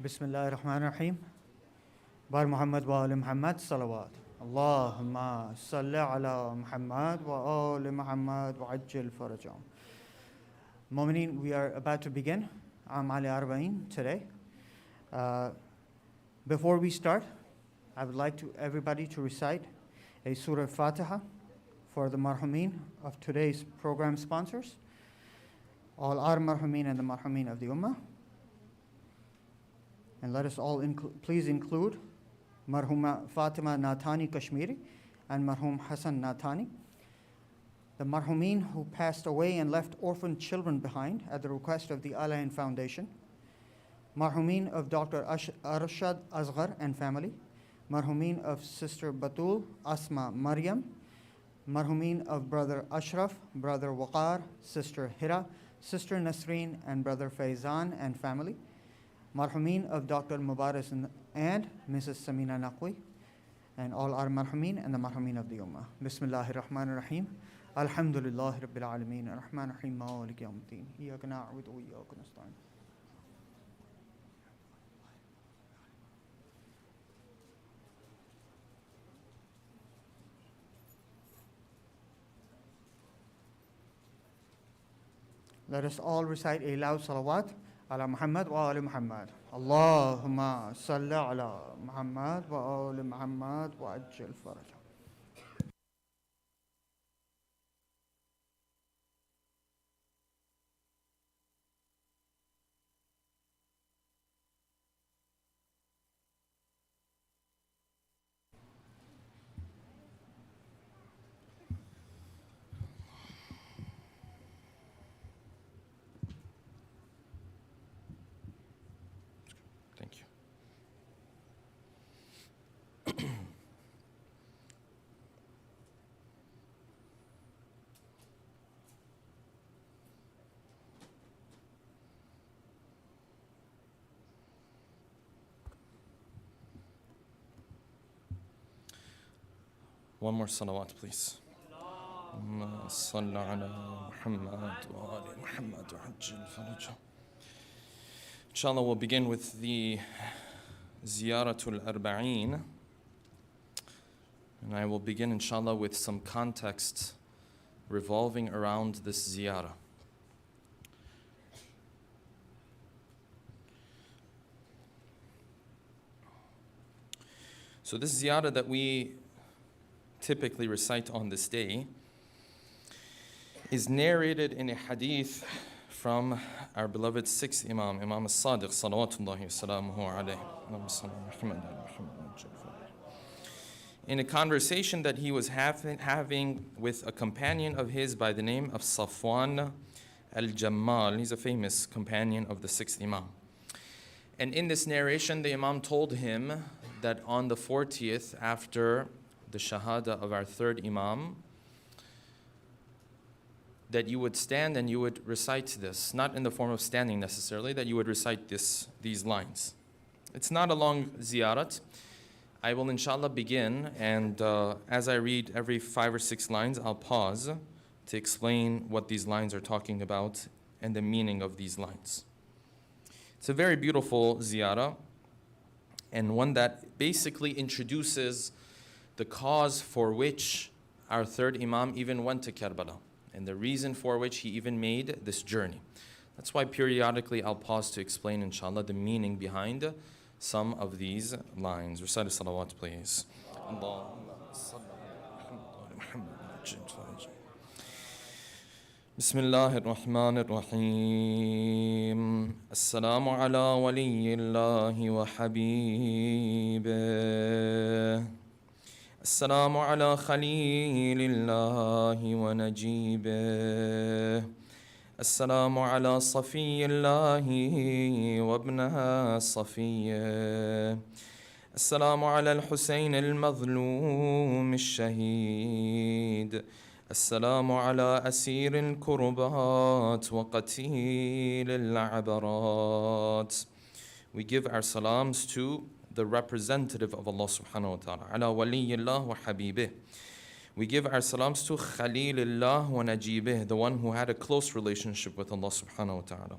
Bismillah ar-Rahman ar-Rahim. Bar Muhammad wa ali Muhammad salawat. Allahumma salli ala Muhammad wa ali Muhammad wa ajil farajam. Mu'mineen, we are about to begin Arbaeen today. Before we start, I would like everybody to recite a Surah Fatiha for the marhumeen of today's program sponsors, all our marhumeen and the marhumeen of the Ummah. And let us all please include Marhuma Fatima Natani Kashmiri and Marhum Hassan Natani, the marhumeen who passed away and left orphan children behind at the request of the Arbaeen Foundation, marhumeen of Dr. Arshad Asghar and family, marhumeen of Sister Batul Asma Maryam, marhumeen of Brother Ashraf, Brother Waqar, Sister Hira, Sister Nasreen, and Brother Faizan and family, marhumeen of Dr. Mubarak and Mrs. Samina Naqwi, and all our marhumeen and the marhumeen of the Ummah. Bismillahir Rahmanir Rahim. Alhamdulillahi Rabbil Alameen. Ar-Rahman Ar-Rahim. Maliki Yawmiddin. Iyyaka na'budu wa iyyaka nasta'in. Let us all recite a loud salawat ala Muhammad wa ali Muhammad. Allahumma salli ala Muhammad wa ali Muhammad wa ajil farajah. Thank you. One more salawat, please. Allahumma salli ala Muhammad wa ali Muhammad wa ajil farajah. Inshallah, we'll begin with the Ziyara Arbaeen. And I will begin, inshallah, with some context revolving around this ziyarah. So this ziyarah that we typically recite on this day is narrated in a hadith from our beloved sixth Imam, Imam al-Sadiq, salawatullahi wa salamuhu alayhi, in a conversation that he was having with a companion of his by the name of Safwan al-Jammal. He's a famous companion of the sixth Imam. And in this narration, the Imam told him that on the 40th, after the Shahada of our third Imam, that you would stand and you would recite this, not in the form of standing necessarily, that you would recite these lines. It's not a long ziyarat. I will inshallah begin, and as I read every 5 or 6 lines, I'll pause to explain what these lines are talking about and the meaning of these lines. It's a very beautiful ziyarah, and one that basically introduces the cause for which our third Imam even went to Karbala, and the reason for which he even made this journey. That's why periodically I'll pause to explain, inshallah, the meaning behind some of these lines. Recite salawat, please. Bismillahir Rahmanir Rahim. Assalamu ala waliyillahi wa habibih. السلام على خليل الله ونجيبه السلام على صفي الله وابنها صفيه السلام على الحسين المظلوم الشهيد السلام على أسير الكربات وقتيل العبرات. We give our salams to the representative of Allah subhanahu wa ta'ala, ala waliyillah wa habibih. We give our salams to Khalilillah wa Najibih, the one who had a close relationship with Allah subhanahu wa ta'ala.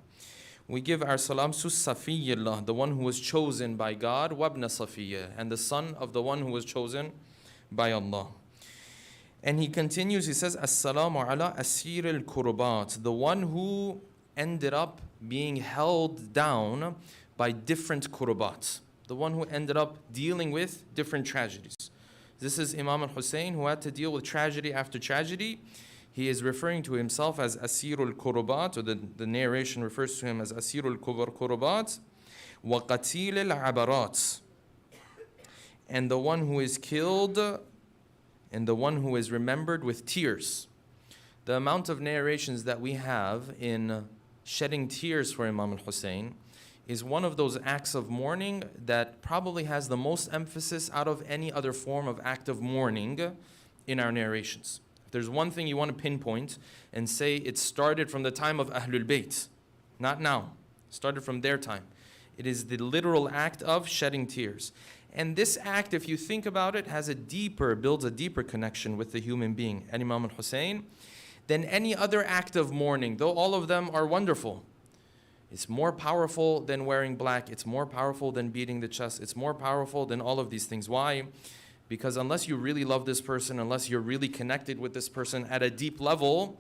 We give our salams to Safiyullah, the one who was chosen by God, wabna Safiyyah, and the son of the one who was chosen by Allah. And he continues, he says, As-salamu ala asir al-kurbat, the one who ended up being held down by different kurbat, the one who ended up dealing with different tragedies. This is Imam al-Husain, who had to deal with tragedy after tragedy. He is referring to himself as Asirul Kurubat, or the narration refers to him as Asirul Kurubat, wa Qatil al-Abarat, and the one who is killed and the one who is remembered with tears. The amount of narrations that we have in shedding tears for Imam al-Husain is one of those acts of mourning that probably has the most emphasis out of any other form of act of mourning in our narrations. If there's one thing you want to pinpoint and say it started from the time of Ahlul Bayt, not now, started from their time, it is the literal act of shedding tears. And this act, if you think about it, builds a deeper connection with the human being, and Imam al-Husain, than any other act of mourning, though all of them are wonderful. It's more powerful than wearing black. It's more powerful than beating the chest. It's more powerful than all of these things. Why? Because unless you really love this person, unless you're really connected with this person at a deep level,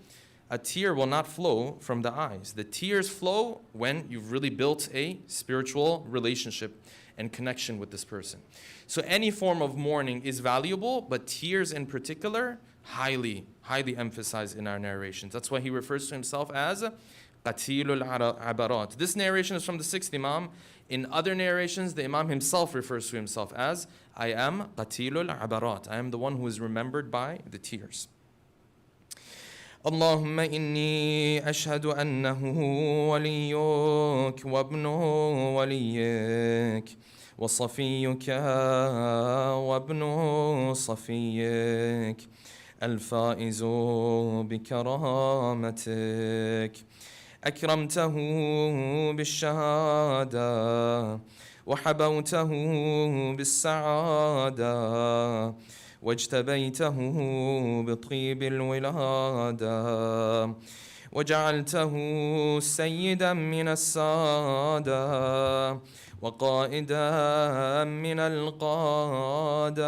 a tear will not flow from the eyes. The tears flow when you've really built a spiritual relationship and connection with this person. So any form of mourning is valuable, but tears in particular, highly emphasized in our narrations. That's why he refers to himself as Qatilul Abarat. This narration is from the 6th Imam. In other narrations, the Imam himself refers to himself as, I am Qatilul Abarat. I am the one who is remembered by the tears. اللهم إني أشهد أنه وليك وابن وليك وصفيك وابن صفيك الفائز بكرامتك أكرمته بالشهادة وحبوته بالسعادة واجتبيته بطيب الولادة وجعلته سيدا من السادة وقائدا من القادة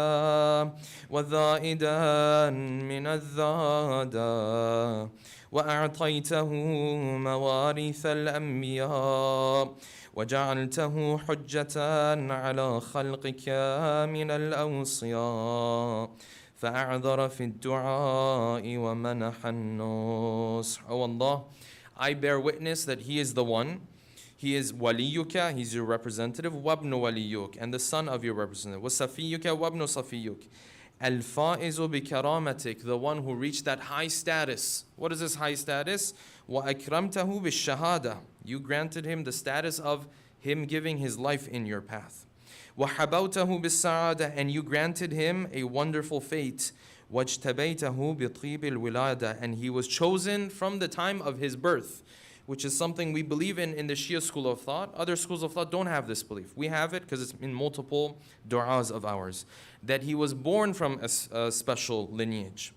وذائدا من الذادة وأعطيته مواريث الأنبياء وجعلته حجة على خلقك من الأوصياء فأعذر في الدعاء ومنح النصح. O Allah, I bear witness that He is the one. He is waliyuka, He's your representative, wabnu waliyuk, and the son of your representative, wasafiyuka wabnu safiyuk, al-faizu bi karamatik, the one who reached that high status. What is this high status? Wa akramtahu bi shahada, you granted him the status of him giving his life in your path. Wa habawtahu bis sa'ada, and you granted him a wonderful fate. Wajtabaytahu bi tib al-wilada, and he was chosen from the time of his birth, which is something we believe in the Shia school of thought. Other schools of thought don't have this belief. We have it because it's in multiple du'as of ours, that he was born from a special lineage.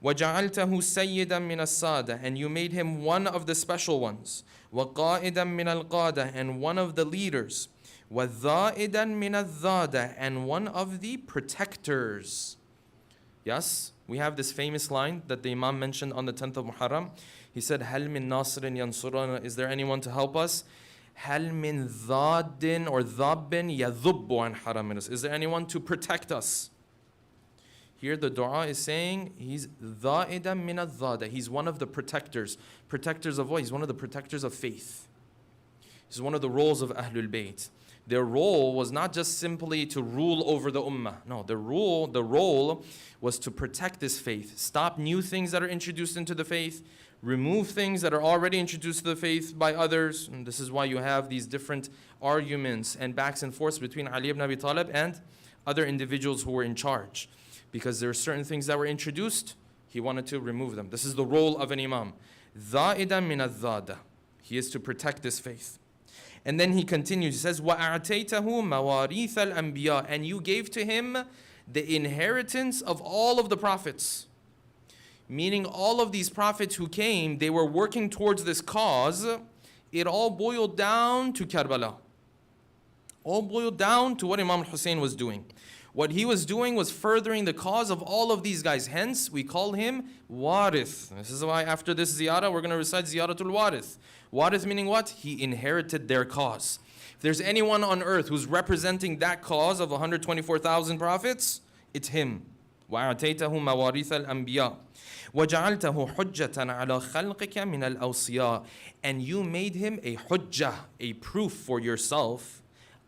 وَجَعَلْتَهُ سَيِّدًا مِنَ السَّادَةِ, and you made him one of the special ones. وَقَائِدًا مِنَ الْقَادَةِ, and one of the leaders. وَذَائِدًا مِنَ الذَّادَةِ, and one of the protectors. Yes, we have this famous line that the Imam mentioned on the 10th of Muharram. He said, هَلْ مِن نَاصِرٍ يَنصُرَنَا, is there anyone to help us? هَلْ مِن ذَادٍ or ذَابٍ يَذُبُّ عَنْ حَرَمِنَا, is there anyone to protect us? Here the dua is saying he's ذَائِدًا مِنَ الذَّادَ, he's one of the protectors. Protectors of what? He's one of the protectors of faith. He's one of the roles of Ahlul Bayt. Their role was not just simply to rule over the ummah. No, the role was to protect this faith, stop new things that are introduced into the faith, remove things that are already introduced to the faith by others. And this is why you have these different arguments and backs and forths between Ali ibn Abi Talib and other individuals who were in charge. Because there are certain things that were introduced, he wanted to remove them. This is the role of an imam. ذَائِدًا مِنَ الذَّادَ, he is to protect this faith. And then he continues, he says, وَأَعْتَيْتَهُ مَوَارِيثَ الْأَنْبِيَاءِ, and you gave to him the inheritance of all of the prophets. Meaning all of these prophets who came, they were working towards this cause It all boiled down to Karbala. All boiled down to what Imam Husain was doing. What he was doing was furthering the cause of all of these guys. Hence, we call him Warith. This is why after this Ziyara, we're going to recite Ziyaratul Warith. Warith meaning what? He inherited their cause. If there's anyone on earth who's representing that cause of 124,000 prophets, it's him. وَأَعْتَيْتَهُ مَوَارِثَ الْأَنْبِيَاءِ وَجَعَلْتَهُ حُجَّةً عَلَى خَلْقِكَ مِنَ الْأَوْصِيَاءِ. And you made him a hujjah, a proof for yourself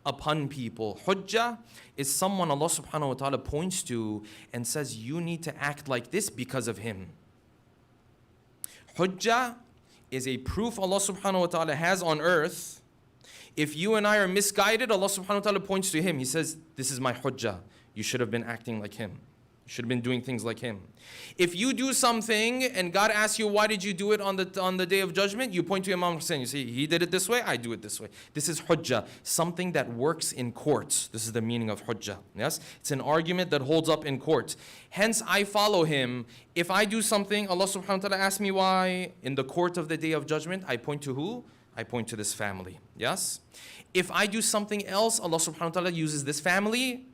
upon people. Hujjah is someone Allah subhanahu wa ta'ala points to and says, you need to act like this because of him. Hujjah is a proof Allah subhanahu wa ta'ala has on earth. If you and I are misguided, Allah subhanahu wa ta'ala points to him. He says, this is my hujjah. You should have been acting like him. You should have been doing things like him. If you do something and God asks you, why did you do it on the day of judgment? You point to Imam Husain. You say, he did it this way, I do it this way. This is hujjah, something that works in court. This is the meaning of hujjah. Yes? It's an argument that holds up in court. Hence, I follow him. If I do something, Allah subhanahu wa ta'ala asks me why. In the court of the day of judgment, I point to who? I point to this family. Yes? If I do something else, Allah subhanahu wa ta'ala uses this family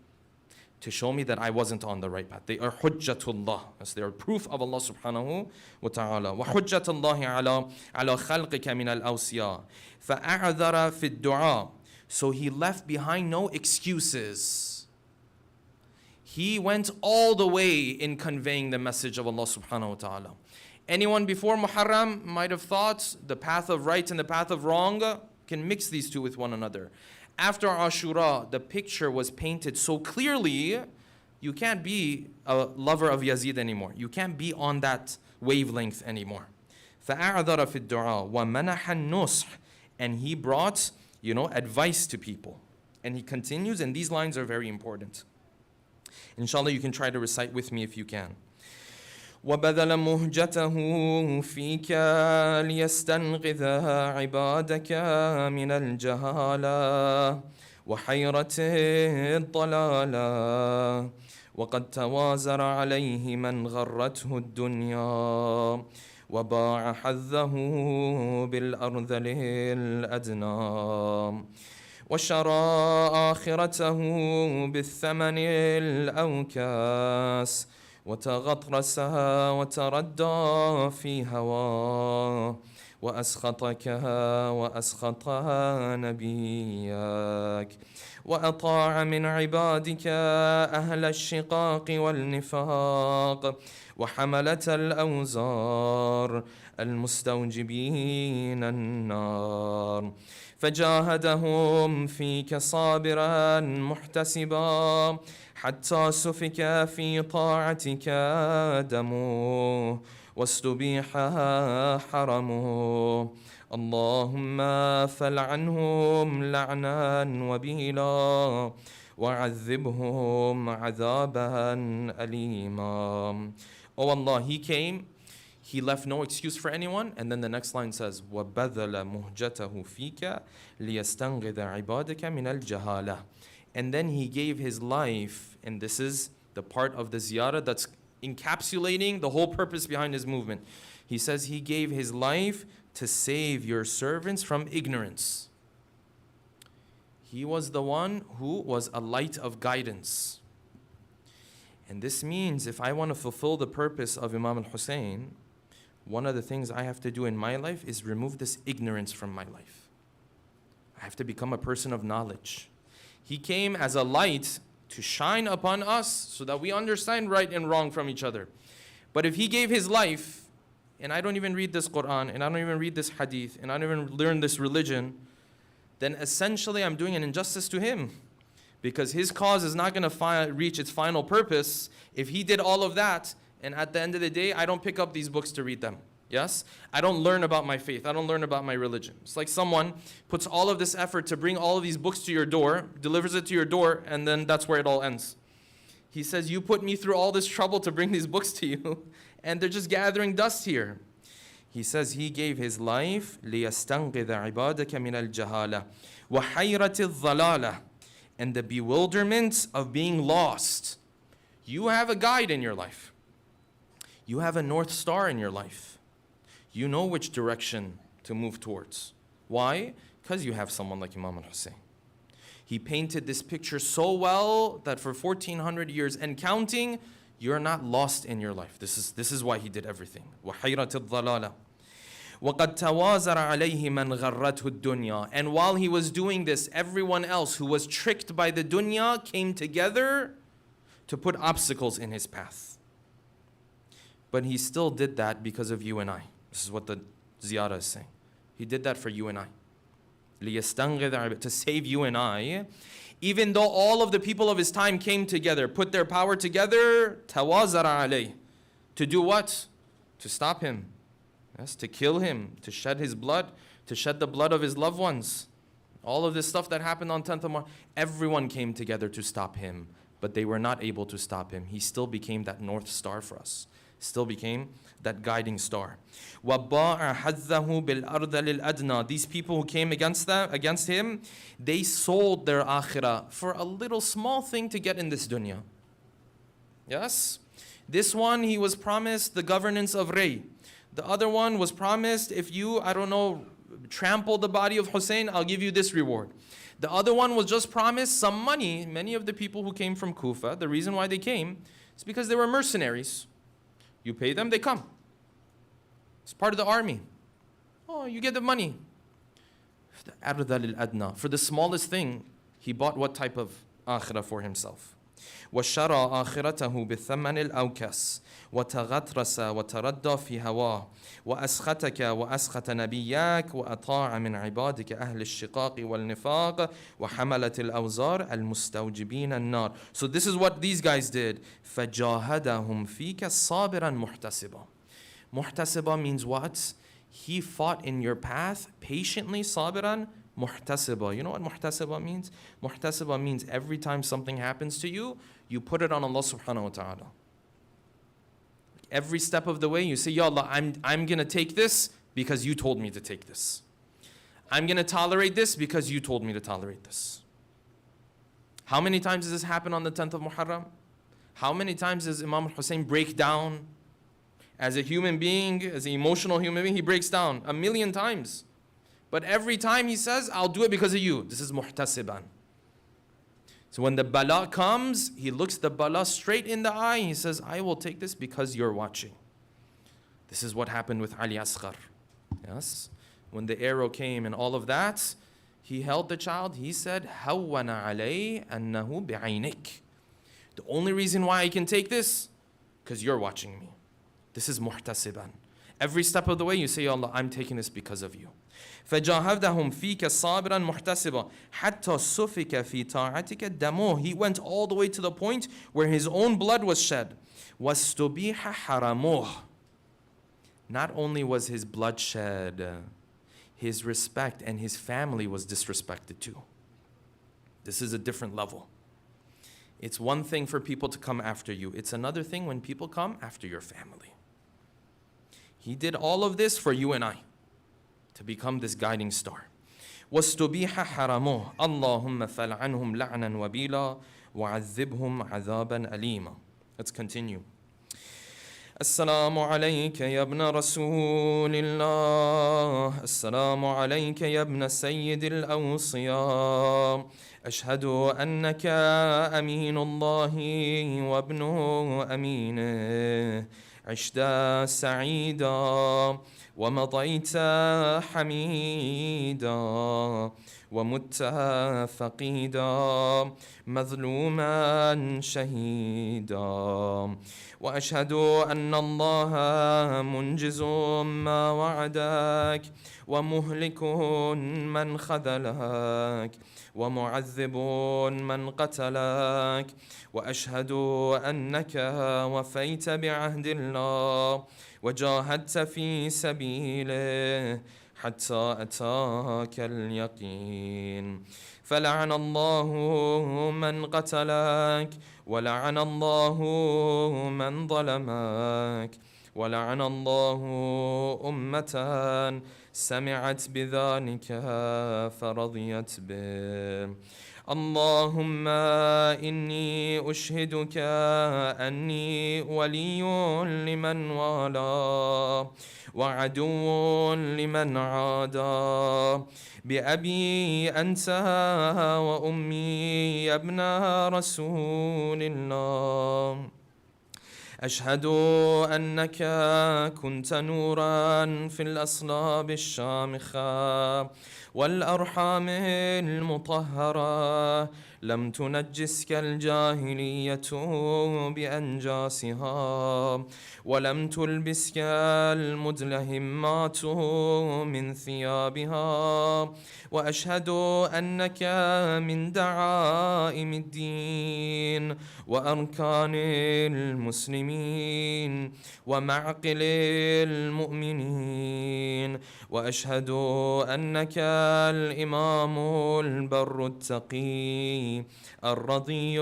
to show me that I wasn't on the right path. They are hujjatullah. Yes, they are proof of Allah subhanahu wa ta'ala. وَحُجَّةَ اللَّهِ عَلَى خَلْقِكَ مِنَ الْأَوْصِيَاءِ فَأَعْذَرَ فِي الدُّعَاءِ. So he left behind no excuses. He went all the way in conveying the message of Allah subhanahu wa ta'ala. Anyone before Muharram might have thought the path of right and the path of wrong can mix these two with one another. After Ashura, the picture was painted so clearly, you can't be a lover of Yazid anymore. You can't be on that wavelength anymore. فَأَعْذَرَ فِي الدُّعَاءِ وَمَنَحَ النُّصْحِ. And he brought, advice to people. And he continues, and these lines are very important. Inshallah, you can try to recite with me if you can. وبذل مهجته فيك ليستنقذ عبادك من الجهالة وحيرة الضلالة وقد توازر عليه من غرته الدنيا وباع حظه بالأرذل الأدنى وشرى آخرته بالثمن الأوكاس وتغطرس وتردى في هواه وأسخطك وأسخط نبيك وأطاع من عبادك أهل الشقاق والنفاق وحملة الأوزار المستوجبين النار فجاهدهم فيك صابرا محتسبا حتى سفك في طاعتك دمه واستبيح حرمه اللهم فلعنهم لعنا وبيلا وعذبهم عذابا أليما. Oh Allah, he came, he left no excuse for anyone, and then the next line says وَبَذَلَ مُهْجَتَهُ فِيكَ لِيَسْتَنْغِذَ عِبَادِكَ مِنَ الْجَهَالَةِ. And then he gave his life, and this is the part of the ziyarah that's encapsulating the whole purpose behind his movement. He says he gave his life to save your servants from ignorance. He was the one who was a light of guidance. And this means if I want to fulfill the purpose of Imam al-Husain, one of the things I have to do in my life is remove this ignorance from my life. I have to become a person of knowledge. He came as a light to shine upon us so that we understand right and wrong from each other. But if he gave his life, and I don't even read this Quran, and I don't even read this hadith, and I don't even learn this religion, then essentially I'm doing an injustice to him. Because his cause is not going to reach its final purpose if he did all of that, and at the end of the day, I don't pick up these books to read them. Yes? I don't learn about my faith. I don't learn about my religion. It's like someone puts all of this effort to bring all of these books to your door, delivers it to your door, and then that's where it all ends. He says, you put me through all this trouble to bring these books to you, and they're just gathering dust here. He says he gave his life لِيَسْتَنْقِذَ عِبَادَكَ مِنَ الْجَهَالَةِ وَحَيْرَةِ الضَّلَالَةِ, and the bewilderment of being lost. You have a guide in your life. You have a North Star in your life. You know which direction to move towards. Why? Because you have someone like Imam al-Husain. He painted this picture so well that for 1400 years and counting, you're not lost in your life. This is why he did everything. وَحَيْرَةِ الضَّلَالَةِ وَقَدْ تَوَازَرَ عَلَيْهِ مَنْ غَرَّتْهُ الدُّنْيَا. And while he was doing this, everyone else who was tricked by the dunya came together to put obstacles in his path. But he still did that because of you and I. This is what the Ziyara is saying. He did that for you and I. To save you and I. Even though all of the people of his time came together, put their power together, تَوَازَرَ عَلَيْهِ. To do what? To stop him. Yes, to kill him, to shed his blood, to shed the blood of his loved ones. All of this stuff that happened on 10th of March, everyone came together to stop him, but they were not able to stop him. He still became that North Star for us. Still became that guiding star. وَبَاعَ حَذَّهُ بِالْأَرْضَ لِلْأَدْنَى. These people who came against him, they sold their akhirah for a little small thing to get in this dunya. Yes? This one, he was promised the governance of Ray. The other one was promised, if you, trample the body of Husain, I'll give you this reward. The other one was just promised some money. Many of the people who came from Kufa, the reason why they came is because they were mercenaries. You pay them, they come. It's part of the army. Oh, you get the money. For the smallest thing, he bought what type of akhirah for himself? وَشَرَى آخِرَتَهُ بِالثَّمَنِ الْأَوْكَسِ وَتَغَطْرَسَ وَتَرَدَّى فِي هَوَاهُ وَأَسْخَتَكَ وَأَسْخَتَ نَبِيَّاكَ وَأَطَاعَ مِنْ عِبَادِكَ أَهْلِ الشِّقَاقِ وَالنِّفَاقِ وَحَمَلَةِ الْأَوْزَارِ الْمُسْتَوْجِبِينَ النَّارِ. So this is what these guys did. فَجَاهَدَهُمْ فِيكَ صَابِرًا مُحْتَسِبًا. Muhtasibah means what? He fought in your path patiently, sabiran, muhtasibah. You know what muhtasibah means? Muhtasibah means every time something happens to you, you put it on Allah subhanahu wa ta'ala. Every step of the way, you say, Ya Allah, I'm going to take this because you told me to take this. I'm going to tolerate this because you told me to tolerate this. How many times does this happen on the 10th of Muharram? How many times does Imam al-Husain break down? As a human being, as an emotional human being, he breaks down 1,000,000 times. But every time he says, I'll do it because of you. This is muhtasiban. So when the bala comes, he looks the bala straight in the eye. He says, I will take this because you're watching. This is what happened with Ali Asghar. Yes? When the arrow came and all of that, he held the child. He said, Hawwana alay annahu bi'aynik. The only reason why I can take this, because you're watching me. This is muhtasiban. Every step of the way you say, Ya Allah, I'm taking this because of you. فَجَاهَدَهُمْ فِيكَ صَابِرًا مُحْتَسِبًا حَتَّى سُفِكَ فِي طَاعَتِكَ دَمُهُ. He went all the way to the point where his own blood was shed. وَاسْتُبِيحَ حَرَمُهُ. Not only was his blood shed, his respect and his family was disrespected too. This is a different level. It's one thing for people to come after you. It's another thing when people come after your family. He did all of this for you and I, to become this guiding star. وَاسْتُبِيحَ حَرَمُهُ اللَّهُمَّ فَلْعَنْهُمْ لَعْنًا وَبِيلًا وَعَذِّبْهُمْ عَذَابًا أَلِيمًا. Let's continue. السلام عليك يا ابن رسول الله السلام عليك يا ابن سيد الأوصياء أشهد أنك أمين الله وابن أمينه عشت سعيدا ومضيت حميدا ومت فقيدا مظلوما شهيدا وأشهد أن الله منجز ما وعدك ومهلك من خذلك ومعذب من قتلك وأشهد أنك وفيت بعهد الله وجاهدت في سبيله حتى أتاك اليقين فلعن الله من قتلك ولعن الله من ظلمك ولعن الله أمة سمعت بذلك فرضيت به اللهم إني أشهدك أني ولي لمن والاه وعدو لمن عادى بأبي أنت وأمي يا ابن رسول الله أشهد أنك كنت نورا في الأصلاب الشامخة والأرحام المطهرة لم تنجسك الجاهلية بأنجاسها ولم تلبسك المدلهمات من ثيابها وأشهد أنك من دعائم الدين وأركان المسلمين ومعقل المؤمنين وأشهد أنك الإمام البر التقي الرضي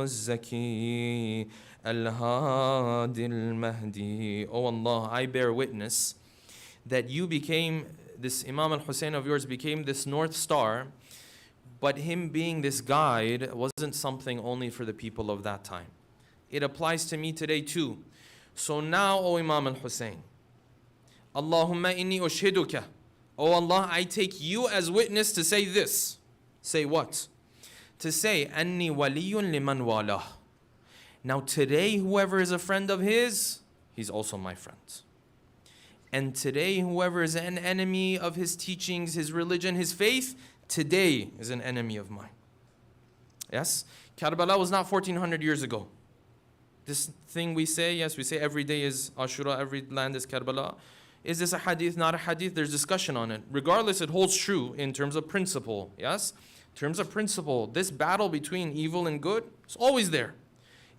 الزكي الهادي المهدي. O Allah, I bear witness that you became, this Imam al-Husain of yours became this North Star, but him being this guide wasn't something only for the people of that time. It applies to me today too. So now, O Imam al-Husain, Allahumma inni ushiduka. O Allah, I take you as witness to say this. Say what? To say, anni waliyun liman walah. Now today, whoever is a friend of his, he's also my friend. And today, whoever is an enemy of his teachings, his religion, his faith, today is an enemy of mine. Yes? Karbala was not 1400 years ago. This thing we say, yes, we say every day is Ashura, every land is Karbala. Is this a hadith, not a hadith? There's discussion on it. Regardless, it holds true in terms of principle. Yes? In terms of principle, this battle between evil and good is always there.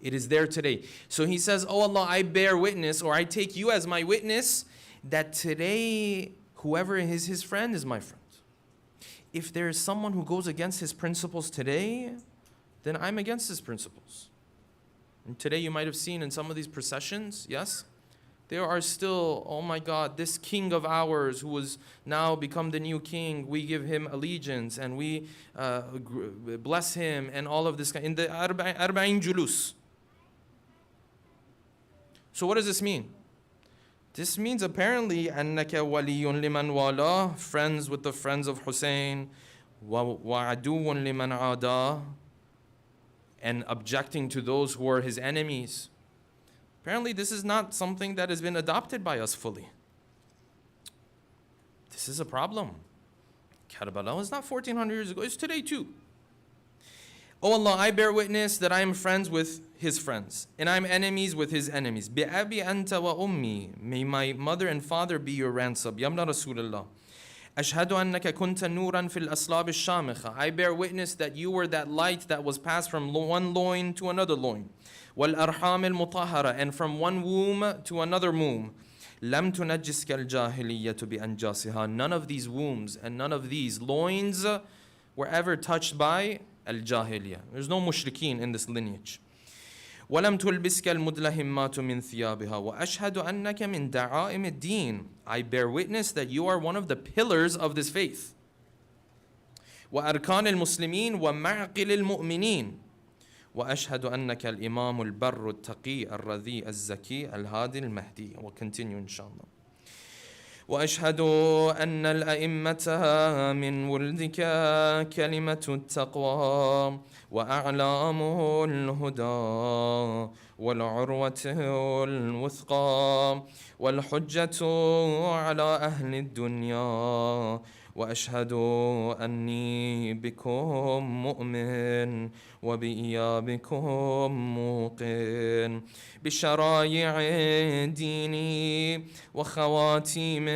It is there today. So he says, Oh Allah, I bear witness, or I take you as my witness, that today, whoever is his friend is my friend. If there is someone who goes against his principles today, then I'm against his principles. And today you might have seen in some of these processions, yes? There are still, oh my God, this king of ours who has now become the new king, we give him allegiance and we bless him and all of this. In the Arbaeen julus. So what does this mean? This means apparently أَنَّكَ وَلِيٌّ لِمَنْ وَالَاهُ, friends with the friends of Husain, وَعَدُوٌ لِمَنْ عَادَاهُ, and objecting to those who are his enemies. Apparently this is not something that has been adopted by us fully. This is a problem. Karbala was not 1400 years ago, it's today too. Oh Allah, I bear witness that I am friends with his friends, and I am enemies with his enemies. بِأَبِي أَنْتَ وَأُمِّي, may my mother and father be your ransom. Ya ibn Rasulullah. أشهد أنك كنت نورا في الأصلاب الشامخة. I bear witness that you were that light that was passed from one loin to another loin. والأرحام المطهرة, and from one womb to another womb. لم تنجسك الجاهلية بأنجاسها. None of these wombs and none of these loins were ever touched by al-jahiliyyah. There's no mushrikeen in this lineage. ولم تلبسك المدلهمات من ثيابها وأشهد أنك من دعائم الدين. I bear witness that you are one of the pillars of this faith. وأركان المسلمين ومعقل المؤمنين. وأشهد أنك الإمام البر التقي الرضي الزكي الهادي المهدي. We'll continue inshallah. وأشهد أن الأئمة من ولدك كلمة التقوى وأعلام الهدى والعروة الوثقى والحجة على أهل الدنيا. وأشهد أني بكم مؤمن وبإيابكم موقن بشرائع ديني وخواتيم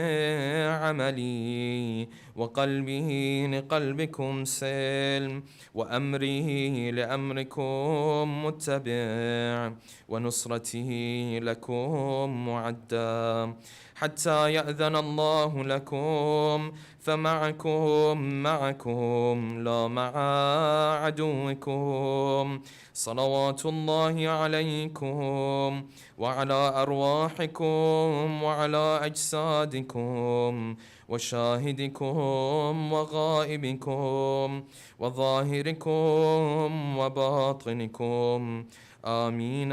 عملي وقلبي لقلبكم سلم وأمري لأمركم متبع ونصرتي لكم معدى حتى يأذن الله لكم فمعكم لا مع عدوكم صلوات الله عليكم وعلى أرواحكم وعلى أجسادكم وشاهدكم وغائبكم وظاهركم وباطنكم آمين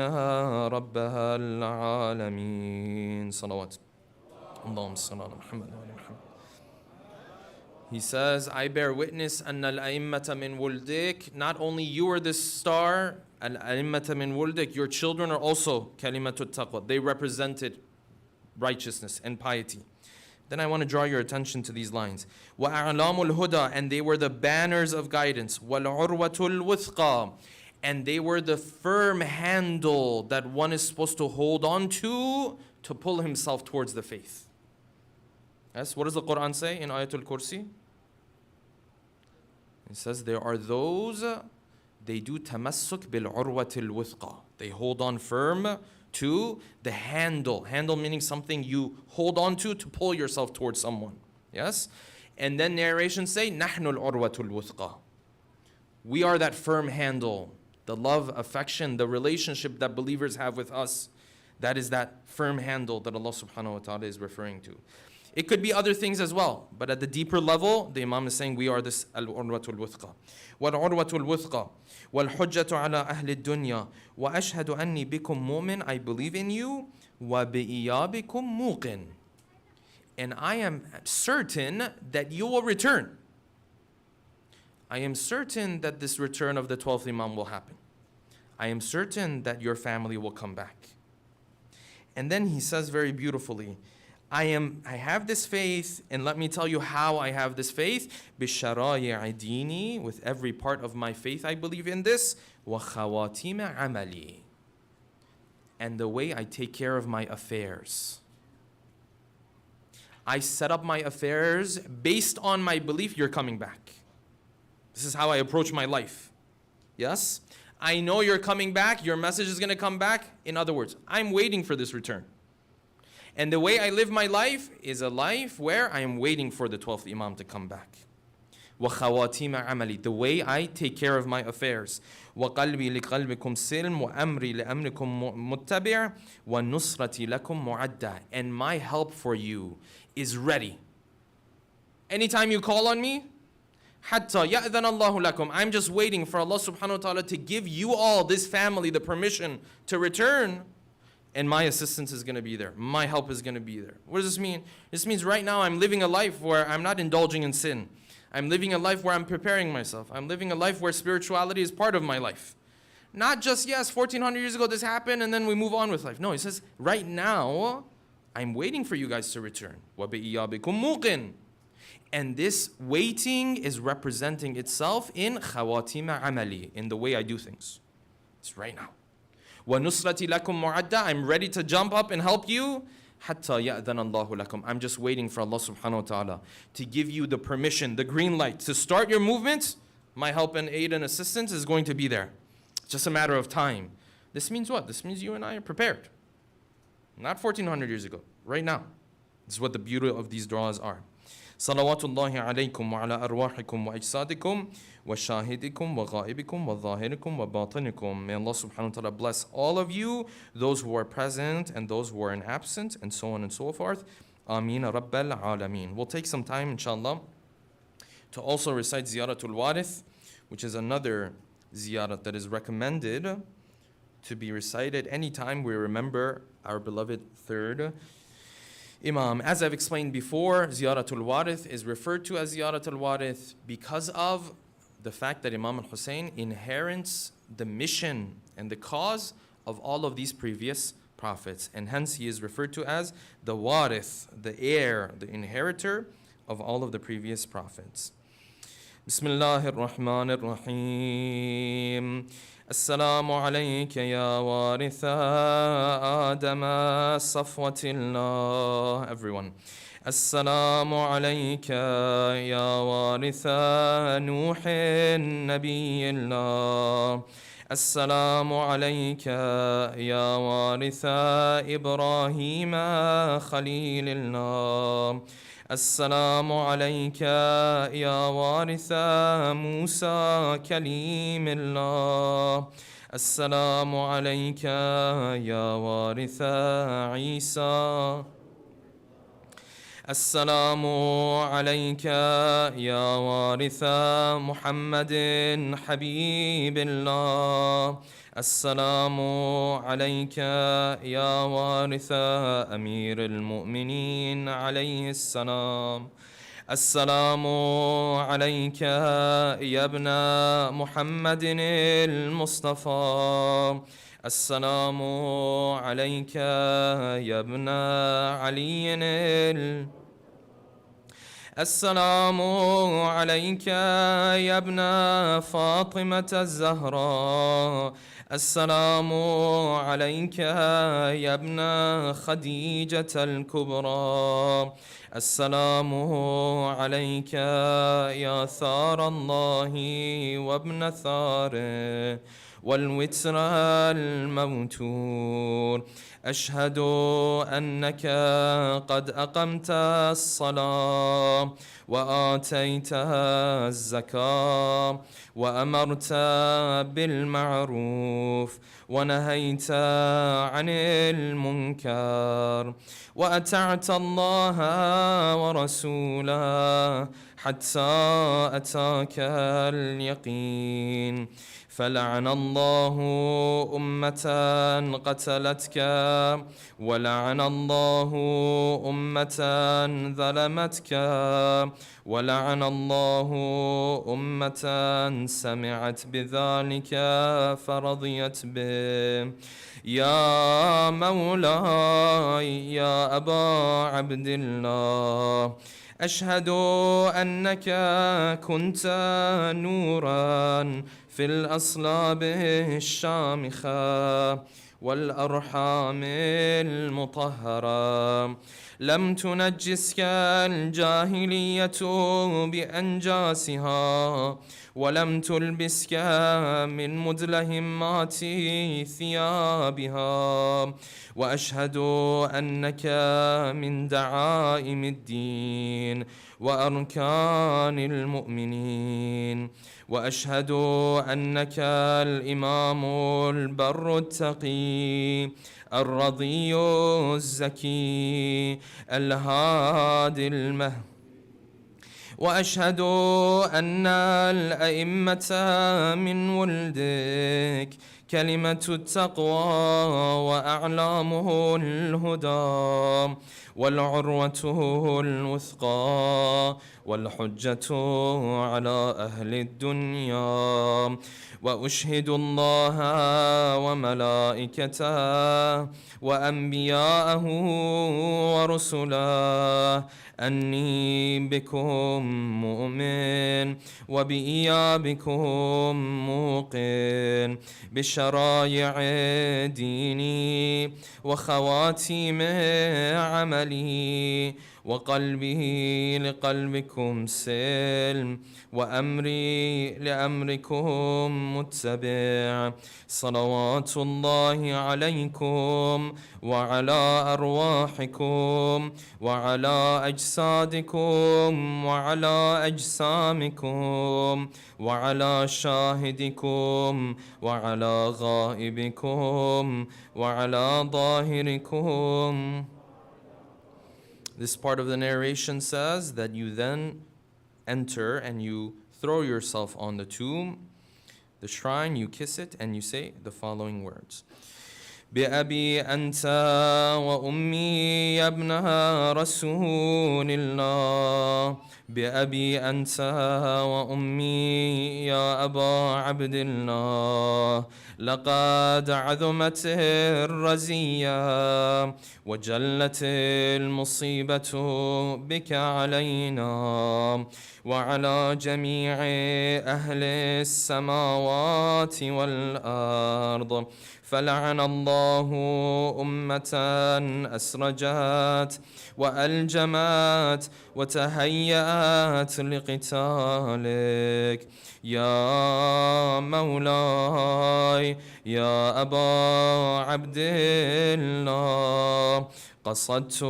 رب العالمين صلوات اللهم صل على محمد وعلى محمد. He says, I bear witness أن الأئمة من ولدك, not only you are this star, الأئمة من ولدك, your children are also kalimatut taqwa. They represented righteousness and piety. Then I want to draw your attention to these lines. وَأَعْلَامُ الْهُدَى, and they were the banners of guidance. وَالْعُرْوَةُ الْوُثْقَى, and they were the firm handle that one is supposed to hold on to pull himself towards the faith. Yes, what does the Quran say in Ayatul Kursi? It says there are those, they do tamassuk bil urwatil wuthqa. They hold on firm to the handle. Handle meaning something you hold on to pull yourself towards someone. Yes? And then narrations say, nahnu al-urwatul wuthqa. We are that firm handle. The love, affection, the relationship that believers have with us. That is that firm handle that Allah subhanahu wa ta'ala is referring to. It could be other things as well, but at the deeper level, the Imam is saying we are this al-urwatul wuthqa. Wal-urwatul wuthqa. Wal-hujjatu ala ahli dunya. Wa ashhadu anni bikum mu'min. I believe in you. Wa bi'iyabikum muqin. And I am certain that you will return. I am certain that this return of the 12th Imam will happen. I am certain that your family will come back. And then he says very beautifully, I have this faith, and let me tell you how I have this faith. بِالشَّرَائِعِ دِينِي, with every part of my faith I believe in this. وَخَوَاتِيمَ عَمَلِي, and the way I take care of my affairs. I set up my affairs based on my belief you're coming back. This is how I approach my life. Yes? I know you're coming back, your message is going to come back. In other words, I'm waiting for this return. And the way I live my life is a life where I am waiting for the 12th Imam to come back. وَخَوَاتِيمَ عَمَلِي, the way I take care of my affairs. وَقَلْبِي لِقَلْبِكُمْ سِلْمٌ وَأَمْرِي لِأَمْرِكُمْ مُتَّبِعٌ وَنُصْرَتِي لَكُمْ مُعَدَّةٌ, and my help for you is ready. Anytime you call on me, حَتَّى يَأْذَنَ اللَّهُ لَكُمْ, I'm just waiting for Allah subhanahu wa ta'ala to give you all, this family, the permission to return. And my assistance is going to be there. My help is going to be there. What does this mean? This means right now I'm living a life where I'm not indulging in sin. I'm living a life where I'm preparing myself. I'm living a life where spirituality is part of my life. Not just, yes, 1400 years ago this happened and then we move on with life. No, he says, right now, I'm waiting for you guys to return. وَبِإِيَابِكُمْ مُوقِنٌ. And this waiting is representing itself in خَوَاتِيمَ عَمَلِي, in the way I do things. It's right now. وَنُصْرَتِي لَكُمْ مُعَدَّةٌ, I'm ready to jump up and help you. حَتَّى يَأْذَنَ اللَّهُ لَكُمْ, I'm just waiting for Allah subhanahu wa ta'ala to give you the permission, the green light to start your movement. My help and aid and assistance is going to be there. It's just a matter of time. This means what? This means you and I are prepared. Not 1400 years ago, right now. This is what the beauty of these du'as are. صلوات الله عليكم وعلى أرواحكم وأجسادكم وشاهدكم وغائبكم وظاهركم وباطنكم. May Allah subhanahu wa ta'ala bless all of you, those who are present and those who are absent, and so on and so forth. Ameen Rabbal Alameen. We'll take some time, inshallah, to also recite Ziyaratul Warith, which is another ziyarat that is recommended to be recited anytime we remember our beloved third Imam. As I've explained before, Ziyaratul Warith is referred to as Ziyaratul Warith because of the fact that Imam al-Husain inherits the mission and the cause of all of these previous prophets. And hence he is referred to as the Warith, the heir, the inheritor of all of the previous prophets. Bismillahir Rahmanir Rahim. السلام عليك يا وارث آدم صفوة الله. Everyone. السلام عليك يا وارث نوح نبي الله. السلام عليك يا وارث إبراهيم خليل الله. السلام عليك يا وارث موسى كليم الله. السلام عليك يا وارث عيسى. السلام عليك يا وارث محمد حبيب الله. السلام عليك يا وارث أمير المؤمنين عليه السلام. السلام عليك يا ابن محمد المصطفى. السلام عليك يا ابن علي السلام عليك يا ابن فاطمة الزهراء. السلام عليك يا ابن خديجة الكبرى. السلام عليك يا ثار الله وابن ثاره والوتر الموتور. أشهد أنك قد أقمت الصلاة وآتيت الزكاة وأمرت بالمعروف ونهيت عن المنكر وأطعت الله ورسوله حتى أتاك اليقين. فلعن الله أمة قتلتك ولعن الله أمة ظلمتك ولعن الله أمة سمعت بذلك فرضيت به. يا مولاي يا أبا عبد الله، أشهد أنك كنت نورا في الأصلاب الشامخة والأرحام المطهرة. لم تنجسك الجاهلية بأنجاسها ولم تلبسك من مدلهمات ثيابها. وأشهد أنك من دعائم الدين وأركان المؤمنين. وأشهد أنك الإمام البر التقي الرضي الزكي الهادي المهدي. وأشهد أن الأئمة من ولدك كلمة التقوى وأعلامه الهدى والعروة الوثقى والحجة على أهل الدنيا. وأشهد الله وملائكته وأنبياءه ورسله أني بكم مؤمن وبإيابكم موقن بشرائع ديني وخواتيم عملي وقلبه لقلبكم سلم وأمري لأمركم متبع. صلوات الله عليكم وعلى أرواحكم وعلى أجسادكم وعلى أجسامكم وعلى شاهدكم وعلى غائبكم وعلى ظاهركم. This part of the narration says that you then enter and you throw yourself on the tomb, the shrine, you kiss it, and you say the following words. بأبي أنت وأمي يا ابن رسول الله. بأبي أنت وأمي يا أبا عبد الله. لقد عظمت الرزية وجلت المصيبة بك علينا وعلى جميع أهل السماوات والأرض. فلعن الله أمة أسرجت وألجمت وتهيأت لقتالك يا مولاي يا أبا عبد الله قصدت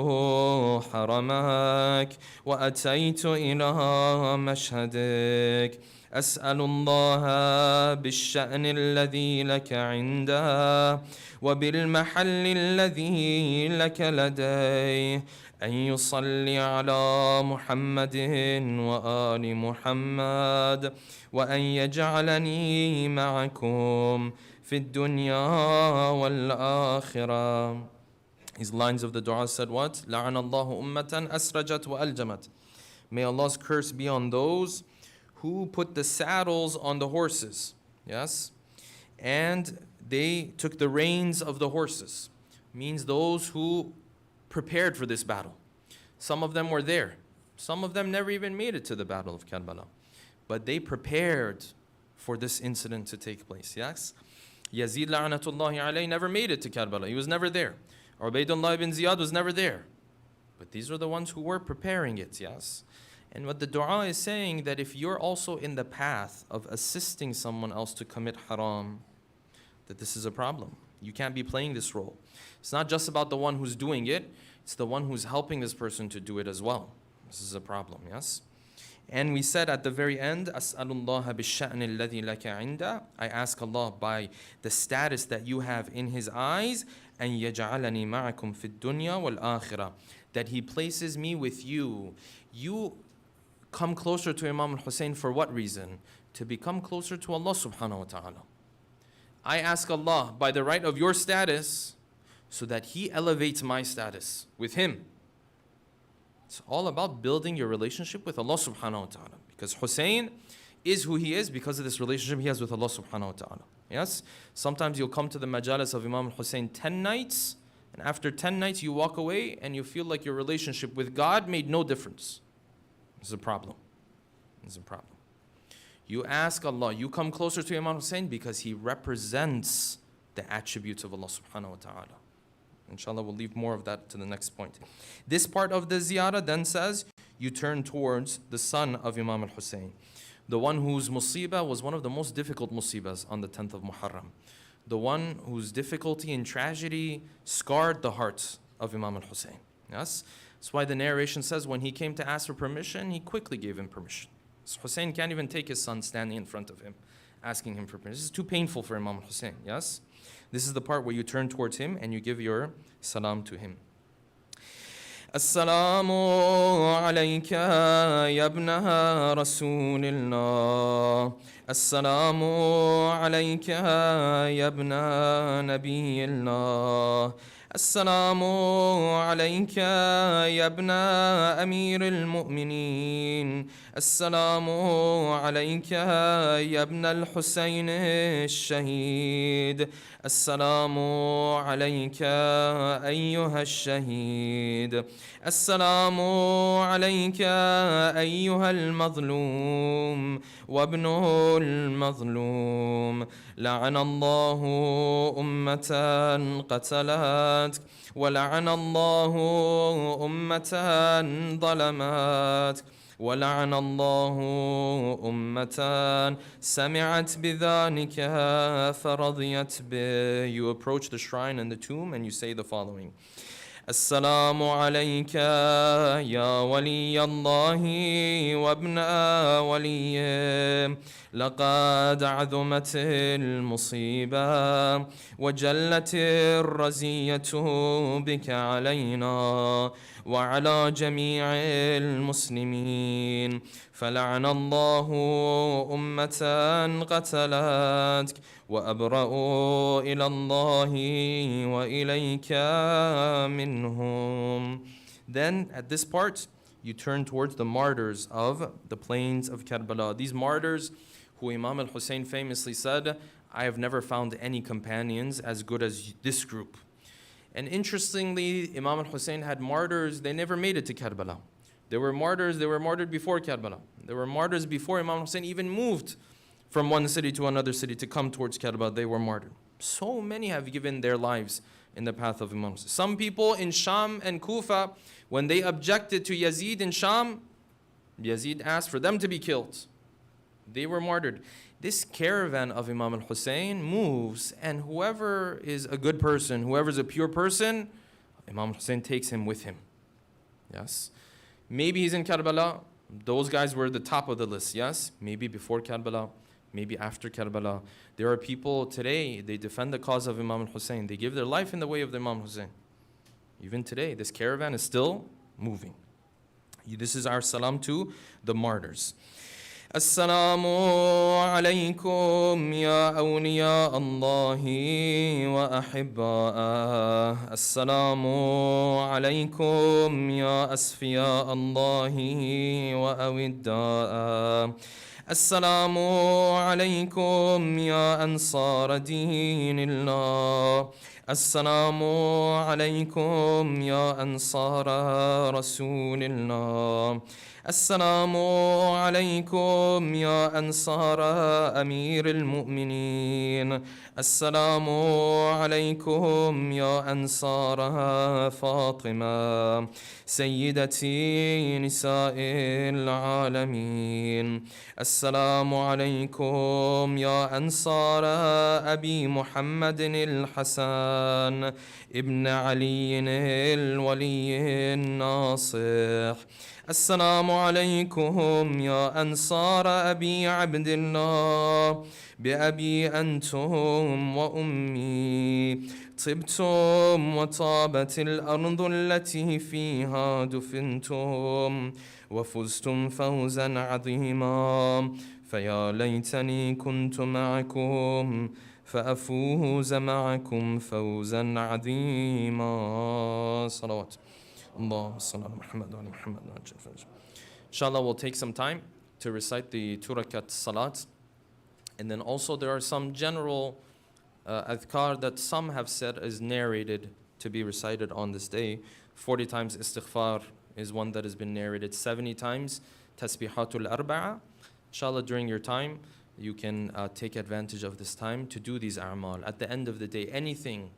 حرمك وأتيت إلى مشهدك أسأل الله بالشأن الذي لك عنده وبالمحل الذي لك لديه أن يصلي على محمد وآل محمد وأن يجعلني معكم في الدنيا والآخرة. These lines of the dua said what? لعن الله أمة أسرجت وألجمت. May Allah's curse be on those who put the saddles on the horses, yes? And they took the reins of the horses. Means those who prepared for this battle. Some of them were there. Some of them never even made it to the battle of Karbala. But they prepared for this incident to take place, yes? Yazid la'natullahi alayhi never made it to Karbala. He was never there. Ubaydullah ibn Ziyad was never there. But these are the ones who were preparing it, yes? And what the dua is saying, that if you're also in the path of assisting someone else to commit haram, that this is a problem. You can't be playing this role. It's not just about the one who's doing it, it's the one who's helping this person to do it as well. This is a problem, yes? And we said at the very end, As'alullah bi-sha'ni alladhi laka 'inda. I ask Allah by the status that you have in His eyes, and yaj'alani ma'akum fi dunya wal akhirah, that He places me with you. You come closer to Imam al-Husayn for what reason? To become closer to Allah subhanahu wa ta'ala. I ask Allah by the right of your status so that He elevates my status with Him. It's all about building your relationship with Allah subhanahu wa ta'ala. Because Husayn is who he is because of this relationship he has with Allah subhanahu wa ta'ala. Yes? Sometimes you'll come to the majalis of Imam al-Husayn 10 nights, and after 10 nights you walk away and you feel like your relationship with God made no difference. This is a problem. This is a problem. You ask Allah, you come closer to Imam Husayn because he represents the attributes of Allah subhanahu wa ta'ala. Inshallah, we'll leave more of that to the next point. This part of the ziyarah then says, you turn towards the son of Imam al-Husayn, the one whose musibah was one of the most difficult musibahs on the 10th of Muharram, the one whose difficulty and tragedy scarred the heart of Imam al-Husayn. Yes? That's why the narration says when he came to ask for permission, he quickly gave him permission. So Husayn can't even take his son standing in front of him, asking him for permission. This is too painful for Imam al-Husayn, yes? This is the part where you turn towards him and you give your salam to him. Assalamu alayka ya ibna Rasulillah. Assalamu alayka ya ibna Nabiyillah. السلام عليك يا ابن أمير المؤمنين السلام عليك يا ابن الحسين الشهيد السلام عليك أيها الشهيد السلام عليك أيها المظلوم وابن المظلوم لعن الله أمة قتلتك ولعن الله أمة ظلمتك ولعن الله أمة سمعت بذلك فرضيت به. You approach the shrine and the tomb and you say the following. السلام عليك يا ولي الله وابن وليه لقد عظمت المصيبة وجلت الرزية بك علينا وعلى جميع المسلمين فلعن الله أمة قتلتك وأبرأ إلى الله وإليك منهم. Then at this part you turn towards the martyrs of the plains of Karbala. These martyrs who Imam al-Husayn famously said, I have never found any companions as good as this group. And interestingly, Imam al-Husayn had martyrs, they never made it to Karbala. They were martyrs, they were martyred before Karbala. They were martyrs before Imam al-Husayn even moved from one city to another city to come towards Karbala. They were martyred. So many have given their lives in the path of Imam Hussein. Some people in Sham and Kufa, when they objected to Yazid in Sham, Yazid asked for them to be killed. They were martyred. This caravan of Imam al-Hussein moves, and whoever is a good person, whoever is a pure person, Imam Hussein takes him with him. Yes. Maybe he's in Karbala. Those guys were the top of the list. Yes. Maybe before Karbala, maybe after Karbala. There are people today, they defend the cause of Imam al-Hussein. They give their life in the way of the Imam Hussein. Even today, this caravan is still moving. This is our salam to the martyrs. السلام عليكم يا أولياء الله وأحباءه السلام عليكم يا أسفياء الله وأوداءه السلام عليكم يا أنصار دين الله السلام عليكم يا أنصار رسول الله السلام عليكم يا أنصار أمير المؤمنين السلام عليكم يا أنصار فاطمة سيدتي نساء العالمين السلام عليكم يا أنصار أبي محمد الحسن ابن علي الولي الناصح السلام عليكم يا أنصار أبي عبد الله بأبي أنتم وأمي طبتم وطابت الأرض التي فيها دفنتم وفزتم فوزا عظيما فيا ليتني كنت معكم فأفوز معكم فوزا عظيما صلوات اللهم صل على محمد وعلى محمد. Inshallah, we'll take some time to recite the 2 rakat salat. And then also there are some general adhkar that some have said is narrated to be recited on this day. 40 times istighfar is one that has been narrated. 70 times tasbihatul arba'a. Inshallah, during your time, you can take advantage of this time to do these a'mal. At the end of the day, anything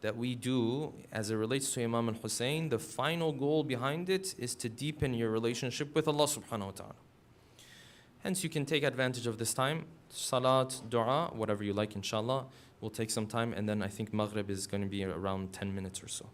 that we do as it relates to Imam al-Hussein, the final goal behind it is to deepen your relationship with Allah subhanahu wa ta'ala. Hence, you can take advantage of this time. Salat, dua, whatever you like, inshallah. We'll take some time, and then I think Maghrib is going to be around 10 minutes or so.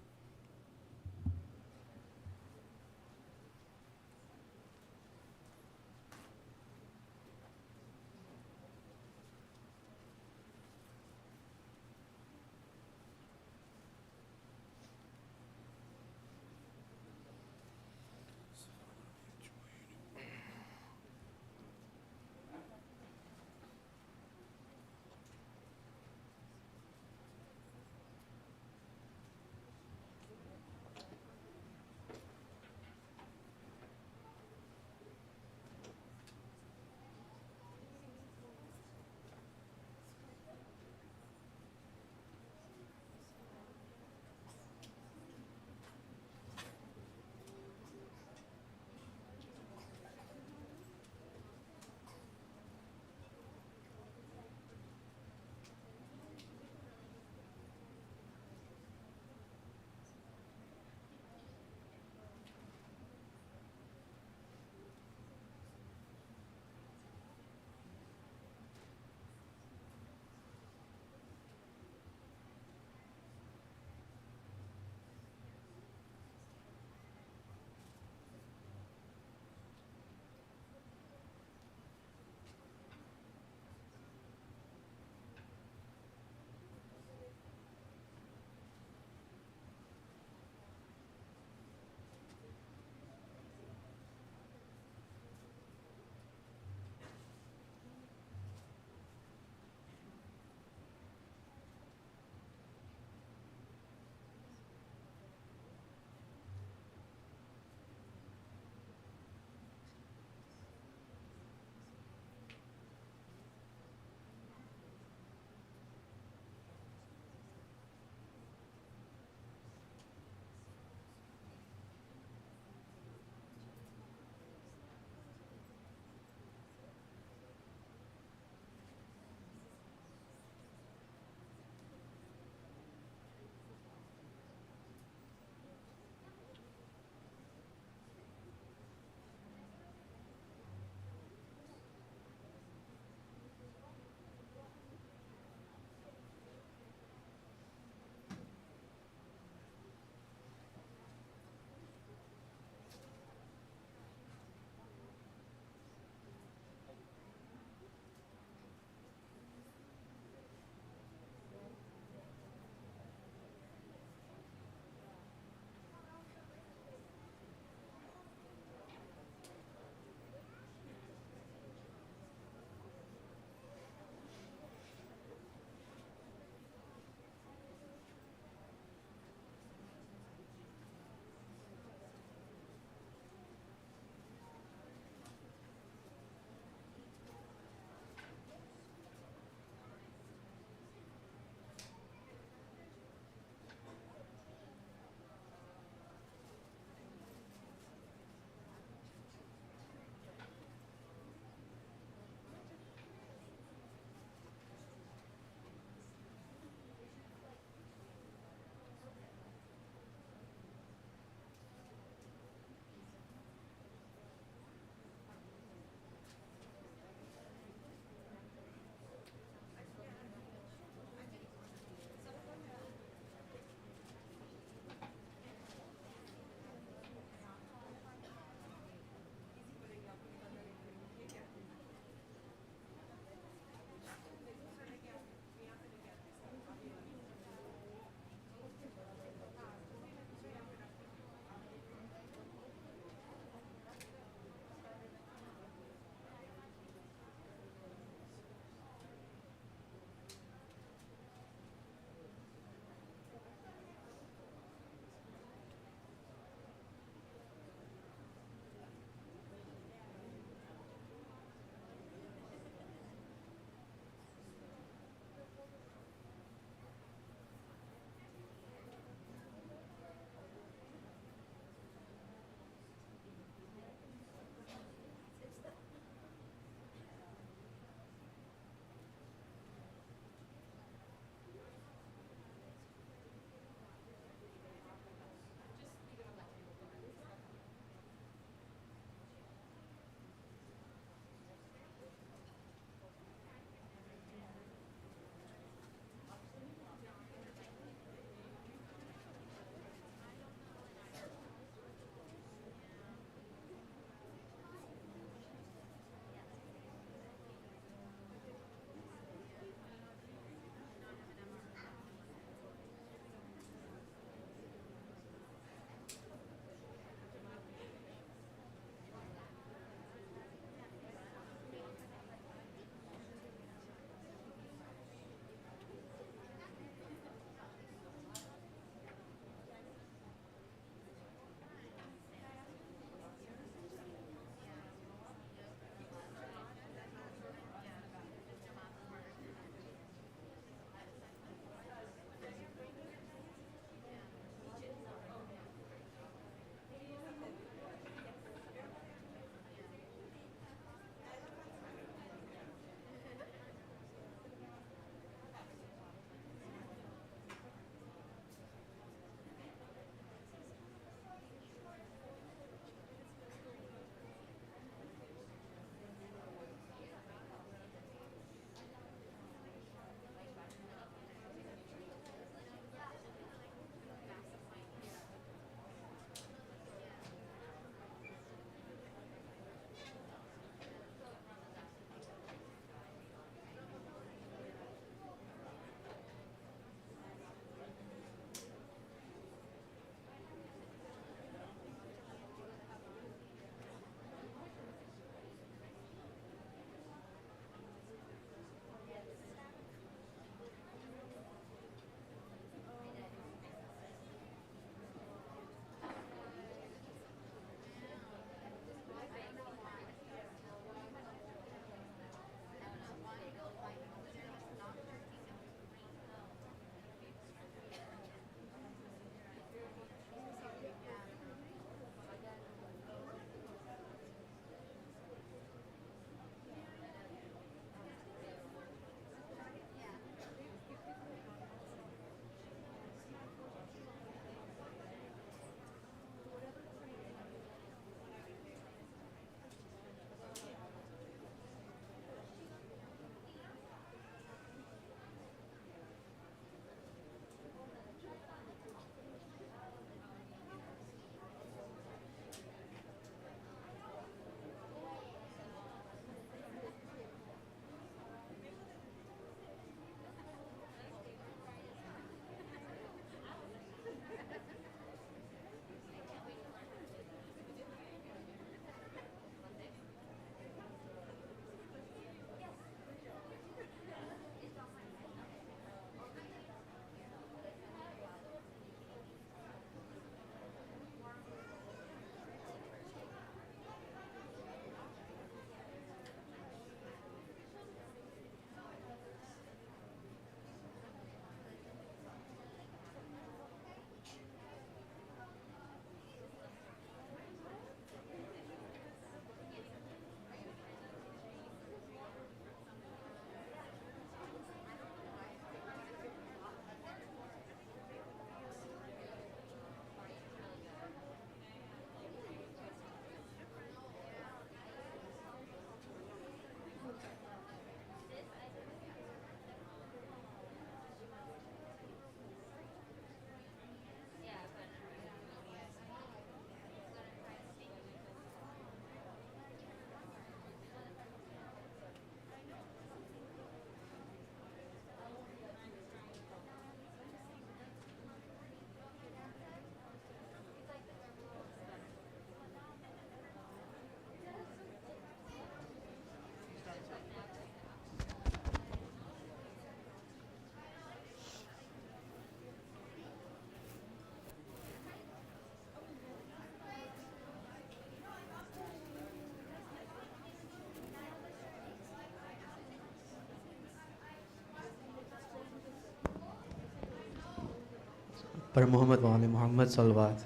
पर मोहम्मद वाले मोहम्मद सल्लल्लाहु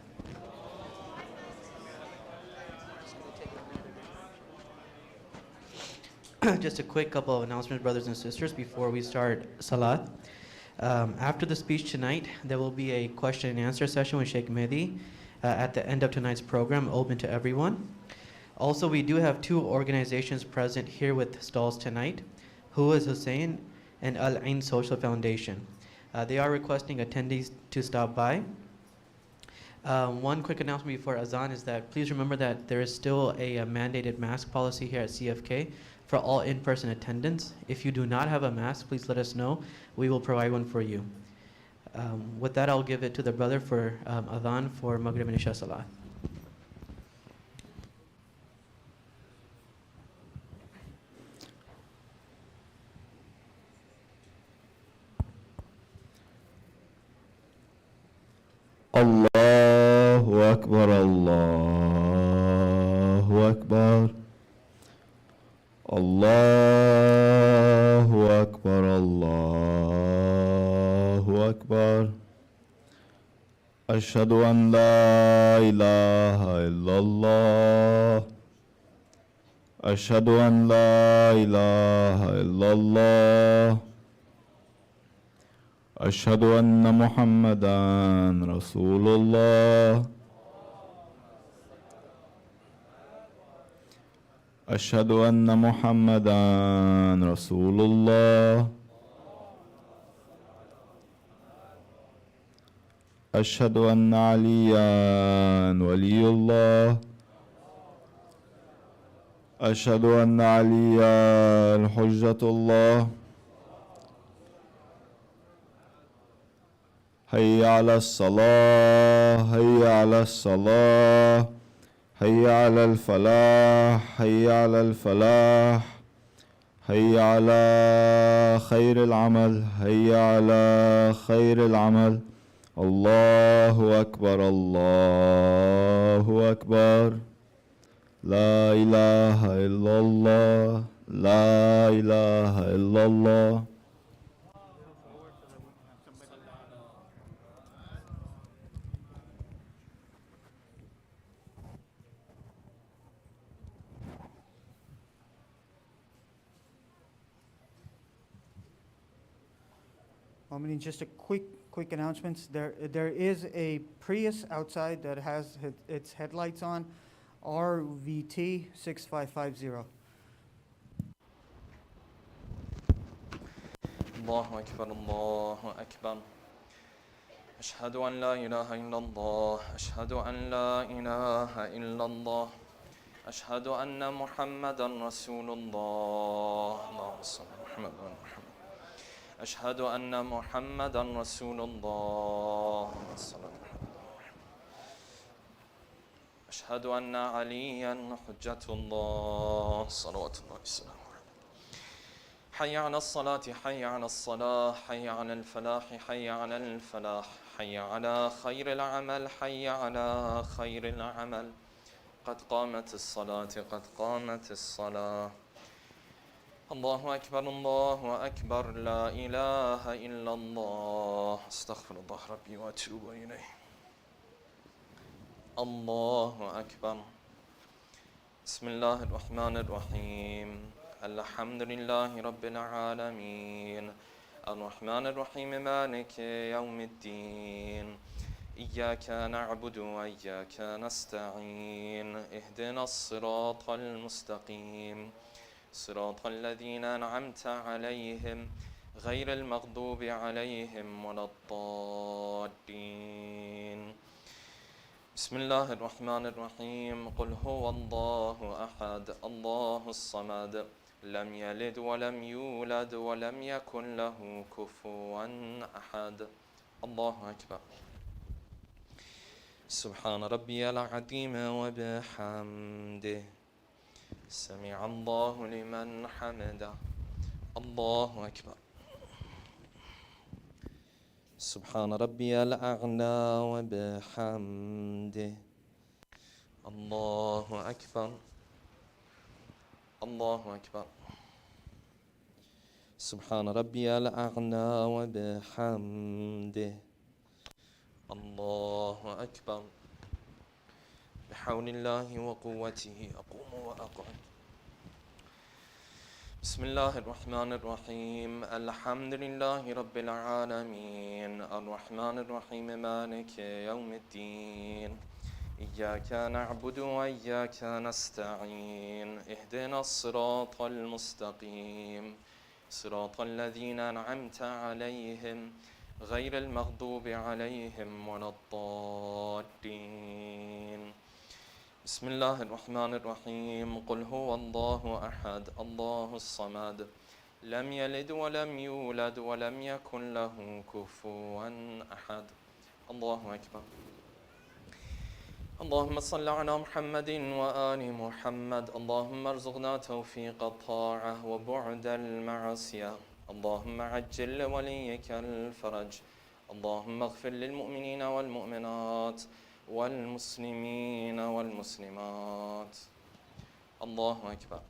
Just a quick couple of announcements, brothers and sisters, before we start Salat. After the speech tonight, there will be a question and answer session with Sheikh Mahdi at the end of tonight's program, open to everyone. Also, we do have two organizations present here with stalls tonight, Husain and Al-Ain Social Foundation. They are requesting attendees to stop by. One quick announcement before Azan is that please remember that there is still a mandated mask policy here at CFK for all in-person attendance. If you do not have a mask, please let us know. We will provide one for you. With that, I'll give it to the brother for Adhan for Maghrib and Isha Salah. Allahu Akbar, Allahu Akbar. Allahu Akbar, Allahu Akbar. Ashhadu an la ilaha illallah. Ashhadu an la ilaha illallah. أشهد أن محمدًا رسول الله. أشهد أن محمدًا رسول الله. أشهد أن عليًا ولي الله. أشهد أن عليًا حجة الله. حي على الصلاة، حي على الصلاة، حي على الفلاح، حي على الفلاح، حي على خير العمل، حي على خير العمل. الله أكبر، الله أكبر. لا إله إلا الله، لا إله إلا الله. Just a quick announcements. There is a Prius outside that has its headlights on, RVT 6550. Allahu Akbar, Allahu Akbar. Ashhadu an la ilaha illallah. Ashhadu an la ilaha illallah. Ashhadu anna Muhammadan Rasulullah. Allahumma salli ala Muhammad wa ala Muhammad. أشهد أن محمدا رسول الله. أشهد أن عليا حجة الله صلوات الله وسلامه عليه. حي على الصلاة، حي على الصلاة، حي على الفلاح، حي على الفلاح، حي على خير العمل، حي على خير العمل. قد قامت الصلاة، قد قامت الصلاة. الله أكبر، الله أكبر. لا إله إلا الله. أستغفر الله ربي وأتوب إليه. الله أكبر. بسم الله الرحمن الرحيم. الحمد لله رب العالمين. الرحمن الرحيم مالك يوم الدين. إياك نعبد وإياك نستعين. اهدنا الصراط المستقيم، صراط الذين أنعمت عليهم غير المغضوب عليهم ولا الضالين. بسم الله الرحمن الرحيم. قل هو الله أحد، الله الصمد، لم يلد ولم يولد ولم يكن له كفوا أحد. الله أكبر. سبحان ربي العظيم وبحمده. سمع الله لمن حمده. الله أكبر. سبحان ربي الأعلى وبحمده. الله أكبر. الله أكبر. سبحان ربي الأعلى وبحمده. الله أكبر. بحول الله وقوته أقوم وأقعد. بسم الله الرحمن الرحيم. الحمد لله رب العالمين الرحمن الرحيم مالك يوم الدين إياك نعبد وإياك نستعين اهدنا الصراط المستقيم صراط الذين أنعمت عليهم غير المغضوب عليهم ولا الضالين. بسم الله الرحمن الرحيم. قل هو الله أحد الله الصمد لم يلد ولم يولد ولم يكن له كفوا أحد. الله أكبر. اللهم صل على محمد وآل محمد. اللهم ارزقنا توفيق الطاعة وبعد المعصية. اللهم عجل لوليك الفرج. اللهم اغفر للمؤمنين والمؤمنات والمسلمين والمسلمات. الله أكبر.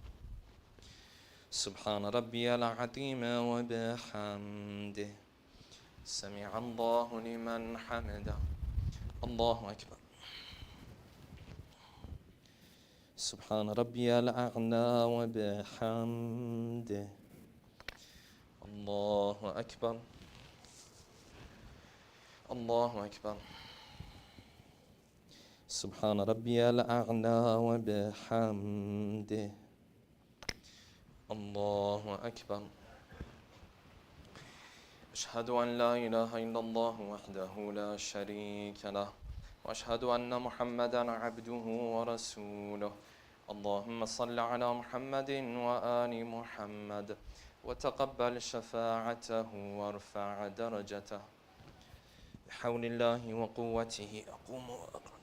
سبحان ربي العظيم وبحمده سمع الله لمن حمده. الله أكبر. سبحان ربي الأعلى وبحمده. الله أكبر. الله أكبر. سبحان ربي الأعلى وبحمده. الله أكبر. أشهد أن لا إله إلا الله وحده لا شريك له وأشهد أن محمدا عبده ورسوله. اللهم صل على محمد وآل محمد وتقبل شفاعته وارفع درجته. بحول الله وقوته أقوم وأقعد.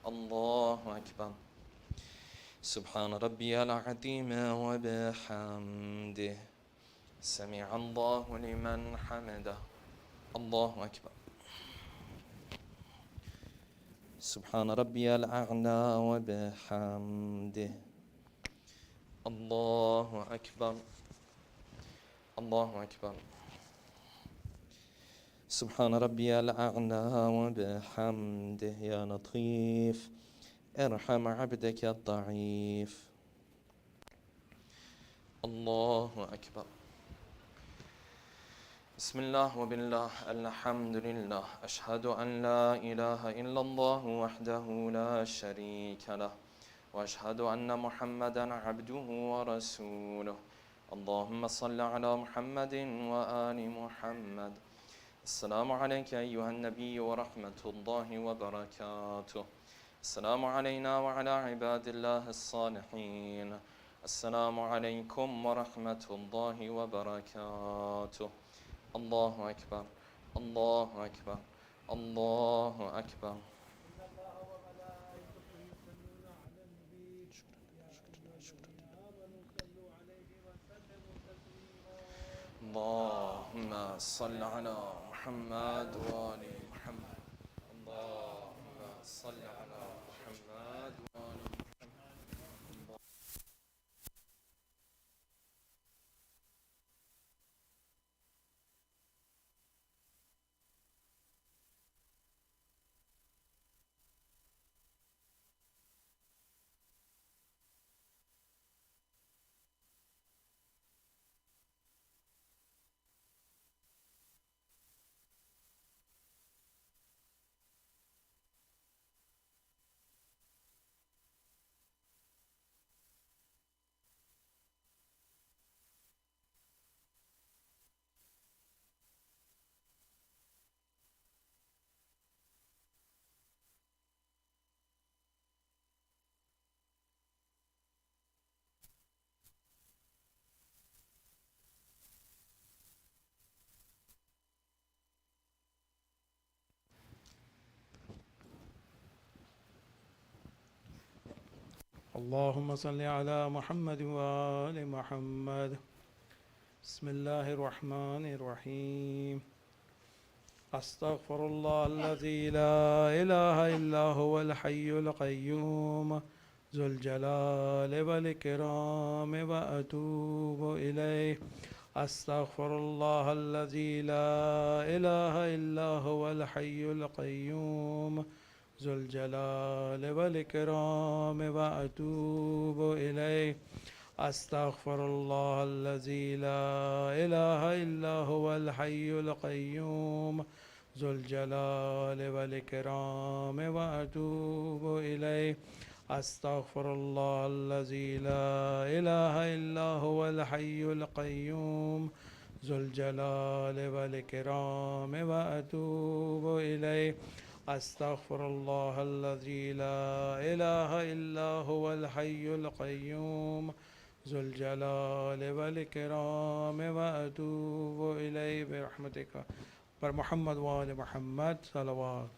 الله أكبر. سبحان ربي العظيم وبحمده سمع الله لمن حمده. الله أكبر. سبحان ربي الأعلى وبحمده. الله أكبر. الله أكبر. سبحان ربي الأعلى وبحمده. يا لطيف ارحم عبدك الضعيف. الله أكبر. بسم الله وبالله الحمد لله أشهد أن لا إله إلا الله وحده لا شريك له وأشهد أن محمدا عبده ورسوله. اللهم صل على محمد وآل محمد. السلام عليك أيها النبي ورحمة الله وبركاته. السلام علينا وعلى عباد الله الصالحين. السلام عليكم ورحمة الله وبركاته. الله أكبر. الله أكبر. الله أكبر. اللهم صل على محمد وآل محمد. اللهم صل على محمد وآل محمد. اللهم صل على محمد وآل محمد. بسم الله الرحمن الرحيم. أستغفر الله الذي لا إله إلا هو الحي القيوم ذو الجلال والإكرام وأتوب إليه. أستغفر الله الذي لا إله إلا هو الحي القيوم ذو الجلال والإكرام وأتوب إليه. أستغفر الله الذي لا إله إلا هو الحي القيوم ذو الجلال والإكرام وأتوب إليه. أستغفر الله الذي لا إله إلا هو الحي القيوم ذو الجلال والإكرام وأتوب إليه. أستغفر الله الذي لا إله إلا هو الحي القيوم ذو الجلال والإكرام وأتوب إليه برحمتك. بر محمد وآل محمد صلوات.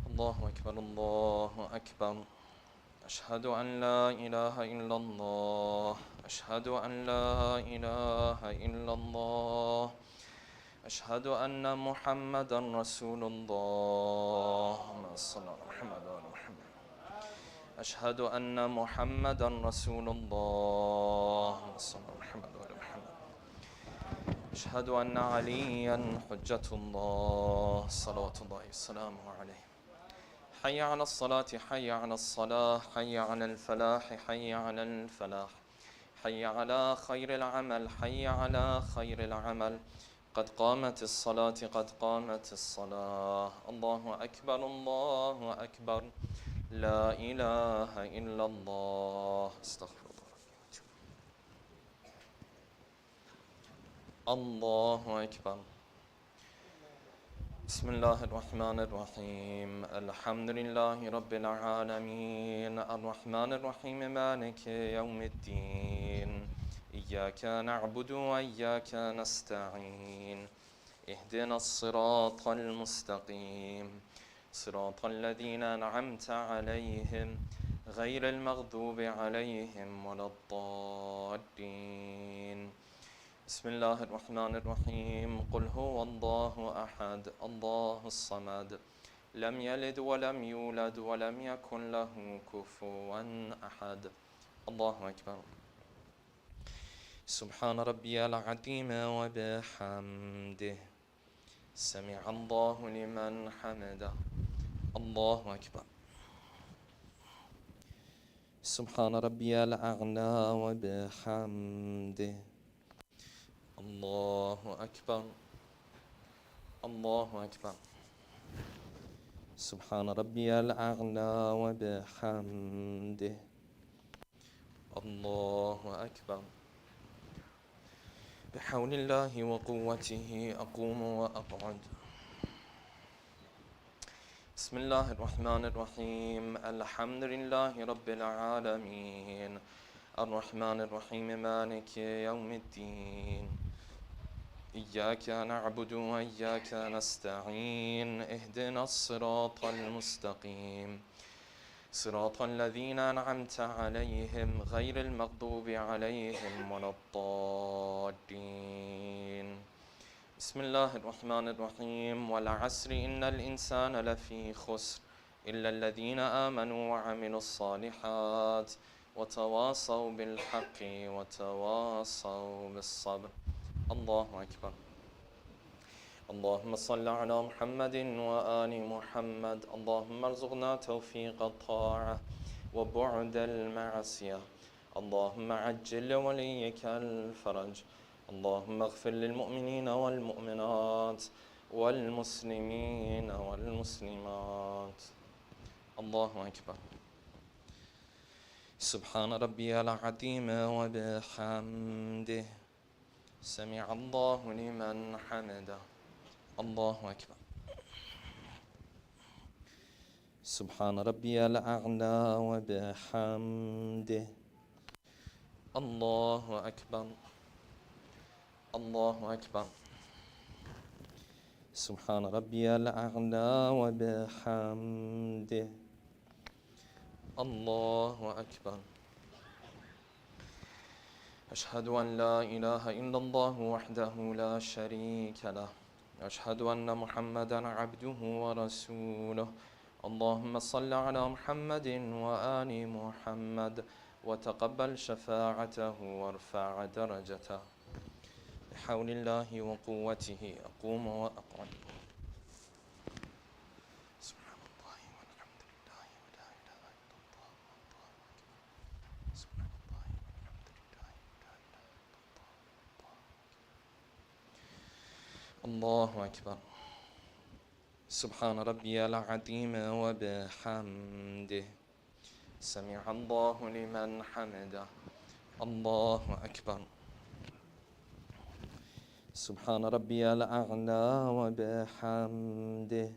الله أكبر الله أكبر. أشهد أن لا إله إلا الله. أشهد أن لا إله إلا الله. أشهد أن محمدا رسول الله. اللهم صل على محمد وآل محمد. أشهد أن محمدا رسول الله. اللهم صل على محمد وآل محمد. أشهد أن عليا حجة الله صلوات الله وسلامه عليه. حي على الصلاة حي على الصلاة حي على الفلاح حي على الفلاح حي على خير العمل حي على خير العمل. قد قامت الصلاة قد قامت الصلاة. الله أكبر الله أكبر. لا إله إلا الله. استغفر الله. الله أكبر. بسم الله الرحمن الرحيم. الحمد لله رب العالمين الرحمن الرحيم مالك يوم الدين. إياك نعبد وإياك نستعين. اهدنا الصراط المستقيم صراط الذين أنعمت عليهم غير المغضوب عليهم ولا الضالين. بسم الله الرحمن الرحيم. قل هو الله أحد الله الصمد لم يلد ولم يولد ولم يكن له كفوا أحد. الله أكبر. سبحان ربي العظيم وبحمده. سمع الله لمن حمده. الله أكبر. سبحان ربي الأعلى وبحمده. الله أكبر. الله أكبر. سبحان ربي الأعلى وبحمده. الله أكبر. بحول الله وقوته أقوم وأقعد. بسم الله الرحمن الرحيم. الحمد لله رب العالمين الرحمن الرحيم مالك يوم الدين. إياك نعبد وإياك نستعين. اهدنا الصراط المستقيم صراط الذين أنعمت عليهم غير المغضوب عليهم ولا الضالين. بسم الله الرحمن الرحيم. والعصر إن الإنسان لفي خسر إلا الذين آمنوا وعملوا الصالحات وتواصوا بالحق وتواصوا بالصبر. الله أكبر. اللهم صل على محمد وآل محمد. اللهم ارزقنا توفيق الطاعة وبعد المعصية. اللهم عجل لوليك الفرج. اللهم اغفر للمؤمنين والمؤمنات والمسلمين والمسلمات. الله أكبر. سبحان ربي العظيم وبحمده. سمع الله لمن حمده. الله أكبر. سبحان ربي الأعلى وبحمده. الله أكبر. الله أكبر. سبحان ربي الأعلى وبحمده. الله أكبر. أشهد أن لا إله إلا الله وحده لا شريك له. أشهد أن محمدا عبده ورسوله. اللهم صل على محمد وآل محمد وتقبل شفاعته وارفع درجته. بحول الله وقوته أقوم وأقعد. سبحان الله والحمد لله ولا إله إلا الله والله أكبر. سبحان الله والحمد لله ولا إله إلا الله الله أكبر. سبحان ربي العظيم وبحمده. سمع الله لمن حمده. الله أكبر. سبحان ربي الأعلى وبحمده.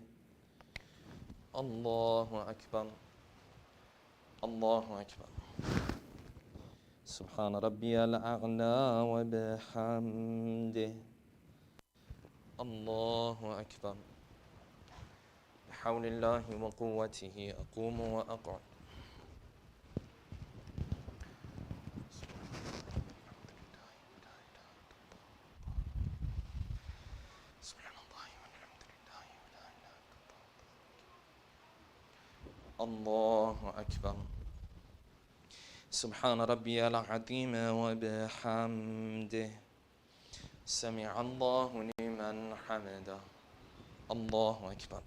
الله أكبر. الله أكبر. سبحان ربي الأعلى وبحمده. الله أكبر. بحول الله وقوته أقوم وأقعد. الله أكبر. سبحان ربي العظيم وبحمده. سمع الله لمن حمده. الله أكبر.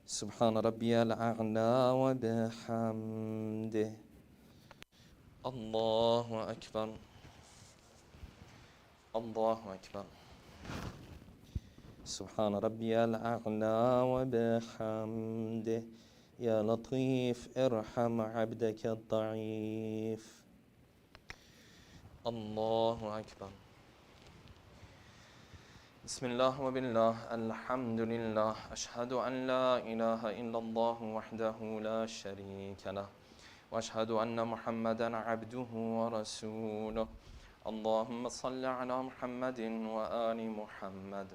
سبحان ربي الأعلى وبحمده. الله أكبر. الله أكبر. سبحان ربي الأعلى وبحمده. يا لطيف ارحم عبدك الضعيف. الله أكبر. بسم الله وبالله الحمد لله. أشهد أن لا إله إلا الله وحده لا شريك له. وأشهد أن محمدا عبده ورسوله. اللهم صل على محمد وآل محمد.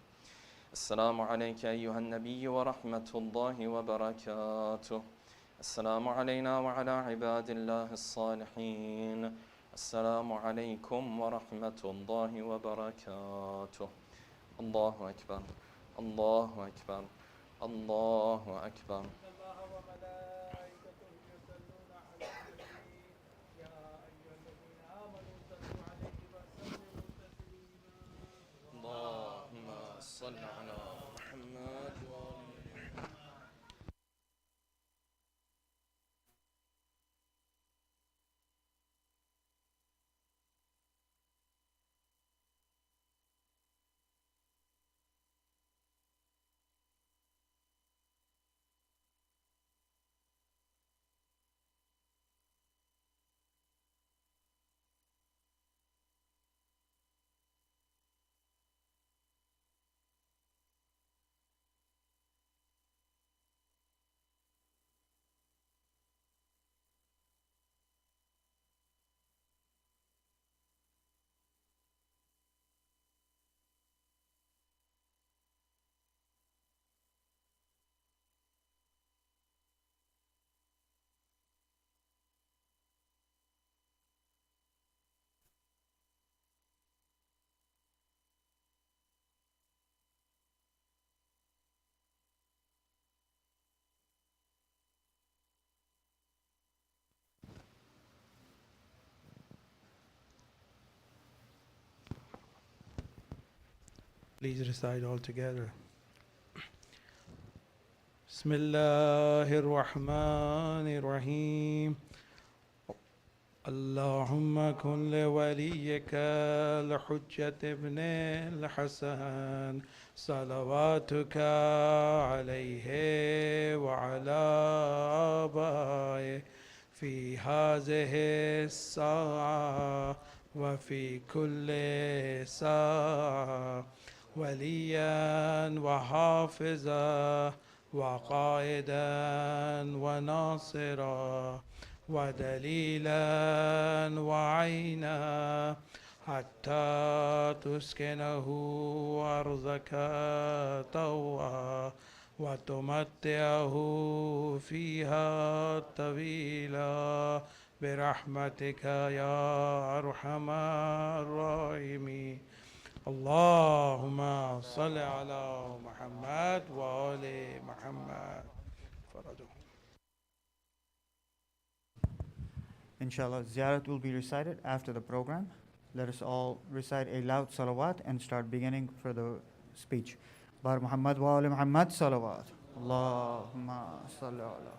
السلام عليك أيها النبي ورحمة الله وبركاته. السلام علينا وعلى عباد الله الصالحين. السلام عليكم ورحمة الله وبركاته. الله أكبر. الله أكبر. الله أكبر. اللهم صل على محمد وآل محمد. Please recite all together. بسم الله الرحمن الرحيم. اللهم كن لوليك الحجة ابن الحسن صلواتك عليه وعلى آبائه في هذه الساعة وفي كل ساعة وليا وحافظا وقائدا وناصرا ودليلا وعينا حتى تسكنه أرضك طوعا وتمتعه فيها طويلا برحمتك يا أرحم الراحمين. اللهم صل على محمد وآل محمد. فرجهم. Inshallah, Ziyarat will be recited after the program. Let us all recite a loud salawat and start beginning for the speech. Bar Muhammad wa ali Muhammad salawat. Allahumma salli ala.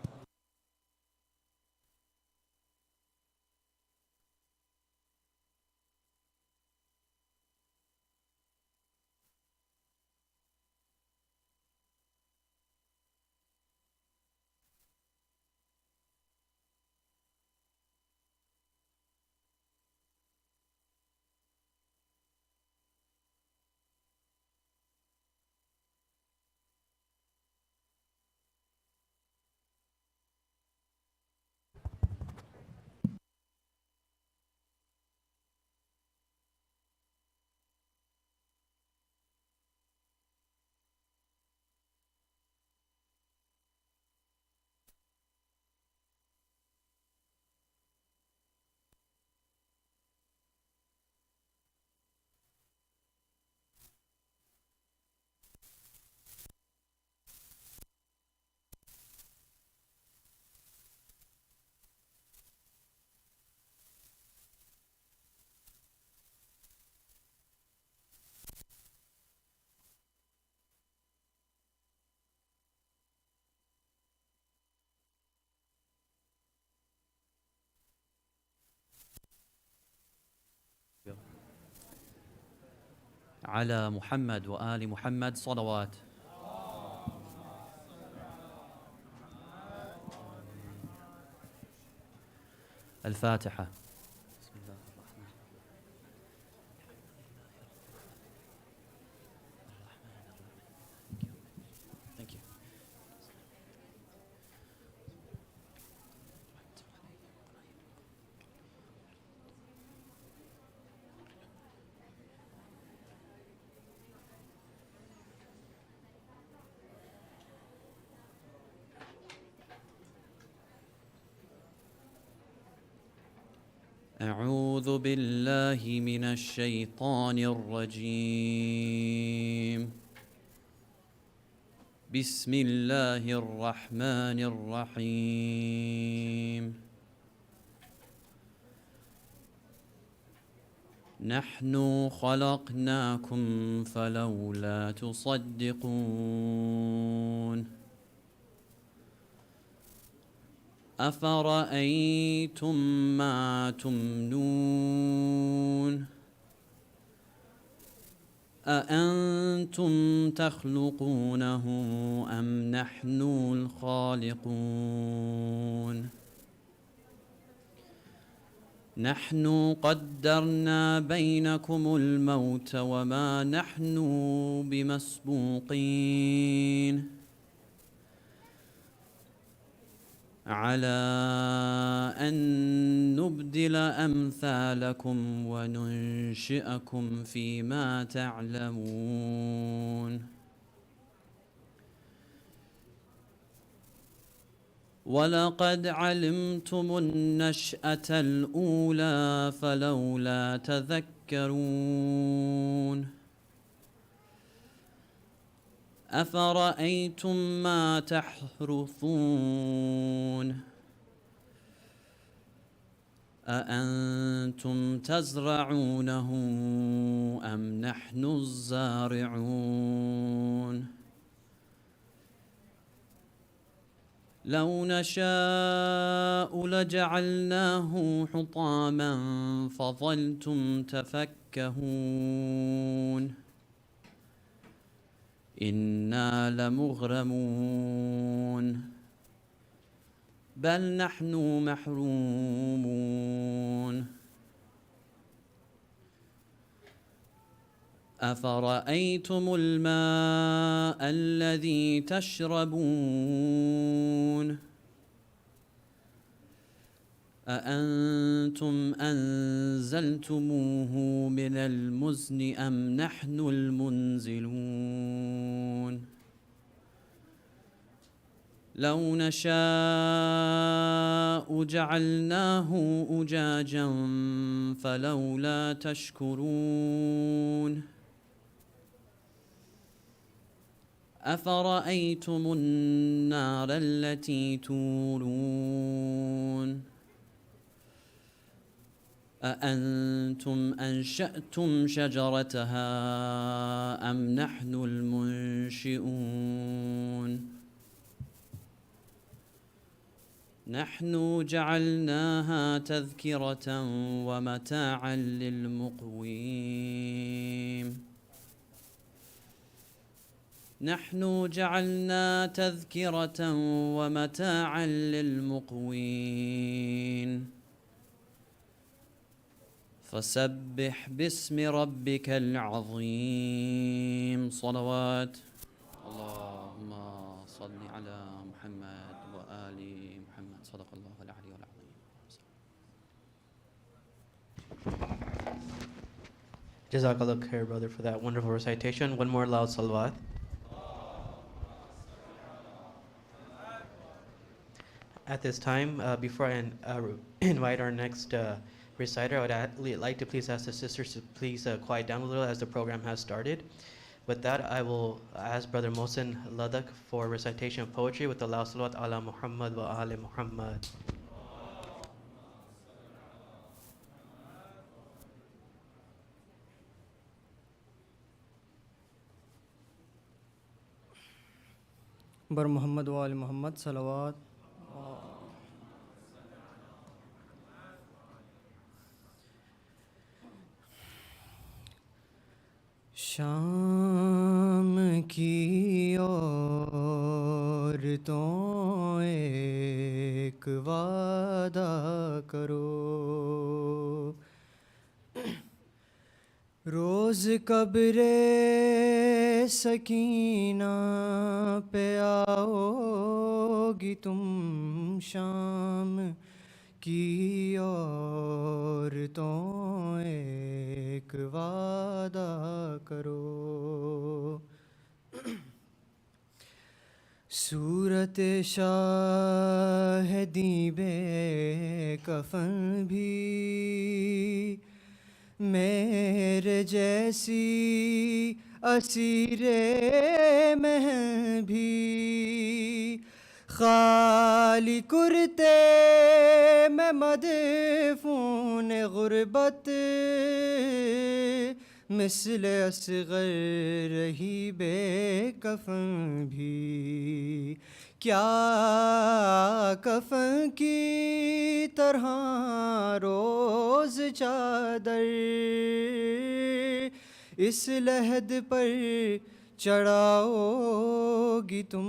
على محمد وآل محمد صلوات. الفاتحة. بسم الله الرحمن الرحيم. Thank you. أعوذ بالله من الشيطان الرجيم. بسم الله الرحمن الرحيم. نحن خلقناكم فلولا تصدقون. أفرأيتم ما تمنون أأنتم تخلقونه أم نحن الخالقون. نحن قدرنا بينكم الموت وما نحن بمسبوقين على أن نبدل أمثالكم وننشئكم فيما تعلمون. ولقد علمتم النشأة الأولى فلولا تذكرون. أفرأيتم ما تحرثون أأنتم تزرعونه أم نحن الزارعون. لو نشاء لجعلناه حطاما فظلتم تفكهون. إنا لمغرمون بل نحن محرومون. أفرأيتم الماء الذي تشربون أأنتم أنزلتموه من المزن أم نحن المنزلون لو نشاء جعلناه أجاجا فلولا تشكرون أفرأيتم النار التي تورون أأنتم أنشأتم شجرتها أم نحن المنشئون نحن جعلناها تذكرة ومتاعا للمقوين نحن جعلنا تذكرة ومتاعا للمقوين فسبح باسم ربك العظيم صلوات اللهم صل على محمد وآل محمد صدق الله العلي العظيم. Jazakallah khair, brother, for that wonderful recitation. One more loud salawat. At this time, before I invite our next reciter, I would like to please ask the sisters to please quiet down a little as the program has started. With that, I will ask Brother Mohsen Ladak for recitation of poetry with the loud salawat ala Muhammad wa ali Muhammad. بر محمد و آل محمد صلوات. شام کی عورتوں ایک وعدہ کرو روز قبر سکینہ پہ آؤ گی تم شام کی عورتوں ایک وعدہ کرو صورت شاہدی بے کفن بھی میرے جیسی اسیر محن بھی خالی کرتے میں مدفون غربت مثل اصغر رہی بے کفن بھی کیا کفن کی طرح روز چادر اس لحد پر چڑھاؤ گی تم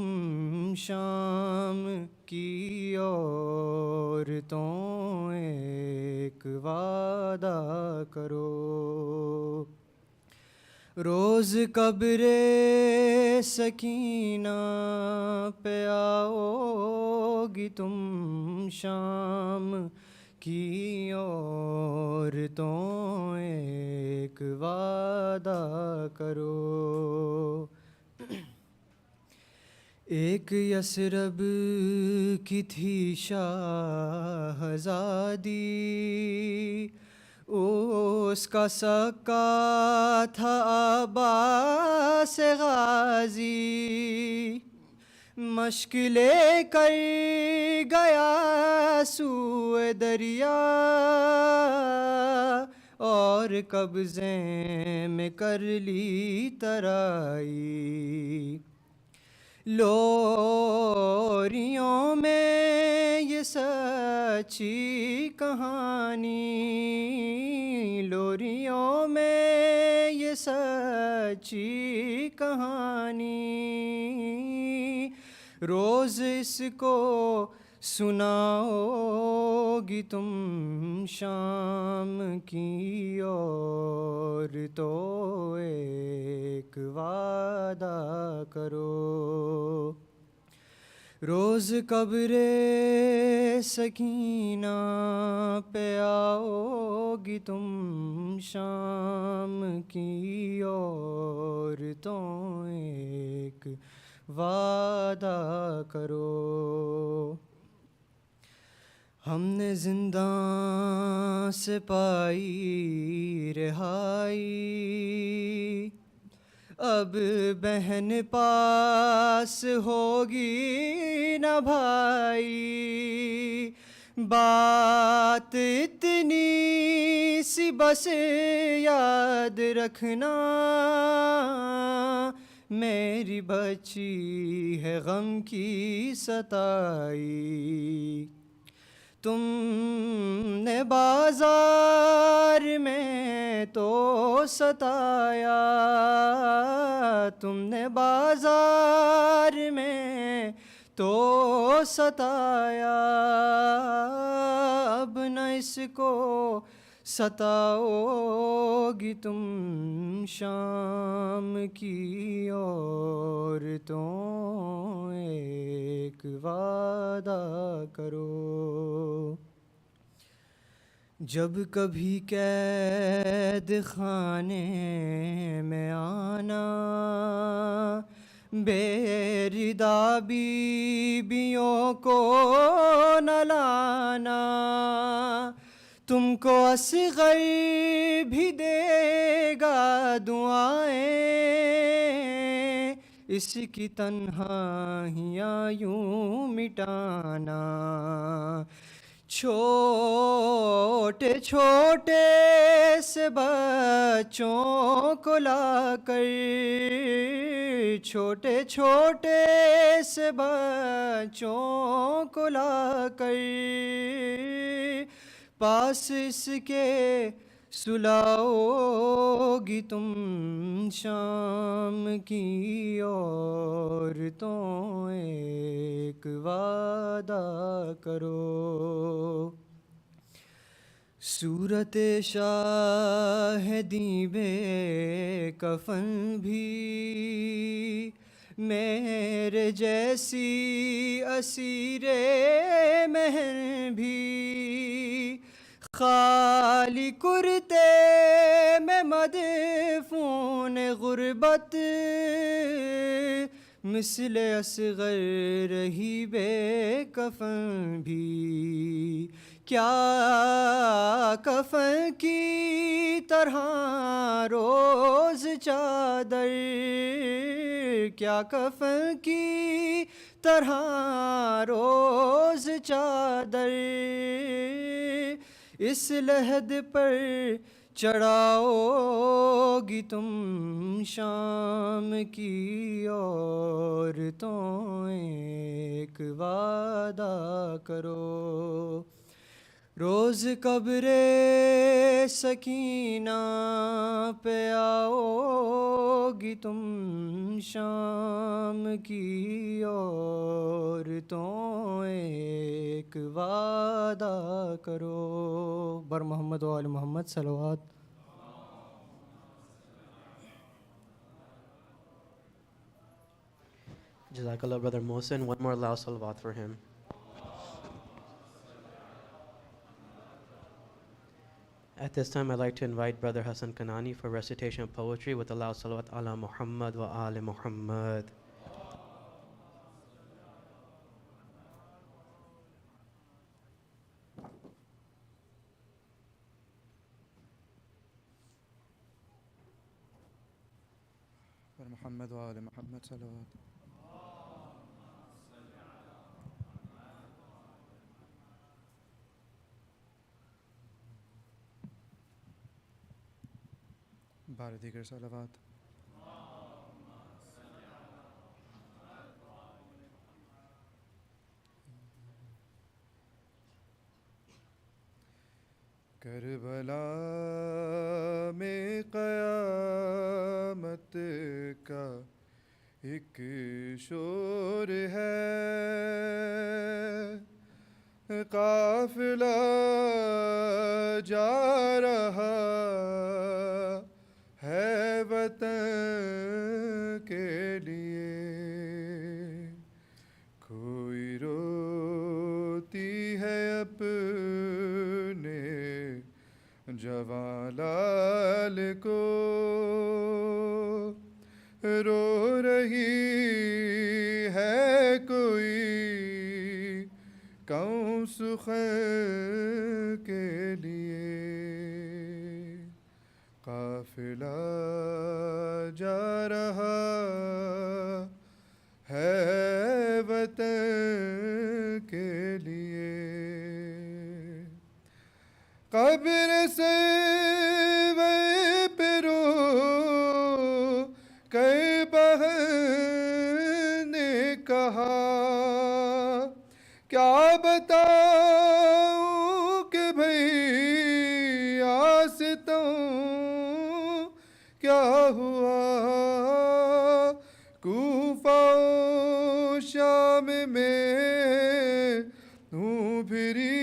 شام کی عورتوں ایک وعدہ کرو روز قبر سکینہ پہ آؤ گی تم شام کی عورتوں ایک وعدہ کرو ایک یثرب کی تھی شاہزادی اس کا سکا تھا عباس غازی مشق لے کر گیا سوئے دریا اور قبضے میں کر لی ترائی لوریوں میں یہ سچی کہانی لوریوں میں یہ سچی کہانی روز اس کو سناؤ گی تم شام کی عورتوں ایک وعدہ کرو روز قبر سکینہ پہ آؤ گی تم شام کی عورتوں ایک وعدہ کرو. ہم نے زنداں سے پائی رہائی، اب بہن پاس ہوگی نہ بھائی. بات اتنی سی بس یاد رکھنا، میری بچی ہے غم کی ستائی. تم نے بازار میں تو ستایا، تم نے بازار میں تو ستایا، اب نہ اس کو ستاؤ گی تم شام کی عورتوں ایک وعدہ کرو. جب کبھی قید خانے میں آنا، بے ردا بیویوں کو نہ لانا، تم کو اصغر بھی دے گا دعائیں، اس کی تنہائیاں یوں مٹانا. چھوٹے چھوٹے سے بچوں کو لا کر، چھوٹے چھوٹے سے بچوں کو لا کر، پاس اس کے سلاؤ گی تم شام کی عورتوں ایک وعدہ کرو. صورت شاہدی بے کفن بھی، میرے جیسی اسیر مہر بھی، خالی کرتے میں مدفون غربت، مثل اصغر رہی بے کفن بھی. کیا کفن کی طرح روز چادر، کیا کفن کی طرح روز چادر، اس لحد پر چڑھاؤ گی تم شام کی عورتوں ایک وعدہ کرو. روز قبر سکینہ پہ آؤ گی تم شام کی عورتوں ایک وعدہ کرو. بر محمد و آل محمد صلوات. Jazakallah, Brother Mohsen. One more loud salawat for him. At this time, I'd like to invite Brother Hassan Kanani for recitation of poetry with a loud salawat ala Muhammad wa ali Muhammad. محمد وآل محمد صلوات. بار دیگر صلوات. کربلا میں قیامت کا ایک شور ہے، قافلہ جا رہا ہے وطن کے لیے. کوئی روتی ہے جواں لال کو رو رہی ہے کوئی کون سخن کے لیے قافلہ جا رہا ہے وطن کے لیے قبر سے پہ رو کئی بہن نے کہا کیا بتاؤں کہ بھئی آستوں کیا ہوا کوفہ و شام میں ہوں پھری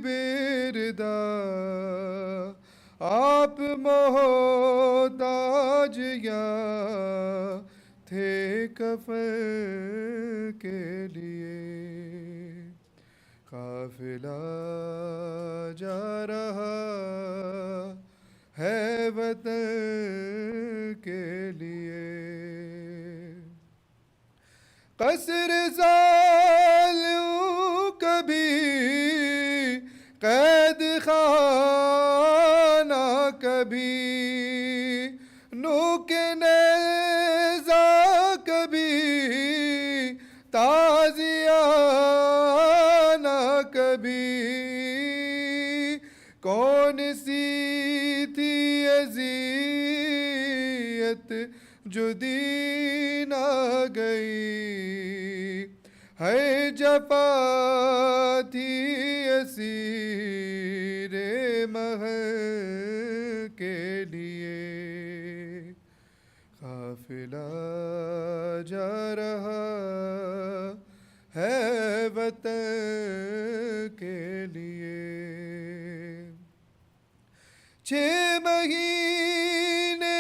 بیردہ آپ محتاج یا تھے کفن کے لیے قافلہ جا رہا ہے وطن کے لیے قصر ظالم کبھی قید خانہ کبھی نوک نیزہ کبھی تازیانہ کبھی کون سی تھی اذیت جو دی نہ گئی ہے جفا تھی اسیر مہر کے لیے قافلہ جا رہا ہے وطن کے لیے 6 مہینے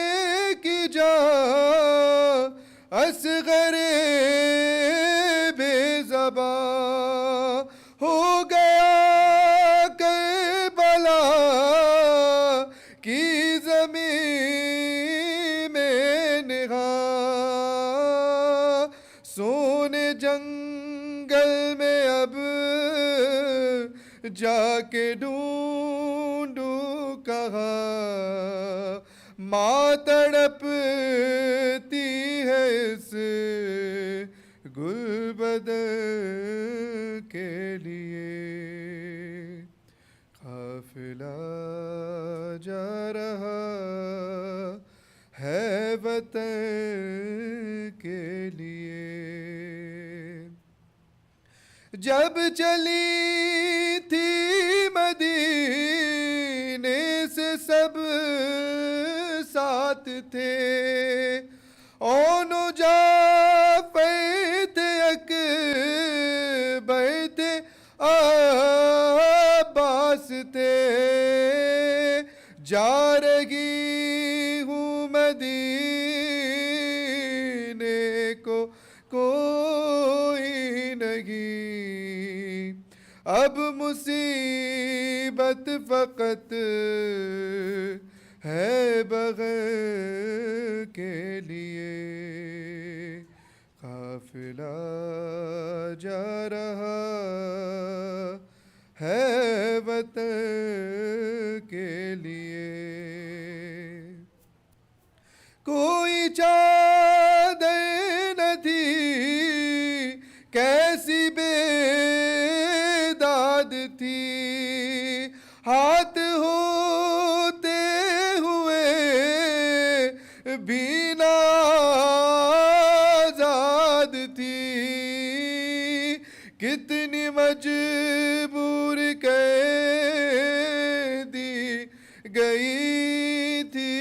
کی جان اصغر بے زباں ہو گیا کربلا کی زمین میں نہاں سونے جنگل میں اب جا کے ڈھونڈوں کہاں ماں تڑپتی ہے اس گلبدن کے لیے قافلہ جا رہا ہے وطن کے لیے جب چلی تھی مدینے سے سب ساتھ تھے اونو جعفر تھے اکبر تھے عباس تھے جا رہی ہوں مدینے کو کوئی نہیں اب مصیبت فقط ہے بغیر کے لیے قافلہ جا رہا ہے وطن کے لیے کوئی چادر نہ تھی کیسی بے داد تھی ہاتھ ہوتے ہوئے بھی نازاد تھی کتنی مجبور کر دی گئی تھی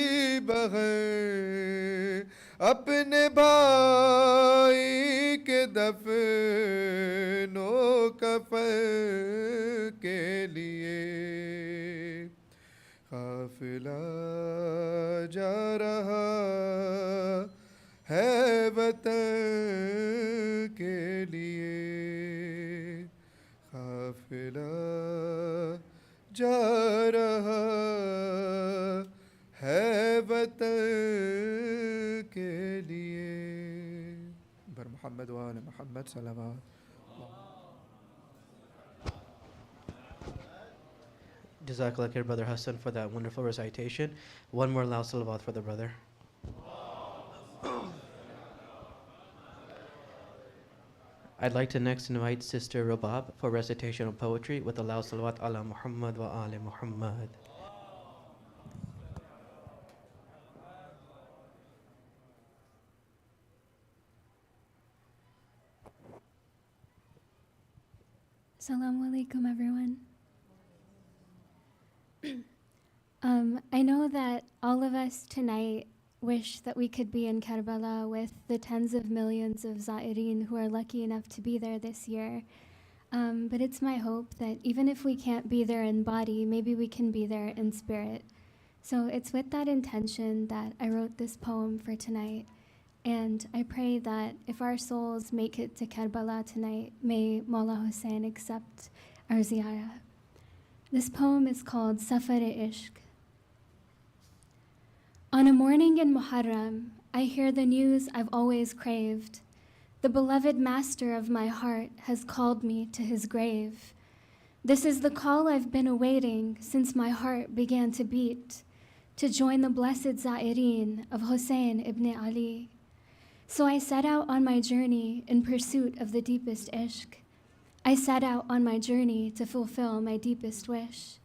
بہن اپنے بھائی کے دفن و کفن کے لیے قافلہ جا رہا ہے وطن کے لیے قافلہ جا رہا है वतन के लिए बर मोहम्मद व आले मोहम्मद सलावत Jazakallah khair, Brother Hassan, for that wonderful recitation. One more loud salawat for the brother. I'd like to next invite Sister Rabab for recitation of poetry with a loud salawat ala Muhammad wa ali Muhammad. Assalamu alaikum, everyone. I know that all of us tonight wish that we could be in Karbala with the tens of millions of Za'ireen who are lucky enough to be there this year. But it's my hope that even if we can't be there in body, maybe we can be there in spirit. So it's with that intention that I wrote this poem for tonight. And I pray that if our souls make it to Karbala tonight, may Mawla Husain accept our ziyara. This poem is called Safar-e-Ishq. On a morning in Muharram, I hear the news I've always craved. The beloved master of my heart has called me to his grave. This is the call I've been awaiting since my heart began to beat, to join the blessed Za'ireen of Husain ibn Ali. So I set out on my journey in pursuit of the deepest ishq. I set out on my journey to fulfill my deepest wish.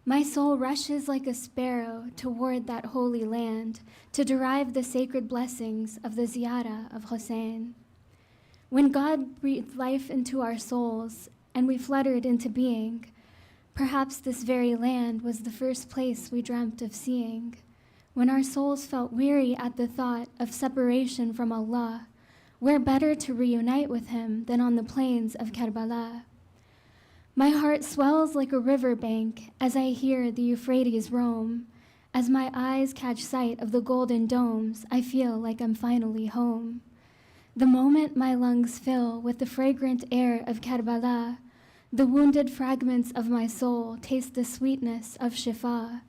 My soul rushes like a sparrow toward that holy land to derive the sacred blessings of the Ziyara of Husain. When God breathed life into our souls and we fluttered into being, perhaps this very land was the first place we dreamt of seeing. When our souls felt weary at the thought of separation from Allah, where better to reunite with Him than on the plains of Karbala? My heart swells like a riverbank as I hear the Euphrates roam. As my eyes catch sight of the golden domes, I feel like I'm finally home. The moment my lungs fill with the fragrant air of Karbala, the wounded fragments of my soul taste the sweetness of Shifa.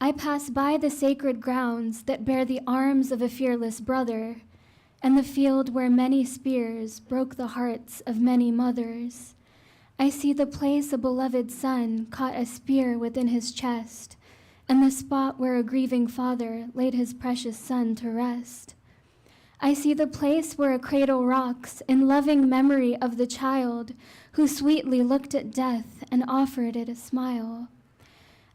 I pass by the sacred grounds that bear the arms of a fearless brother, and the field where many spears broke the hearts of many mothers. I see the place a beloved son caught a spear within his chest, and the spot where a grieving father laid his precious son to rest. I see the place where a cradle rocks in loving memory of the child who sweetly looked at death and offered it a smile.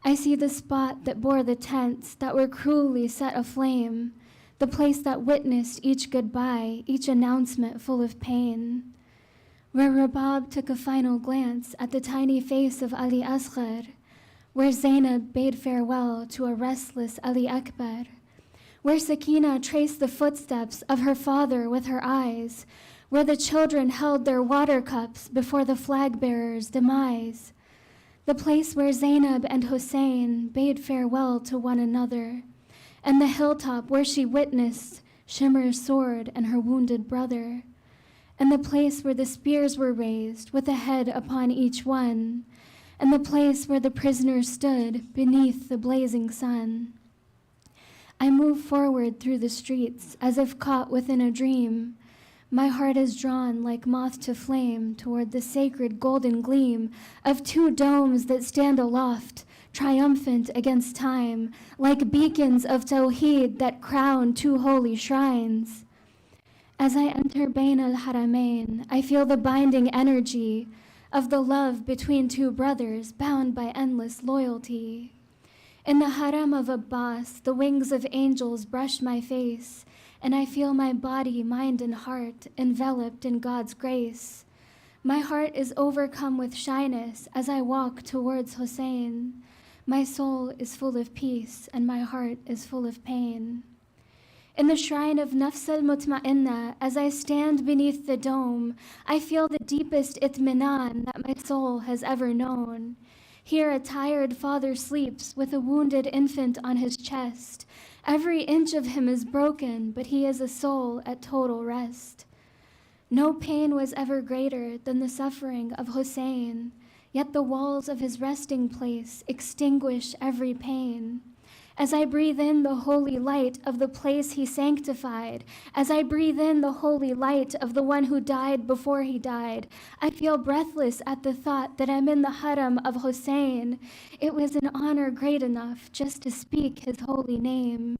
I see the spot that bore the tents that were cruelly set aflame, the place that witnessed each goodbye, each announcement full of pain. Where Rabab took a final glance at the tiny face of Ali Asghar, where Zainab bade farewell to a restless Ali Akbar, where Sakina traced the footsteps of her father with her eyes, where the children held their water cups before the flag-bearer's demise, the place where Zainab and Husain bade farewell to one another, and the hilltop where she witnessed Shimmer's sword and her wounded brother, and the place where the spears were raised with a head upon each one, and the place where the prisoners stood beneath the blazing sun. I move forward through the streets as if caught within a dream. My heart is drawn like moth to flame toward the sacred golden gleam of two domes that stand aloft, triumphant against time, like beacons of Tawheed that crown two holy shrines. As I enter Bain al-Haramain, I feel the binding energy of the love between two brothers bound by endless loyalty. In the Haram of Abbas, the wings of angels brush my face, and I feel my body, mind, and heart enveloped in God's grace. My heart is overcome with shyness as I walk towards Husain. My soul is full of peace, and my heart is full of pain. In the shrine of Nafs al-Mutma'inna, as I stand beneath the dome, I feel the deepest itminan that my soul has ever known. Here a tired father sleeps with a wounded infant on his chest. Every inch of him is broken, but he is a soul at total rest. No pain was ever greater than the suffering of Husain, Yet the walls of his resting place extinguish every pain. As I breathe in the holy light of the place he sanctified, as I breathe in the holy light of the one who died before he died, I feel breathless at the thought that I'm in the haram of Husain. It was an honor great enough just to speak his holy name.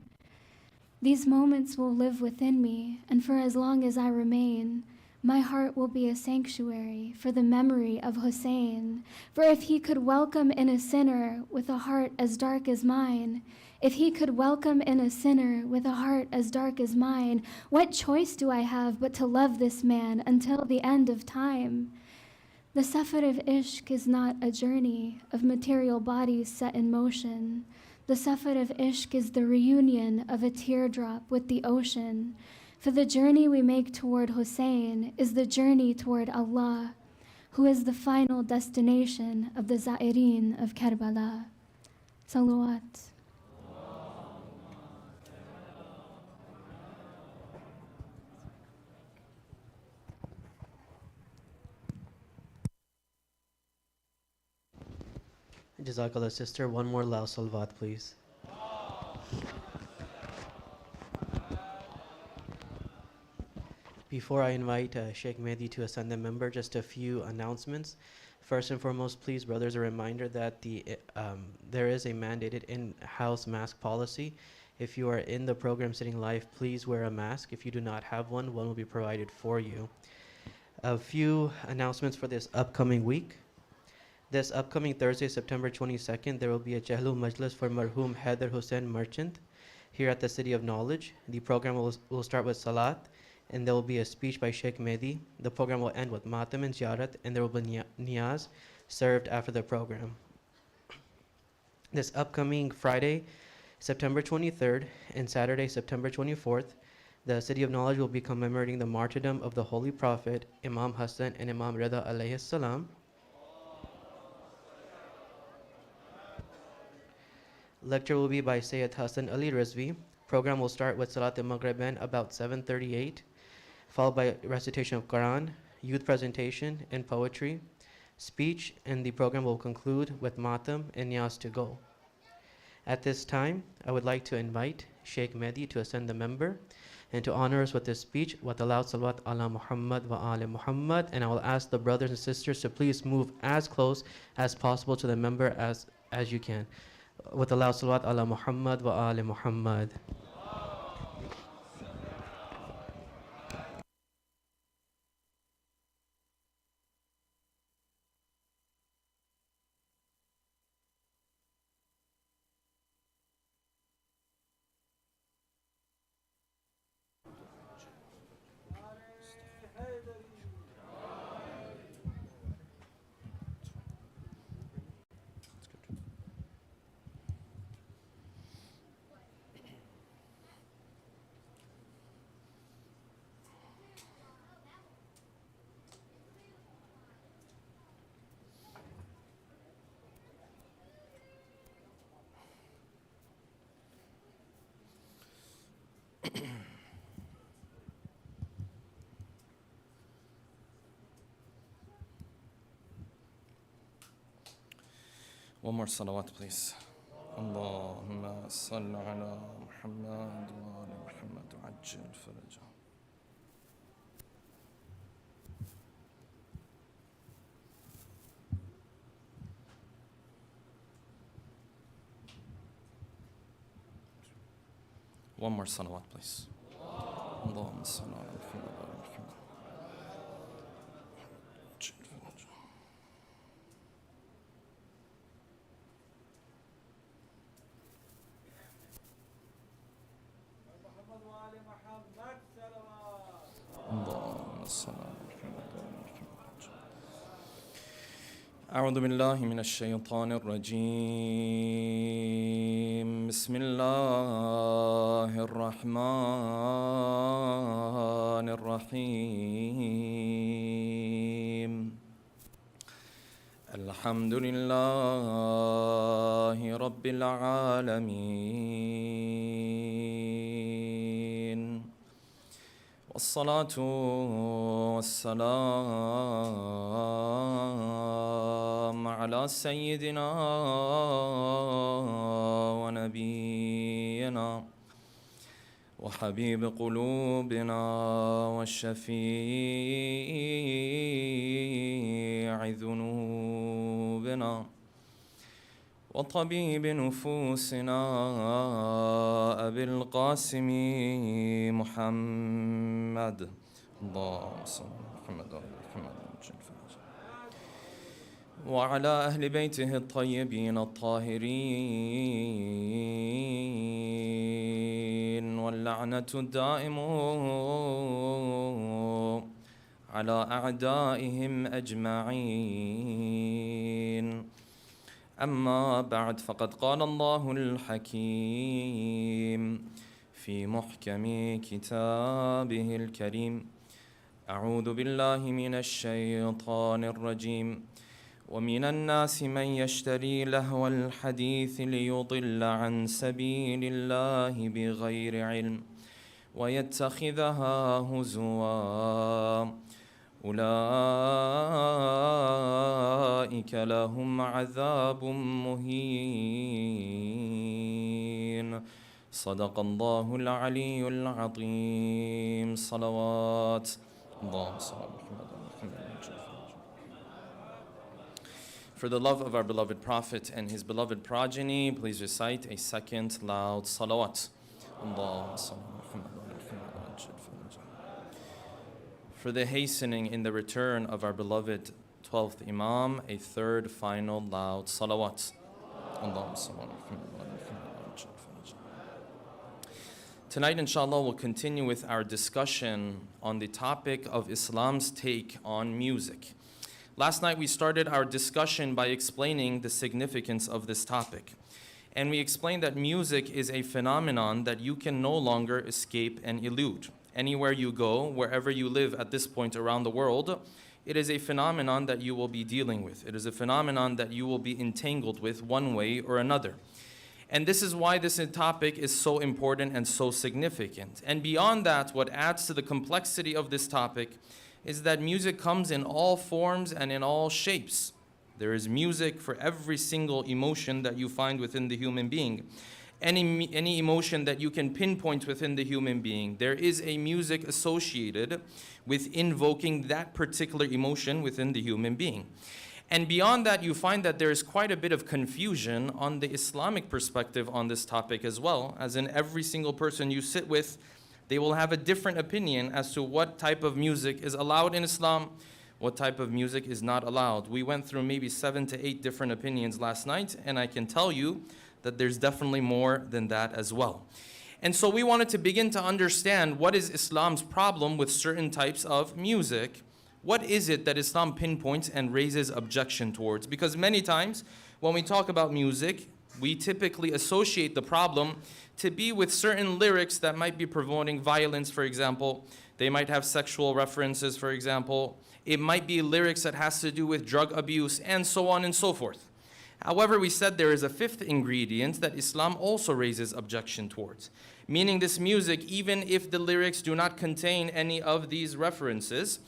These moments will live within me, and for as long as I remain, my heart will be a sanctuary for the memory of Husain. For if he could welcome in a sinner with a heart as dark as mine, if he could welcome in a sinner with a heart as dark as mine, what choice do I have but to love this man until the end of time? The safar of ishq is not a journey of material bodies set in motion. The safar of ishq is the reunion of a teardrop with the ocean. For the journey we make toward Husain is the journey toward Allah, who is the final destination of the Za'ireen of Karbala. Salawat. Jazakallah, sister. One more loud salawat, please. Before I invite Sheikh Mahdi to ascend the member, just a few announcements. First and foremost, please, brothers, a reminder that there is a mandated in-house mask policy. If you are in the program sitting live, please wear a mask. If you do not have one, one will be provided for you. A few announcements for this upcoming week. This upcoming Thursday, September 22nd, there will be a Jahlu Majlis for Marhum Haider Hussain Merchant here at the City of Knowledge. The program will start with Salat, and there will be a speech by Sheikh Mahdi. The program will end with Matam and Ziyarat, and there will be Niyaz served after the program. This upcoming Friday, September 23rd, and Saturday, September 24th, the City of Knowledge will be commemorating the martyrdom of the Holy Prophet, Imam Hassan and Imam Rida alayhi salam. Lecture will be by Sayyid Hassan Ali Rizvi. Program will start with Salat al-Maghribain about 7:38, followed by recitation of Quran, youth presentation, and poetry, speech, and the program will conclude with Matam and Niyaz to go. At this time, I would like to invite Sheikh Mahdi to ascend the member and to honor us with this speech with a loud salawat ala Muhammad wa ali Muhammad, and I will ask the brothers and sisters to please move as close as possible to the member as you can. With a loud salawat ala Muhammad wa ali Muhammad. One more salawat, please. Allahumma salli ala Muhammad wa ala Muhammad wa ajjil faraja. One more salawat, please. Allahumma salli ala Muhammad wa ala Muhammad. Ajjil faraja. اللهم صل على محمد وعلى محمد. أعوذ بالله من الشيطان الرجيم. بسم الله الرحمن الرحيم. الحمد لله رب العالمين. الصلاة والسلام على سيدنا ونبينا وحبيب قلوبنا والشفيع ذنوبنا وطبيب نفوسنا أبي القاسم محمد اللهم صل على محمد وعلى محمد وعلى أهل بيته الطيبين الطاهرين واللعنة الدائم على أعدائهم أجمعين. أما بعد، فقد قال الله الحكيم في محكم كتابه الكريم: أعوذ بالله من الشيطان الرجيم. ومن الناس من يشتري لهو الحديث ليضل عن سبيل الله بغير علم ويتخذها هزوا أولئك لهم عذاب مهين. صدق الله العلي العظيم. صلوات اللهم صل على محمد وعلى محمد. For the love of our beloved Prophet and his beloved progeny, please recite a second loud salawat. Allahumma salli ala Muhammad wa ala Muhammad. For the hastening in the return of our beloved 12th Imam, a third final loud salawat. Allahumma salli ala Muhammad wa ala Muhammad. Tonight, inshallah, we'll continue with our discussion on the topic of Islam's take on music. Last night we started our discussion by explaining the significance of this topic. And we explained that music is a phenomenon that you can no longer escape and elude. Anywhere you go, wherever you live at this point around the world, it is a phenomenon that you will be dealing with. It is a phenomenon that you will be entangled with one way or another. And this is why this topic is so important and so significant. And beyond that, what adds to the complexity of this topic is that music comes in all forms and in all shapes. There is music for every single emotion that you find within the human being. Any emotion that you can pinpoint within the human being, there is a music associated with invoking that particular emotion within the human being. And beyond that, you find that there is quite a bit of confusion on the Islamic perspective on this topic as well, as in every single person you sit with, they will have a different opinion as to what type of music is allowed in Islam, what type of music is not allowed. We went through maybe 7 to 8 different opinions last night, and I can tell you that there's definitely more than that as well. And so we wanted to begin to understand what is Islam's problem with certain types of music. What is it that Islam pinpoints and raises objection towards? Because many times when we talk about music, we typically associate the problem to be with certain lyrics that might be promoting violence, for example. They might have sexual references, for example. It might be lyrics that has to do with drug abuse, and so on and so forth. However, we said there is a fifth ingredient that Islam also raises objection towards, meaning this music, even if the lyrics do not contain any of these references,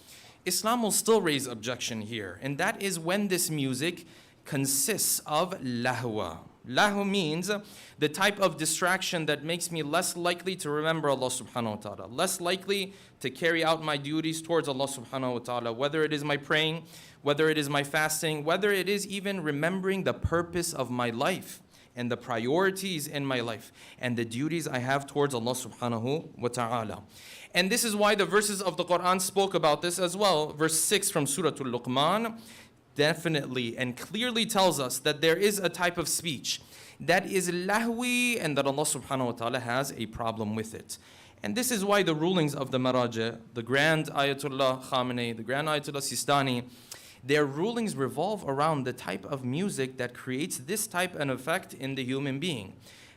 Islam will still raise objection here, and that is when this music consists of lahwa. Lahu means the type of distraction that makes me less likely to remember Allah subhanahu wa ta'ala, less likely to carry out my duties towards Allah subhanahu wa ta'ala, whether it is my praying, whether it is my fasting, whether it is even remembering the purpose of my life and the priorities in my life and the duties I have towards Allah subhanahu wa ta'ala. And this is why the verses of the Quran spoke about this as well. Verse 6 from Surah Al-Luqman definitely and clearly tells us that there is a type of speech that is lahwi and that Allah subhanahu wa ta'ala has a problem with it. And this is why the rulings of the Maraja, the Grand Ayatollah Khamenei, the Grand Ayatollah Sistani, their rulings revolve around the type of music that creates this type of effect in the human being.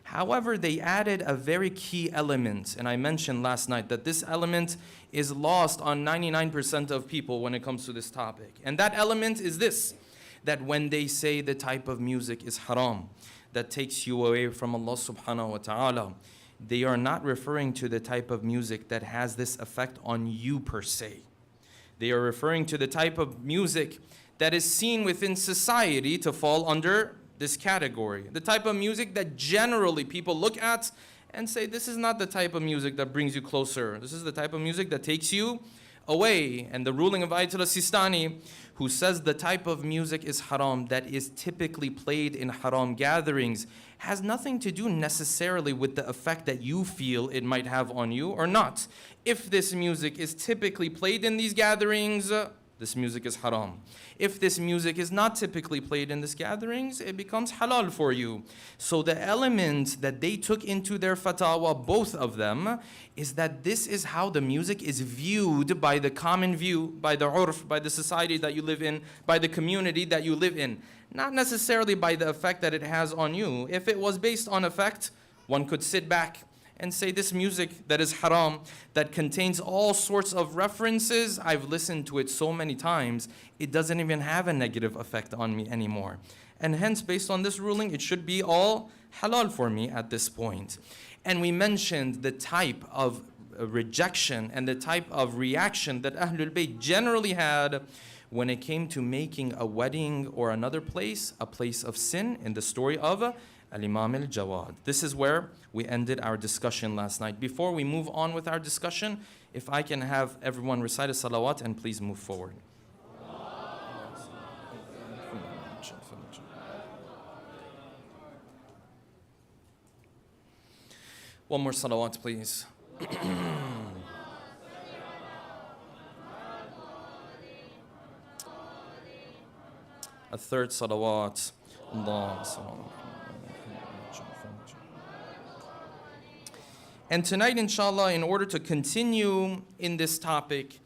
However, they added a very key element, and I mentioned last night that this element is lost on 99% of people when it comes to this topic. And that element is this, that when they say the type of music is haram, that takes you away from Allah subhanahu wa ta'ala, they are not referring to the type of music that has this effect on you per se. They are referring to the type of music that is seen within society to fall under this category. The type of music that generally people look at and say, this is not the type of music that brings you closer. This is the type of music that takes you away. And the ruling of Ayatollah Sistani, who says the type of music is haram that is typically played in haram gatherings, has nothing to do necessarily with the effect that you feel it might have on you or not. If this music is typically played in these gatherings, this music is haram. If this music is not typically played in these gatherings, it becomes halal for you. So the element that they took into their fatwa, both of them, is that this is how the music is viewed by the common view, by the urf, by the society that you live in, by the community that you live in. Not necessarily by the effect that it has on you. If it was based on effect, one could sit back and say this music that is haram, that contains all sorts of references, I've listened to it so many times, it doesn't even have a negative effect on me anymore. And hence, based on this ruling, it should be all halal for me at this point. And we mentioned the type of rejection and the type of reaction that Ahlul Bayt generally had when it came to making a wedding or another place a place of sin in the story of Al-Imam al-Jawad. This is where we ended our discussion last night. Before we move on with our discussion, if I can have everyone recite a salawat and please move forward. One more salawat, please. A third salawat. And tonight, inshallah, in order to continue in this topic,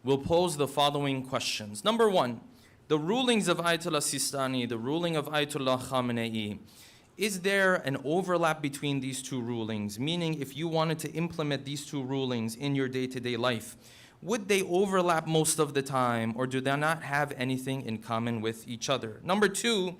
we'll pose the following questions. Number one, the rulings of Ayatollah Sistani, the ruling of Ayatollah Khamenei, is there an overlap between these two rulings? Meaning, if you wanted to implement these two rulings in your day-to-day life, would they overlap most of the time, or do they not have anything in common with each other? Number two,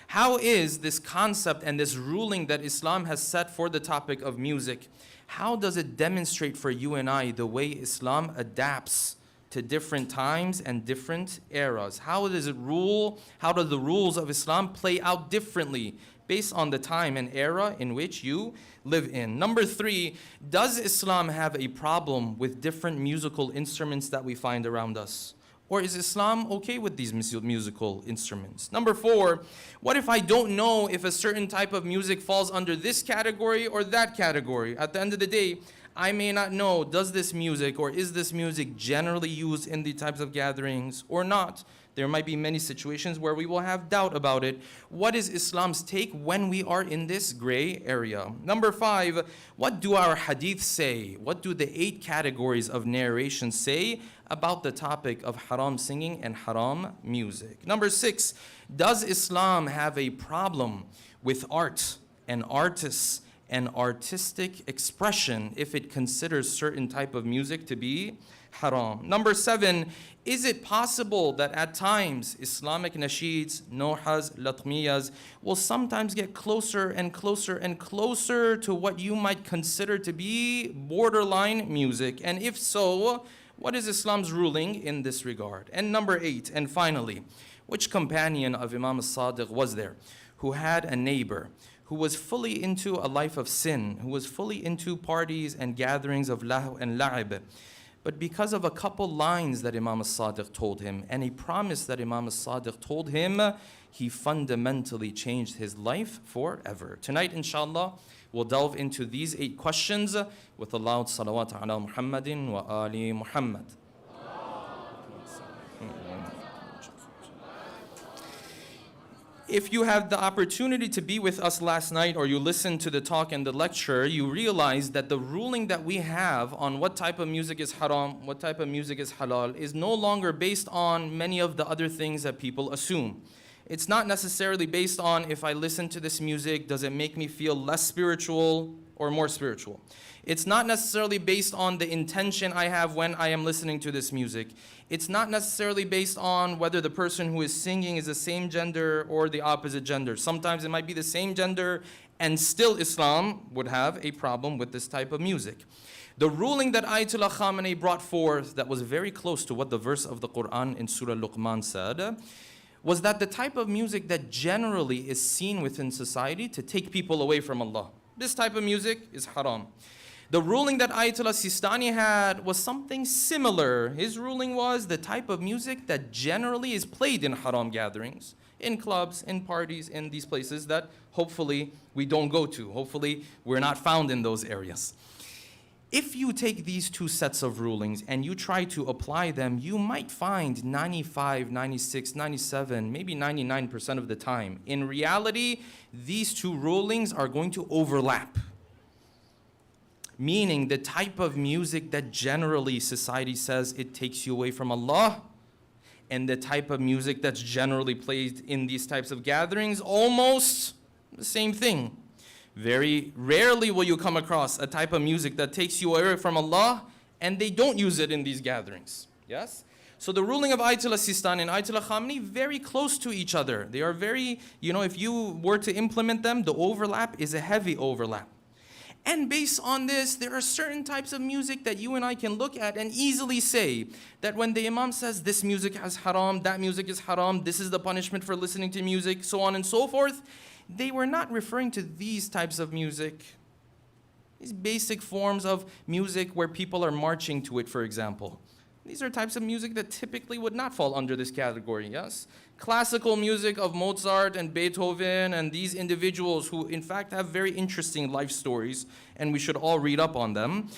how is this concept and this ruling that Islam has set for the topic of music, how does it demonstrate for you and I the way Islam adapts to different times and different eras? How does it rule? How do the rules of Islam play out differently based on the time and era in which you live in? Number three, does Islam have a problem with different musical instruments that we find around us? Or is Islam okay with these musical instruments? Number four, what if I don't know if a certain type of music falls under this category or that category? At the end of the day, I may not know, does this music or is this music generally used in the types of gatherings or not? There might be many situations where we will have doubt about it. What is Islam's take when we are in this gray area? Number five, what do our hadith say? What do the 8 categories of narration say about the topic of haram singing and haram music? Number 6, does Islam have a problem with art and artists and artistic expression if it considers certain type of music to be haram? Number 7, is it possible that at times Islamic nasheeds, nohas, latmiyas will sometimes get closer and closer and closer to what you might consider to be borderline music? And if so, what is Islam's ruling in this regard? And number 8, and finally, which companion of Imam al-Sadiq was there who had a neighbor who was fully into a life of sin, who was fully into parties and gatherings of lahu and la'ib, but because of a couple lines that Imam al-Sadiq told him and a promise that Imam al-Sadiq told him, he fundamentally changed his life forever? Tonight, inshallah, we'll delve into these 8 questions with a loud salawat ala Muhammadin wa ali Muhammad. If you had the opportunity to be with us last night or you listened to the talk and the lecture, you realize that the ruling that we have on what type of music is haram, what type of music is halal, is no longer based on many of the other things that people assume. It's not necessarily based on, if I listen to this music, does it make me feel less spiritual or more spiritual? It's not necessarily based on the intention I have when I am listening to this music. It's not necessarily based on whether the person who is singing is the same gender or the opposite gender. Sometimes it might be the same gender And still Islam would have a problem with this type of music. The ruling that Ayatollah Khamenei brought forth that was very close to what the verse of the Quran in Surah Luqman said was that the type of music that generally is seen within society to take people away from Allah, this type of music is haram. The ruling that Ayatollah Sistani had was something similar. His ruling was the type of music that generally is played in haram gatherings, in clubs, in parties, in these places that hopefully we don't go to. Hopefully we're not found in those areas. If you take these two sets of rulings and you try to apply them, you might find 95, 96, 97, maybe 99% of the time. In reality, these two rulings are going to overlap. Meaning the type of music that generally society says it takes you away from Allah, and the type of music that's generally played in these types of gatherings, almost the same thing. Very rarely will you come across a type of music that takes you away from Allah and they don't use it in these gatherings. Yes? So the ruling of Ayatollah Sistani and Ayatollah Khamenei very close to each other. They are very, if you were to implement them, the overlap is a heavy overlap. And based on this, there are certain types of music that you and I can look at and easily say that when the Imam says this music is haram, that music is haram, this is the punishment for listening to music, so on and so forth, they were not referring to these types of music, these basic forms of music where people are marching to it, for example. These are types of music that typically would not fall under this category, yes? Classical music of Mozart and Beethoven and these individuals who in fact have very interesting life stories, and we should all read up on them.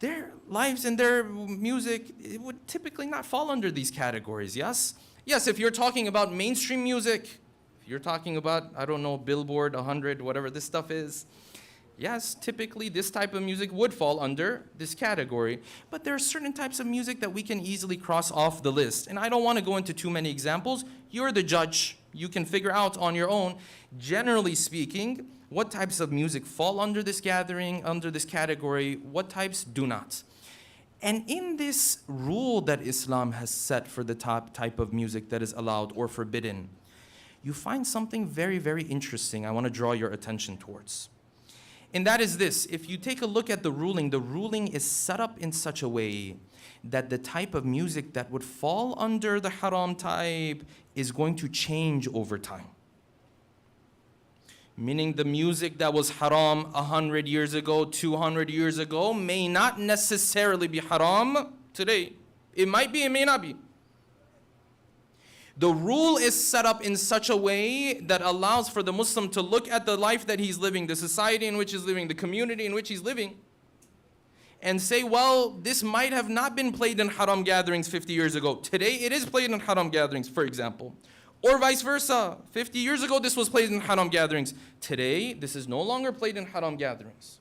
Their lives and their music, it would typically not fall under these categories, yes? Yes, if you're talking about mainstream music, you're talking about, I don't know, Billboard 100, whatever this stuff is. Yes, typically this type of music would fall under this category. But there are certain types of music that we can easily cross off the list. And I don't want to go into too many examples. You're the judge. You can figure out on your own, generally speaking, what types of music fall under this gathering, under this category, what types do not. And in this rule that Islam has set for the type of music that is allowed or forbidden, you find something very, very interesting I want to draw your attention towards. And that is this: if you take a look at the ruling is set up in such a way that the type of music that would fall under the haram type is going to change over time. Meaning the music that was haram 100 years ago, 200 years ago, may not necessarily be haram today. It might be, it may not be. The rule is set up in such a way that allows for the Muslim to look at the life that he's living, the society in which he's living, the community in which he's living, and say, well, this might have not been played in haram gatherings 50 years ago. Today it is played in haram gatherings, for example. Or vice versa. 50 years ago this was played in haram gatherings. Today this is no longer played in haram gatherings.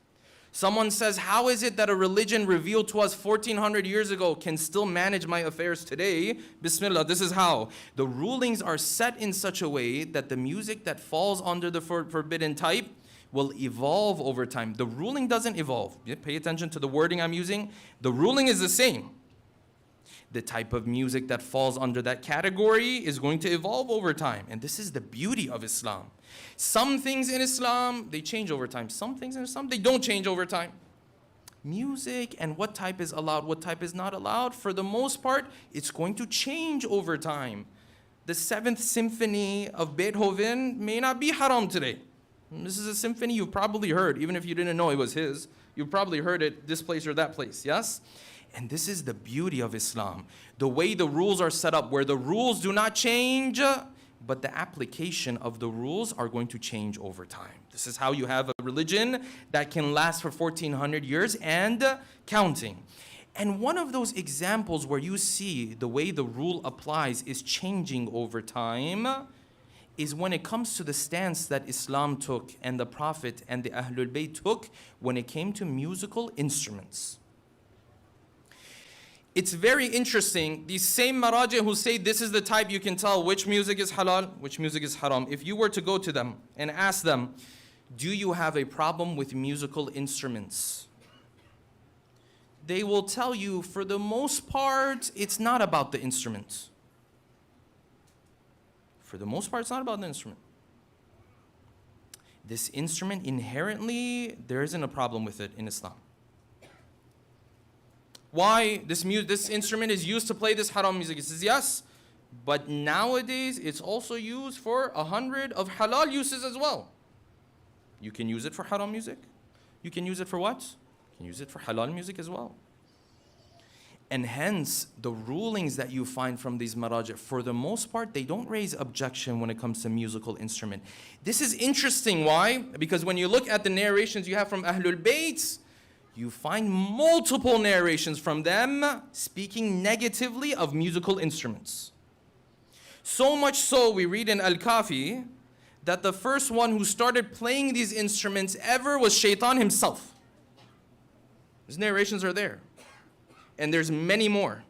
Someone says, how is it that a religion revealed to us 1400 years ago can still manage my affairs today? Bismillah, this is how. The rulings are set in such a way that the music that falls under the forbidden type will evolve over time. The ruling doesn't evolve. Pay attention to the wording I'm using. The ruling is the same. The type of music that falls under that category is going to evolve over time. And this is the beauty of Islam. Some things in Islam, they change over time. Some things in Islam, they don't change over time. Music and what type is allowed, what type is not allowed, for the most part, it's going to change over time. The 7th Symphony of Beethoven may not be haram today. This is a symphony you've probably heard, even if you didn't know it was his. You've probably heard it this place or that place, yes? And this is the beauty of Islam. The way the rules are set up, where the rules do not change, but the application of the rules are going to change over time. This is how you have a religion that can last for 1400 years and counting. And one of those examples where you see the way the rule applies is changing over time is when it comes to the stance that Islam took and the Prophet and the Ahlul Bayt took when it came to musical instruments. It's very interesting, these same maraji who say this is the type you can tell which music is halal, which music is haram. If you were to go to them and ask them, do you have a problem with musical instruments? They will tell you, for the most part, it's not about the instrument. For the most part, it's not about the instrument. This instrument inherently, there isn't a problem with it in Islam. Why this instrument is used to play this haram music? He says yes, but nowadays it's also used for 100 of halal uses as well. You can use it for haram music. You can use it for what? You can use it for halal music as well. And hence, the rulings that you find from these maraji', for the most part, they don't raise objection when it comes to musical instrument. This is interesting. Why? Because when you look at the narrations you have from Ahlul Bayt, you find multiple narrations from them speaking negatively of musical instruments. So much so, we read in Al-Kafi that the first one who started playing these instruments ever was Shaitan himself. His narrations are there. And there's many more.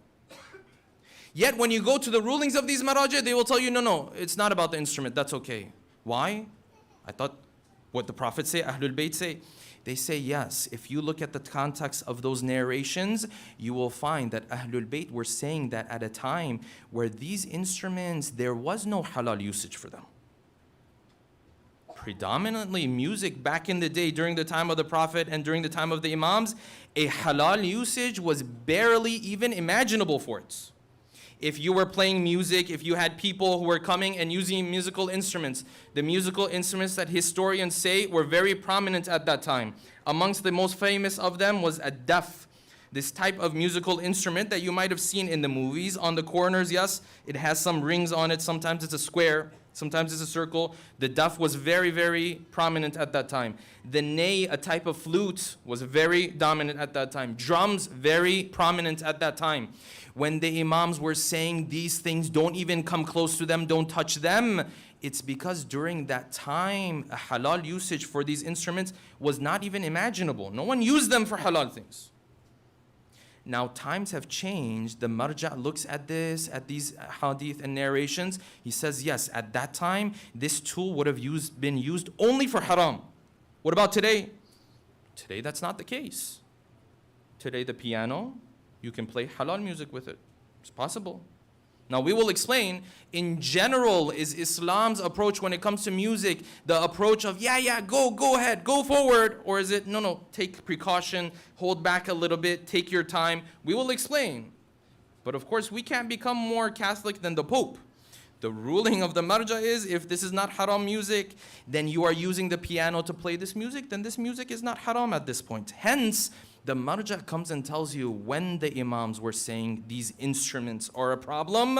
Yet when you go to the rulings of these maraji', they will tell you, no, it's not about the instrument, that's okay. Why? I thought what the Prophet say, Ahlul Bayt say. They say yes, if you look at the context of those narrations, you will find that Ahlul Bayt were saying that at a time where these instruments, there was no halal usage for them. Predominantly music back in the day during the time of the Prophet and during the time of the Imams, a halal usage was barely even imaginable for it. If you were playing music, if you had people who were coming and using musical instruments, the musical instruments that historians say were very prominent at that time. Amongst the most famous of them was a daf, this type of musical instrument that you might have seen in the movies. On the corners, yes, it has some rings on it. Sometimes it's a square. Sometimes it's a circle. The daf was very, very prominent at that time. The ney, a type of flute, was very dominant at that time. Drums, very prominent at that time. When the imams were saying these things, don't even come close to them, don't touch them, it's because during that time, a halal usage for these instruments was not even imaginable. No one used them for halal things. Now times have changed. The marja' looks at this, at these hadith and narrations. He says, yes, at that time, this tool would have been used only for haram. What about today? Today, that's not the case. Today, the piano, you can play halal music with it. It's possible. Now we will explain, in general, is Islam's approach when it comes to music the approach of, go ahead, go forward, or is it, no, take precaution, hold back a little bit, take your time? We will explain. But of course, we can't become more Catholic than the Pope. The ruling of the marja' is, if this is not haram music, then you are using the piano to play this music, then this music is not haram at this point. Hence, the marja' comes and tells you when the imams were saying these instruments are a problem,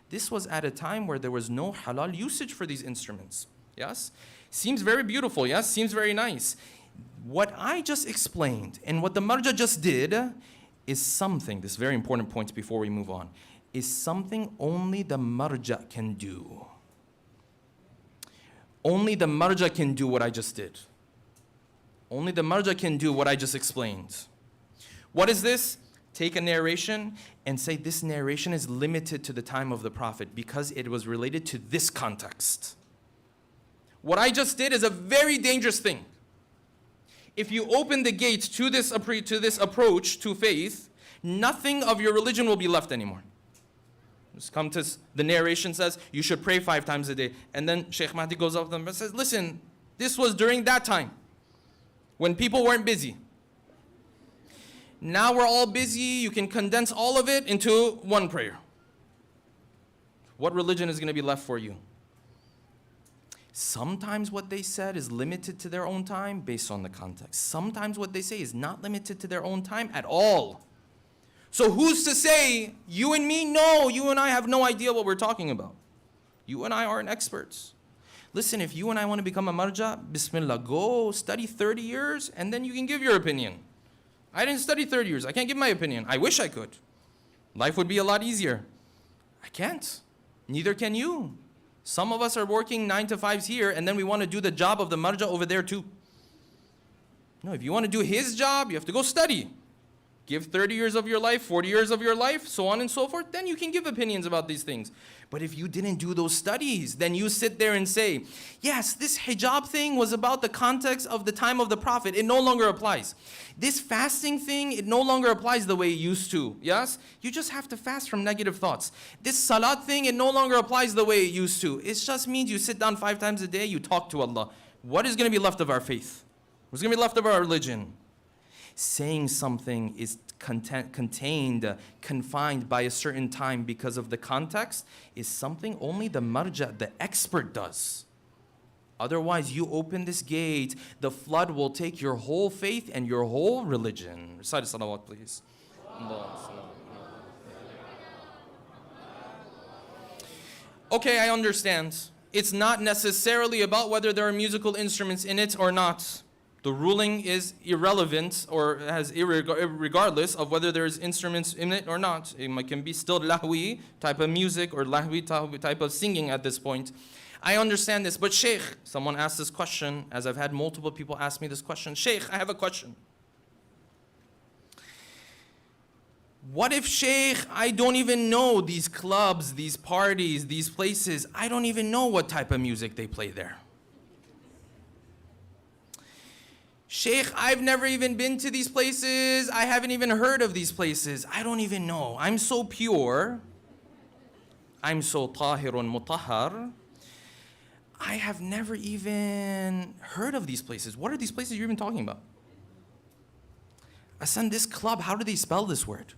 this was at a time where there was no halal usage for these instruments. Yes? Seems very beautiful, yes? Seems very nice. What I just explained and what the marja' just did is something, this very important point before we move on, is something only the marja' can do. Only the marja' can do what I just did. Only the marja' can do what I just explained. What is this? Take a narration and say this narration is limited to the time of the Prophet because it was related to this context. What I just did is a very dangerous thing. If you open the gates to this approach to faith, nothing of your religion will be left anymore. Just come to the narration says you should pray 5 times a day. And then Sheikh Mahdi goes up to them and says, listen, this was during that time when people weren't busy. Now we're all busy, you can condense all of it into one prayer. What religion is going to be left for you? Sometimes what they said is limited to their own time based on the context. Sometimes what they say is not limited to their own time at all. So who's to say, you and me? No, you and I have no idea what we're talking about. You and I aren't experts. Listen, if you and I want to become a marja', bismillah, go study 30 years and then you can give your opinion. I didn't study 30 years. I can't give my opinion. I wish I could. Life would be a lot easier. I can't. Neither can you. Some of us are working 9 to 5s here and then we want to do the job of the marja' over there too. No, if you want to do his job, you have to go study. Give 30 years of your life, 40 years of your life, so on and so forth, then you can give opinions about these things. But if you didn't do those studies, then you sit there and say, yes, this hijab thing was about the context of the time of the Prophet. It no longer applies. This fasting thing, it no longer applies the way it used to. Yes? You just have to fast from negative thoughts. This salat thing, it no longer applies the way it used to. It just means you sit down 5 times a day, you talk to Allah. what is going to be left of our faith? What's going to be left of our religion? Saying something is contained, confined by a certain time because of the context is something only the marja, the expert, does. Otherwise, you open this gate, the flood will take your whole faith and your whole religion. Recite the salawat, please. Okay, I understand. It's not necessarily about whether there are musical instruments in it or not. The ruling is irrelevant or regardless of whether there's instruments in it or not. It can be still lahwi type of music or lahwi type of singing at this point. I understand this, but Sheikh, someone asked this question, as I've had multiple people ask me this question. Sheikh, I have a question. What if, Sheikh, I don't even know these clubs, these parties, these places, I don't even know what type of music they play there. Sheikh, I've never even been to these places, I haven't even heard of these places, I don't even know. I'm so pure, I'm so tahirun mutahhar, I have never even heard of these places. What are these places you're even talking about? Asan, this club, how do they spell this word?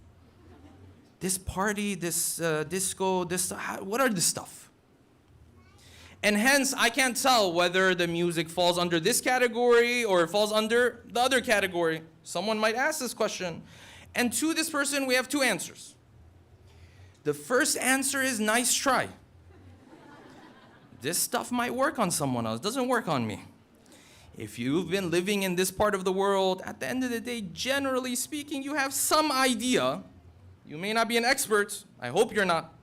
This party, this disco, what are this stuff? And hence, I can't tell whether the music falls under this category or it falls under the other category. Someone might ask this question. And to this person, we have two answers. The first answer is nice try. This stuff might work on someone else, doesn't work on me. If you've been living in this part of the world, at the end of the day, generally speaking, you have some idea. You may not be an expert, I hope you're not,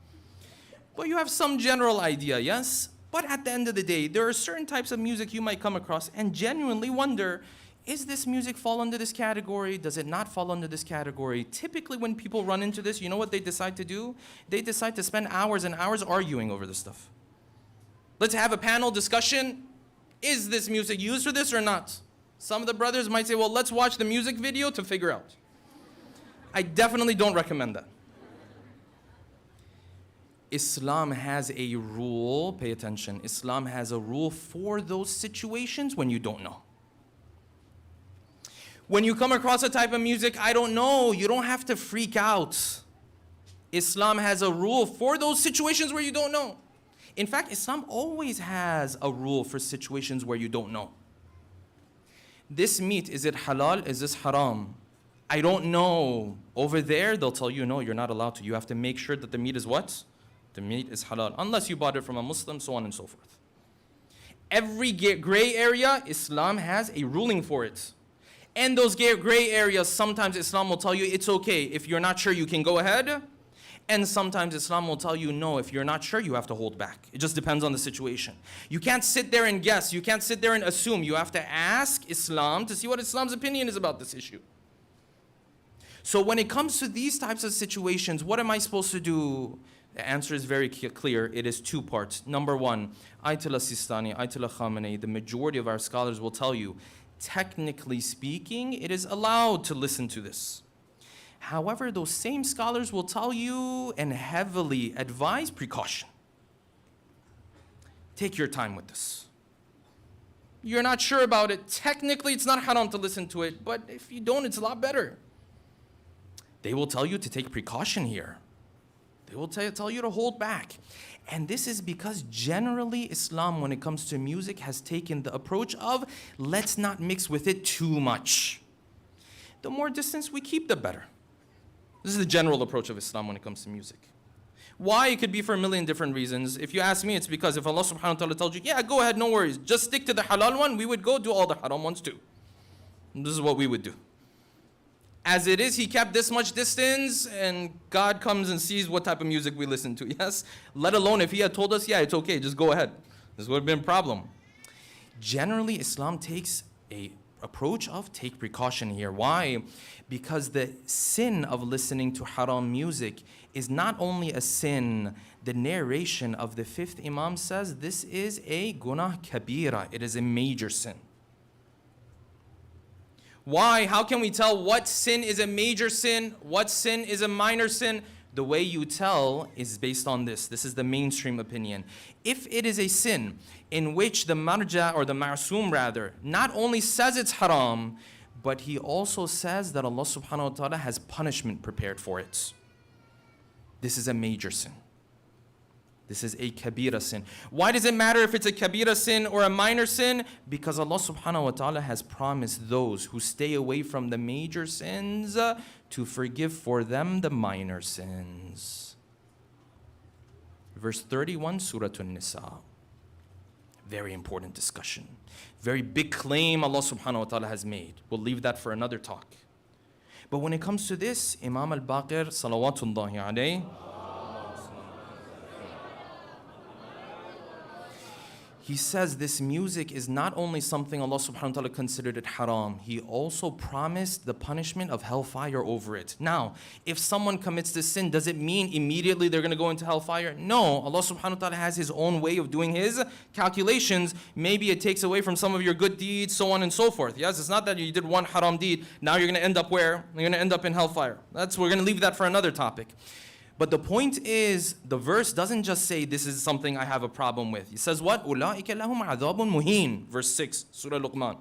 but you have some general idea, yes? But at the end of the day, there are certain types of music you might come across and genuinely wonder, is this music fall under this category? Does it not fall under this category? Typically when people run into this, you know what they decide to do? They decide to spend hours and hours arguing over this stuff. Let's have a panel discussion. Is this music used for this or not? Some of the brothers might say, well, let's watch the music video to figure out. I definitely don't recommend that. Islam has a rule, pay attention, Islam has a rule for those situations when you don't know. When you come across a type of music, I don't know, you don't have to freak out. Islam has a rule for those situations where you don't know. In fact, Islam always has a rule for situations where you don't know. This meat, is it halal? Is this haram? I don't know. Over there, they'll tell you, no, you're not allowed to. You have to make sure that the meat is what? The meat is halal. Unless you bought it from a Muslim, so on and so forth. Every gray area, Islam has a ruling for it. And those gray areas, sometimes Islam will tell you it's okay. If you're not sure, you can go ahead. And sometimes Islam will tell you, no, if you're not sure, you have to hold back. It just depends on the situation. You can't sit there and guess. You can't sit there and assume. You have to ask Islam to see what Islam's opinion is about this issue. So when it comes to these types of situations, what am I supposed to do? The answer is very clear. It is two parts. Number one, Ayatollah Sistani, Ayatollah Khamenei, the majority of our scholars will tell you, technically speaking, it is allowed to listen to this. However, those same scholars will tell you and heavily advise precaution. Take your time with this. You're not sure about it. Technically, it's not haram to listen to it, but if you don't, it's a lot better. They will tell you to take precaution here. They will tell you to hold back. And this is because generally Islam, when it comes to music, has taken the approach of let's not mix with it too much. The more distance we keep, the better. This is the general approach of Islam when it comes to music. Why? It could be for a million different reasons. If you ask me, it's because if Allah subhanahu wa ta'ala told you, yeah, go ahead, no worries, just stick to the halal one, we would go do all the haram ones too. And this is what we would do. As it is, he kept this much distance, and God comes and sees what type of music we listen to, yes? Let alone if he had told us, yeah, it's okay, just go ahead. This would have been a problem. Generally, Islam takes a approach of take precaution here. Why? Because the sin of listening to haram music is not only a sin, the narration of the fifth Imam says this is a gunah kabira. It is a major sin. Why? How can we tell what sin is a major sin, what sin is a minor sin? the way you tell is based on this. This is the mainstream opinion. If it is a sin in which the marja, or the ma'soom rather, not only says it's haram, but he also says that Allah subhanahu wa ta'ala has punishment prepared for it, this is a major sin. This is a kabira sin. Why does it matter if it's a kabira sin or a minor sin? Because Allah subhanahu wa ta'ala has promised those who stay away from the major sins to forgive for them the minor sins. Verse 31, Surah An-Nisa. Very important discussion. Very big claim Allah subhanahu wa ta'ala has made. We'll leave that for another talk. But when it comes to this, Imam al-Baqir, salawatullahi alayhi, he says this music is not only something Allah subhanahu wa ta'ala considered it haram, He also promised the punishment of hellfire over it. Now, if someone commits this sin, does it mean immediately they're going to go into hellfire? No, Allah subhanahu wa ta'ala has His own way of doing His calculations. Maybe it takes away from some of your good deeds, so on and so forth. Yes, it's not that you did one haram deed, now you're going to end up where? You're going to end up in hellfire. We're going to leave that for another topic. But the point is, the verse doesn't just say this is something I have a problem with. It says what? أُولَٰئِكَ لَهُمْ عَذَابٌ مُهِينٌ. Verse 6, Surah Luqman.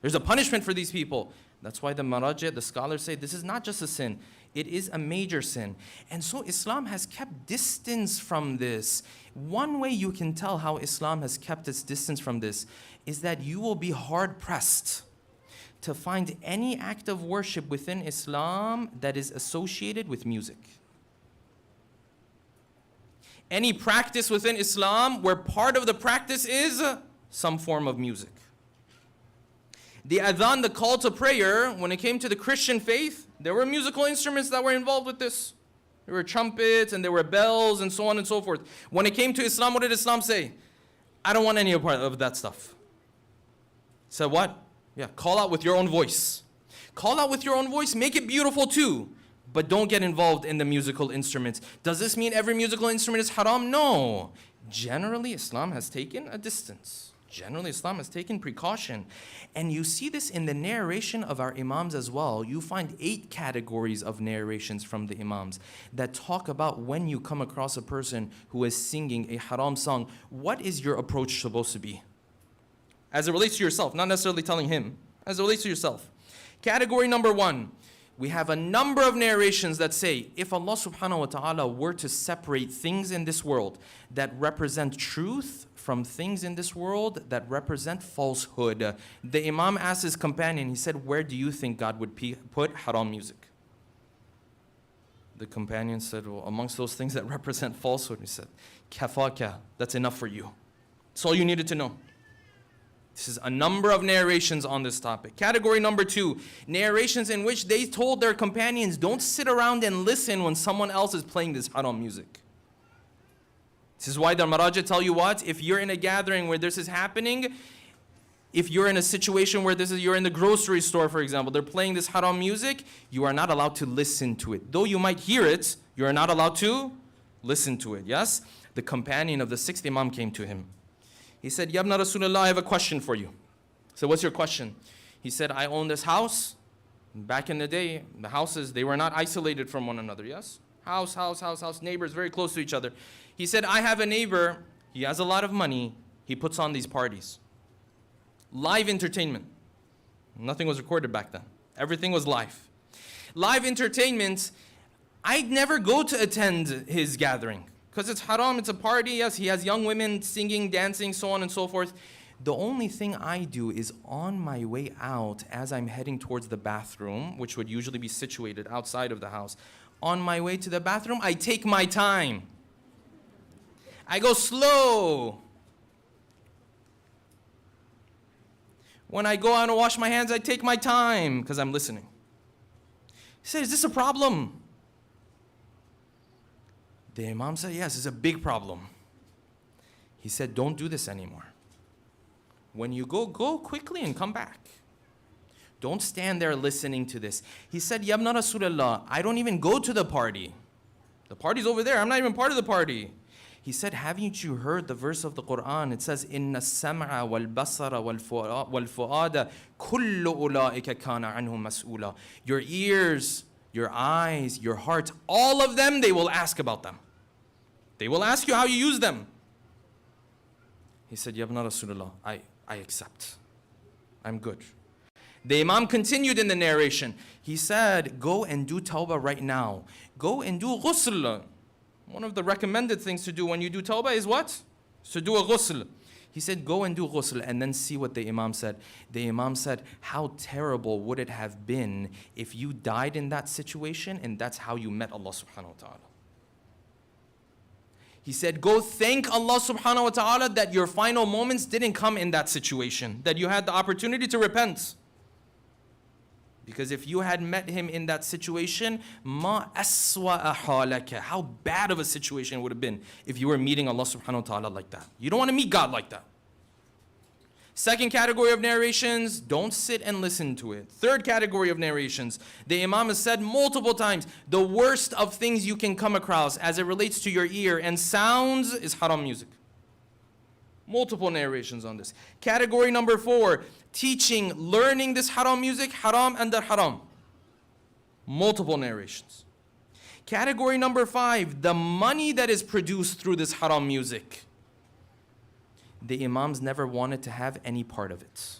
There's a punishment for these people. That's why the marajih, the scholars say this is not just a sin. It is a major sin. And so Islam has kept distance from this. One way you can tell how Islam has kept its distance from this is that you will be hard-pressed to find any act of worship within Islam that is associated with music. Any practice within Islam where part of the practice is some form of music. The adhan, the call to prayer, when it came to the Christian faith, there were musical instruments that were involved with this. There were trumpets and there were bells and so on and so forth. When it came to Islam, what did Islam say? I don't want any part of that stuff. Said what? Yeah, call out with your own voice. Call out with your own voice, make it beautiful too. But don't get involved in the musical instruments. Does this mean every musical instrument is haram? No. Generally, Islam has taken a distance. Generally, Islam has taken precaution. And you see this in the narration of our Imams as well. You find 8 categories of narrations from the Imams that talk about when you come across a person who is singing a haram song, what is your approach supposed to be? As it relates to yourself, not necessarily telling him, as it relates to yourself. Category number 1. We have a number of narrations that say, if Allah subhanahu wa ta'ala were to separate things in this world that represent truth from things in this world that represent falsehood, the Imam asked his companion, he said, where do you think God would put haram music? The companion said, well, amongst those things that represent falsehood, he said, kafaka, that's enough for you. That's all you needed to know. This is a number of narrations on this topic. Category number 2, narrations in which they told their companions, don't sit around and listen when someone else is playing this haram music. This is why the marajah tell you what? If you're in a gathering where this is happening, if you're in a situation where you're in the grocery store, for example, they're playing this haram music, you are not allowed to listen to it. Though you might hear it, you are not allowed to listen to it. Yes? The companion of the 6th Imam came to him. He said, Ya ibn Rasulullah, I have a question for you. So what's your question? He said, I own this house. Back in the day, the houses, they were not isolated from one another, yes? House, neighbors very close to each other. He said, I have a neighbor, he has a lot of money, he puts on these parties. Live entertainment. Nothing was recorded back then. Everything was live. Live entertainment, I'd never go to attend his gathering. Because it's haram, it's a party, yes, he has young women singing, dancing, so on and so forth. The only thing I do is on my way out, as I'm heading towards the bathroom, which would usually be situated outside of the house, on my way to the bathroom, I take my time. I go slow. When I go out and wash my hands, I take my time because I'm listening. He said, is this a problem? The Imam said, yes, it's a big problem. He said, don't do this anymore. When you go quickly and come back. Don't stand there listening to this. He said, Ya ibn Rasulullah, I don't even go to the party. The party's over there. I'm not even part of the party. He said, haven't you heard the verse of the Quran? It says, Inna as-sam'a wal-basara wal-fu'ada kullu ula'ika kana anhum mas'ula. Your ears, your eyes, your heart, all of them, they will ask about them. They will ask you how you use them. He said, Yabna Rasulullah, I accept. I'm good. The Imam continued in the narration. He said, go and do tawbah right now. Go and do ghusl. One of the recommended things to do when you do tawbah is what? To do a ghusl. He said, go and do ghusl, and then see what the Imam said. The Imam said, how terrible would it have been if you died in that situation and that's how you met Allah subhanahu wa ta'ala. He said, go thank Allah subhanahu wa ta'ala that your final moments didn't come in that situation, that you had the opportunity to repent. Because if you had met him in that situation, ma aswa'a halaka, how bad of a situation it would have been if you were meeting Allah subhanahu wa ta'ala like that. You don't want to meet God like that. Second category of narrations, don't sit and listen to it. Third category of narrations, the Imam has said multiple times, the worst of things you can come across as it relates to your ear and sounds is haram music. Multiple narrations on this. Category number 4, teaching, learning this haram music, haram under haram. Multiple narrations. Category number 5, the money that is produced through this haram music. The Imams never wanted to have any part of it.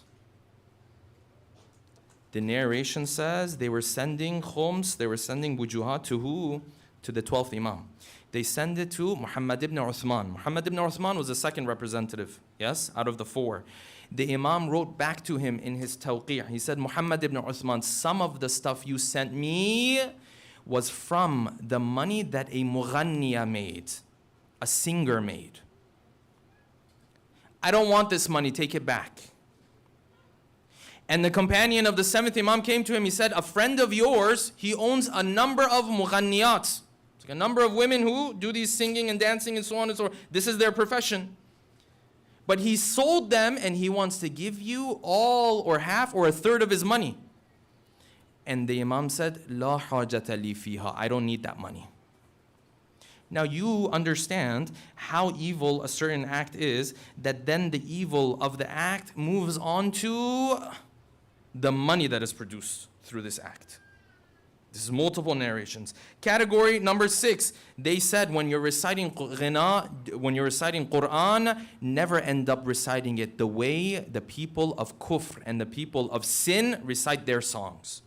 The narration says they were sending khums, they were sending wujuhat to who? To the 12th Imam. They send it to Muhammad ibn Uthman. Muhammad ibn Uthman was the second representative, yes, out of the 4. The Imam wrote back to him in his tawqi'. He said, Muhammad ibn Uthman, some of the stuff you sent me was from the money that a mughanniya made, a singer made. I don't want this money, take it back. And the companion of the 7th Imam came to him, he said, a friend of yours, he owns a number of mughanniyat. It's like a number of women who do these singing and dancing and so on and so on. This is their profession. But he sold them and he wants to give you all or half or a third of his money. And the Imam said, La hajata li fiha, I don't need that money. Now you understand how evil a certain act is, that then the evil of the act moves on to the money that is produced through this act. This is multiple narrations. Category number 6, they said when you're reciting ghina, when you're reciting Quran, never end up reciting it the way the people of kufr and the people of sin recite their songs.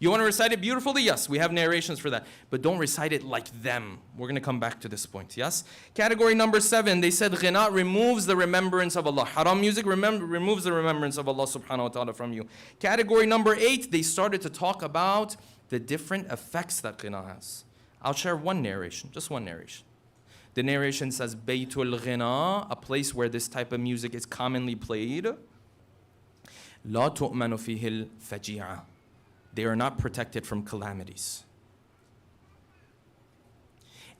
You want to recite it beautifully? Yes, we have narrations for that. But don't recite it like them. We're going to come back to this point, yes? Category number 7, they said ghina removes the remembrance of Allah. Haram music removes the remembrance of Allah subhanahu wa ta'ala from you. Category number 8, they started to talk about the different effects that ghina has. I'll share one narration, just one narration. The narration says, Baytul ghina, a place where this type of music is commonly played. La tu'manu fihi al-faji'a. They are not protected from calamities.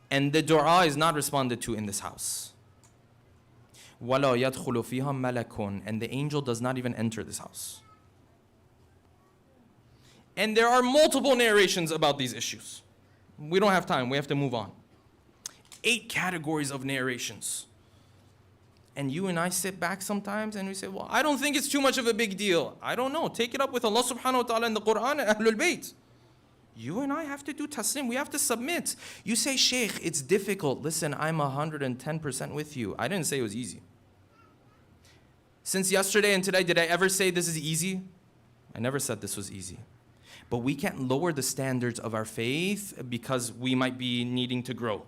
And the dua is not responded to in this house. وَلَا يَدْخُلُ فِيهَا مَلَكٌ. And the angel does not even enter this house. And there are multiple narrations about these issues. We don't have time, we have to move on. 8 categories of narrations. And you and I sit back sometimes and we say, well, I don't think it's too much of a big deal. I don't know. Take it up with Allah subhanahu wa ta'ala in the Quran and Ahlul Bayt. You and I have to do taslim. We have to submit. You say, Shaykh, it's difficult. Listen, I'm 110% with you. I didn't say it was easy. Since yesterday and today, did I ever say this is easy? I never said this was easy. But we can't lower the standards of our faith because we might be needing to grow.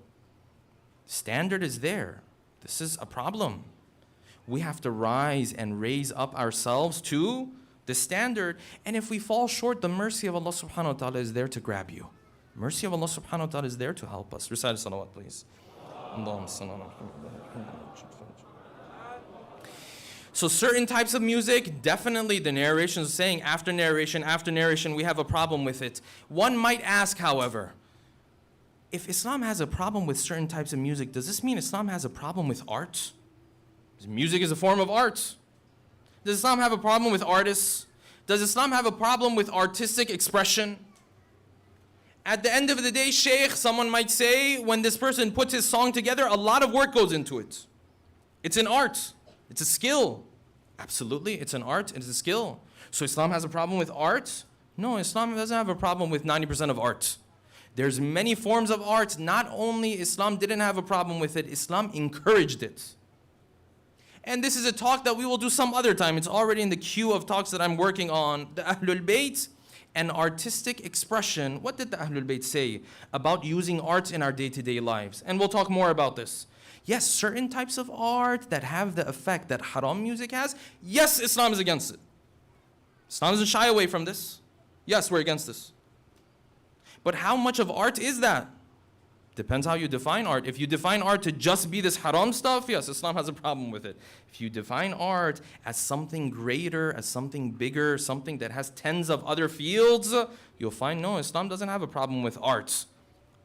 Standard is there. This is a problem. We have to rise and raise up ourselves to the standard. And if we fall short, the mercy of Allah subhanahu wa ta'ala is there to grab you. Mercy of Allah subhanahu wa ta'ala is there to help us. Recite salawat, please. So certain types of music, definitely the narration is saying after narration, we have a problem with it. One might ask, however, if Islam has a problem with certain types of music, does this mean Islam has a problem with art? Music is a form of art. Does Islam have a problem with artists? Does Islam have a problem with artistic expression? At the end of the day, Shaykh, someone might say, when this person puts his song together, a lot of work goes into it. It's an art. It's a skill. Absolutely, it's an art. It's a skill. So Islam has a problem with art? No, Islam doesn't have a problem with 90% of art. There's many forms of art. Not only Islam didn't have a problem with it, Islam encouraged it. And this is a talk that we will do some other time. It's already in the queue of talks that I'm working on. The Ahlul Bayt and artistic expression. What did the Ahlul Bayt say about using art in our day-to-day lives? And we'll talk more about this. Yes, certain types of art that have the effect that haram music has, yes, Islam is against it. Islam doesn't shy away from this. Yes, we're against this. But how much of art is that? Depends how you define art. If you define art to just be this haram stuff, yes, Islam has a problem with it. If you define art as something greater, as something bigger, something that has tens of other fields, you'll find no, Islam doesn't have a problem with art.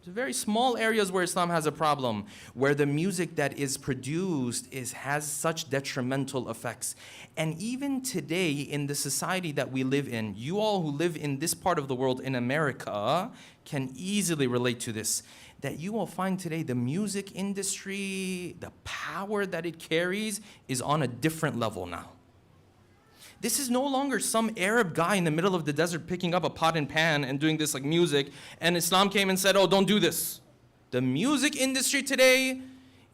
There's very small areas where Islam has a problem, where the music that is produced has such detrimental effects. And even today, in the society that we live in, you all who live in this part of the world, in America, can easily relate to this. That you will find today the music industry, the power that it carries is on a different level now. This is no longer some Arab guy in the middle of the desert picking up a pot and pan and doing this like music, and Islam came and said, oh, don't do this. The music industry today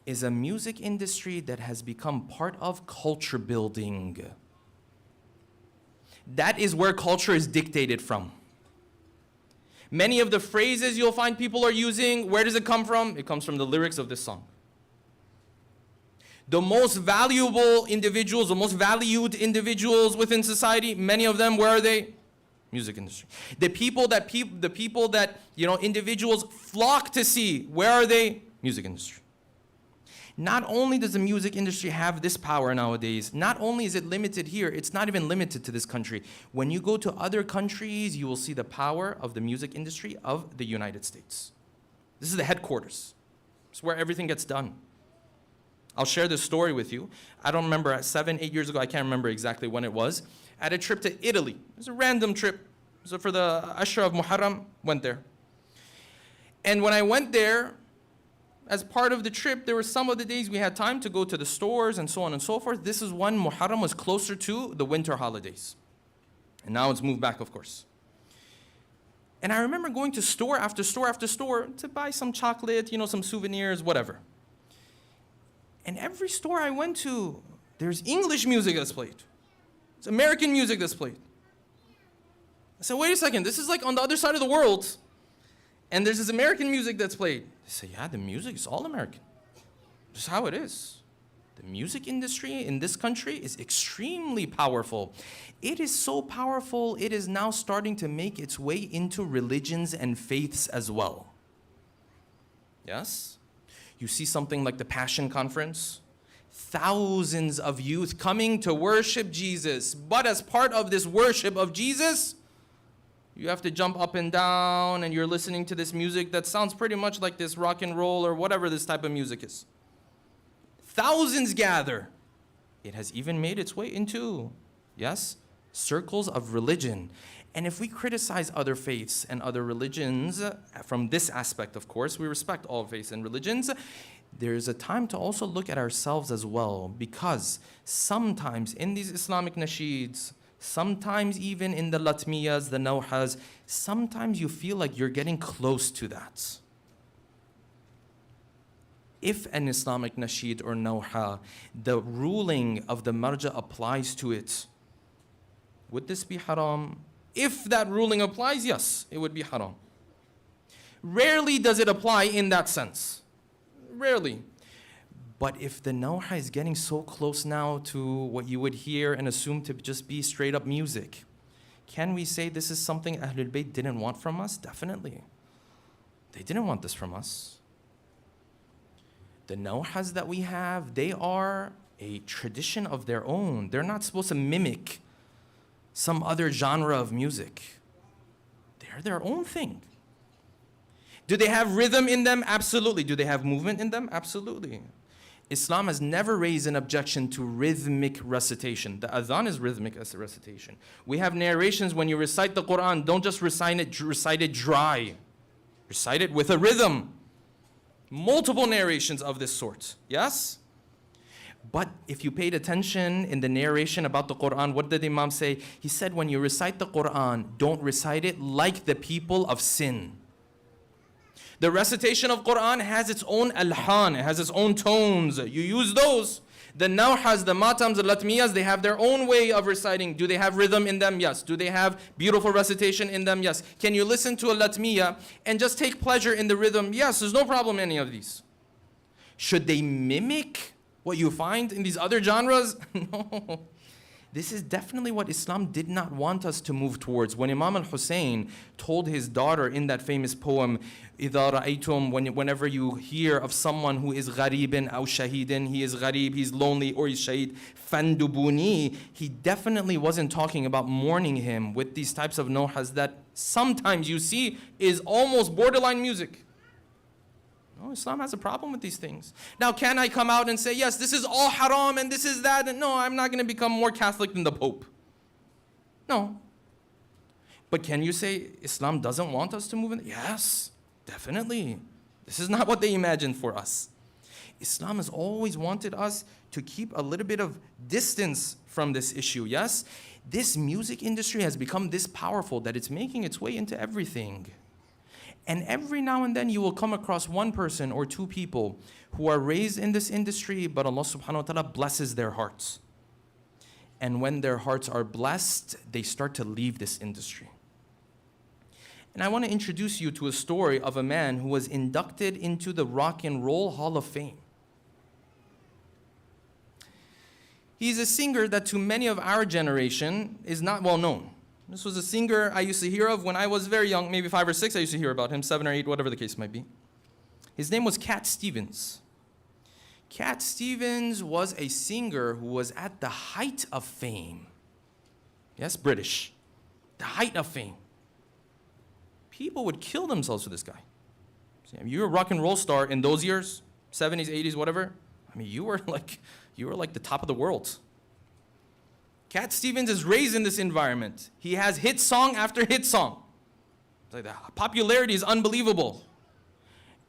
is a music industry that has become part of culture building. That is where culture is dictated from. Many of the phrases you'll find people are using, where does it come from? It comes from the lyrics of this song. The most valuable individuals, the most valued individuals within society, many of them, where are they? Music industry. The people that individuals flock to see, where are they? Music industry. Not only does the music industry have this power nowadays, not only is it limited here, it's not even limited to this country. When you go to other countries, you will see the power of the music industry of the United States. This is the headquarters. It's where everything gets done. I'll share this story with you. I don't remember, 7, 8 years ago, I can't remember exactly when it was. I had a trip to Italy. It was a random trip. So for the Ashra of Muharram, went there. And when I went there, as part of the trip, there were some of the days we had time to go to the stores and so on and so forth. This is when Muharram was closer to the winter holidays. And now it's moved back, of course. And I remember going to store after store after store to buy some chocolate, some souvenirs, whatever. And every store I went to, there's English music that's played. It's American music that's played. I said, wait a second, this is like on the other side of the world. And there's this American music that's played. I said, yeah, the music is all American. This is how it is. The music industry in this country is extremely powerful. It is so powerful, it is now starting to make its way into religions and faiths as well. Yes? You see something like the Passion Conference, thousands of youth coming to worship Jesus. But as part of this worship of Jesus, you have to jump up and down and you're listening to this music that sounds pretty much like this rock and roll or whatever this type of music is. Thousands gather. It has even made its way into, yes, circles of religion. And if we criticize other faiths and other religions, from this aspect, of course, we respect all faiths and religions, there's a time to also look at ourselves as well, because sometimes in these Islamic nasheeds, sometimes even in the latmiyas, the nawhas, sometimes you feel like you're getting close to that. If an Islamic nasheed or nawha, the ruling of the marja applies to it, would this be haram? If that ruling applies, yes, it would be haram. Rarely does it apply in that sense. Rarely. But if the nawha is getting so close now to what you would hear and assume to just be straight up music, can we say this is something Ahlul Bayt didn't want from us? Definitely. They didn't want this from us. The nawhas that we have, they are a tradition of their own. They're not supposed to mimic some other genre of music. They're their own thing. Do they have rhythm in them? Absolutely. Do they have movement in them? Absolutely. Islam has never raised an objection to rhythmic recitation. The adhan is rhythmic as a recitation. We have narrations when you recite the Quran, don't just recite it dry. Recite it with a rhythm. Multiple narrations of this sort. Yes? But if you paid attention in the narration about the Quran, what did the Imam say? He said, when you recite the Quran, don't recite it like the people of sin. The recitation of Quran has its own alhan, it has its own tones. You use those. The nawhas, the matams, the latmiyas, they have their own way of reciting. Do they have rhythm in them? Yes. Do they have beautiful recitation in them? Yes. Can you listen to a latmiya and just take pleasure in the rhythm? Yes, there's no problem in any of these. Should they mimic what you find in these other genres? No. This is definitely what Islam did not want us to move towards. When Imam al-Husain told his daughter in that famous poem, إِذَا رَأَيْتُمْ, whenever you hear of someone who is gharibin aw shahidin, he is gharib, he's lonely, or he's shaheed, fandubuni, he definitely wasn't talking about mourning him with these types of nohas that sometimes you see is almost borderline music. No, Islam has a problem with these things. Now, can I come out and say, yes, this is all haram and this is that? And no, I'm not going to become more Catholic than the Pope. No. But can you say Islam doesn't want us to move in? Yes, definitely. This is not what they imagined for us. Islam has always wanted us to keep a little bit of distance from this issue, yes? This music industry has become this powerful that it's making its way into everything. And every now and then you will come across one person or two people who are raised in this industry, but Allah subhanahu wa ta'ala blesses their hearts. And when their hearts are blessed, they start to leave this industry. And I want to introduce you to a story of a man who was inducted into the Rock and Roll Hall of Fame. He's a singer that to many of our generation is not well known. This was a singer I used to hear of when I was very young, maybe 5 or 6, I used to hear about him, 7 or 8, whatever the case might be. His name was Cat Stevens. Cat Stevens was a singer who was at the height of fame. Yes, British. The height of fame. People would kill themselves for this guy. You were a rock and roll star in those years, 70s, 80s, whatever. I mean, you were like the top of the world. Cat Stevens is raised in this environment. He has hit song after hit song. Like the popularity is unbelievable.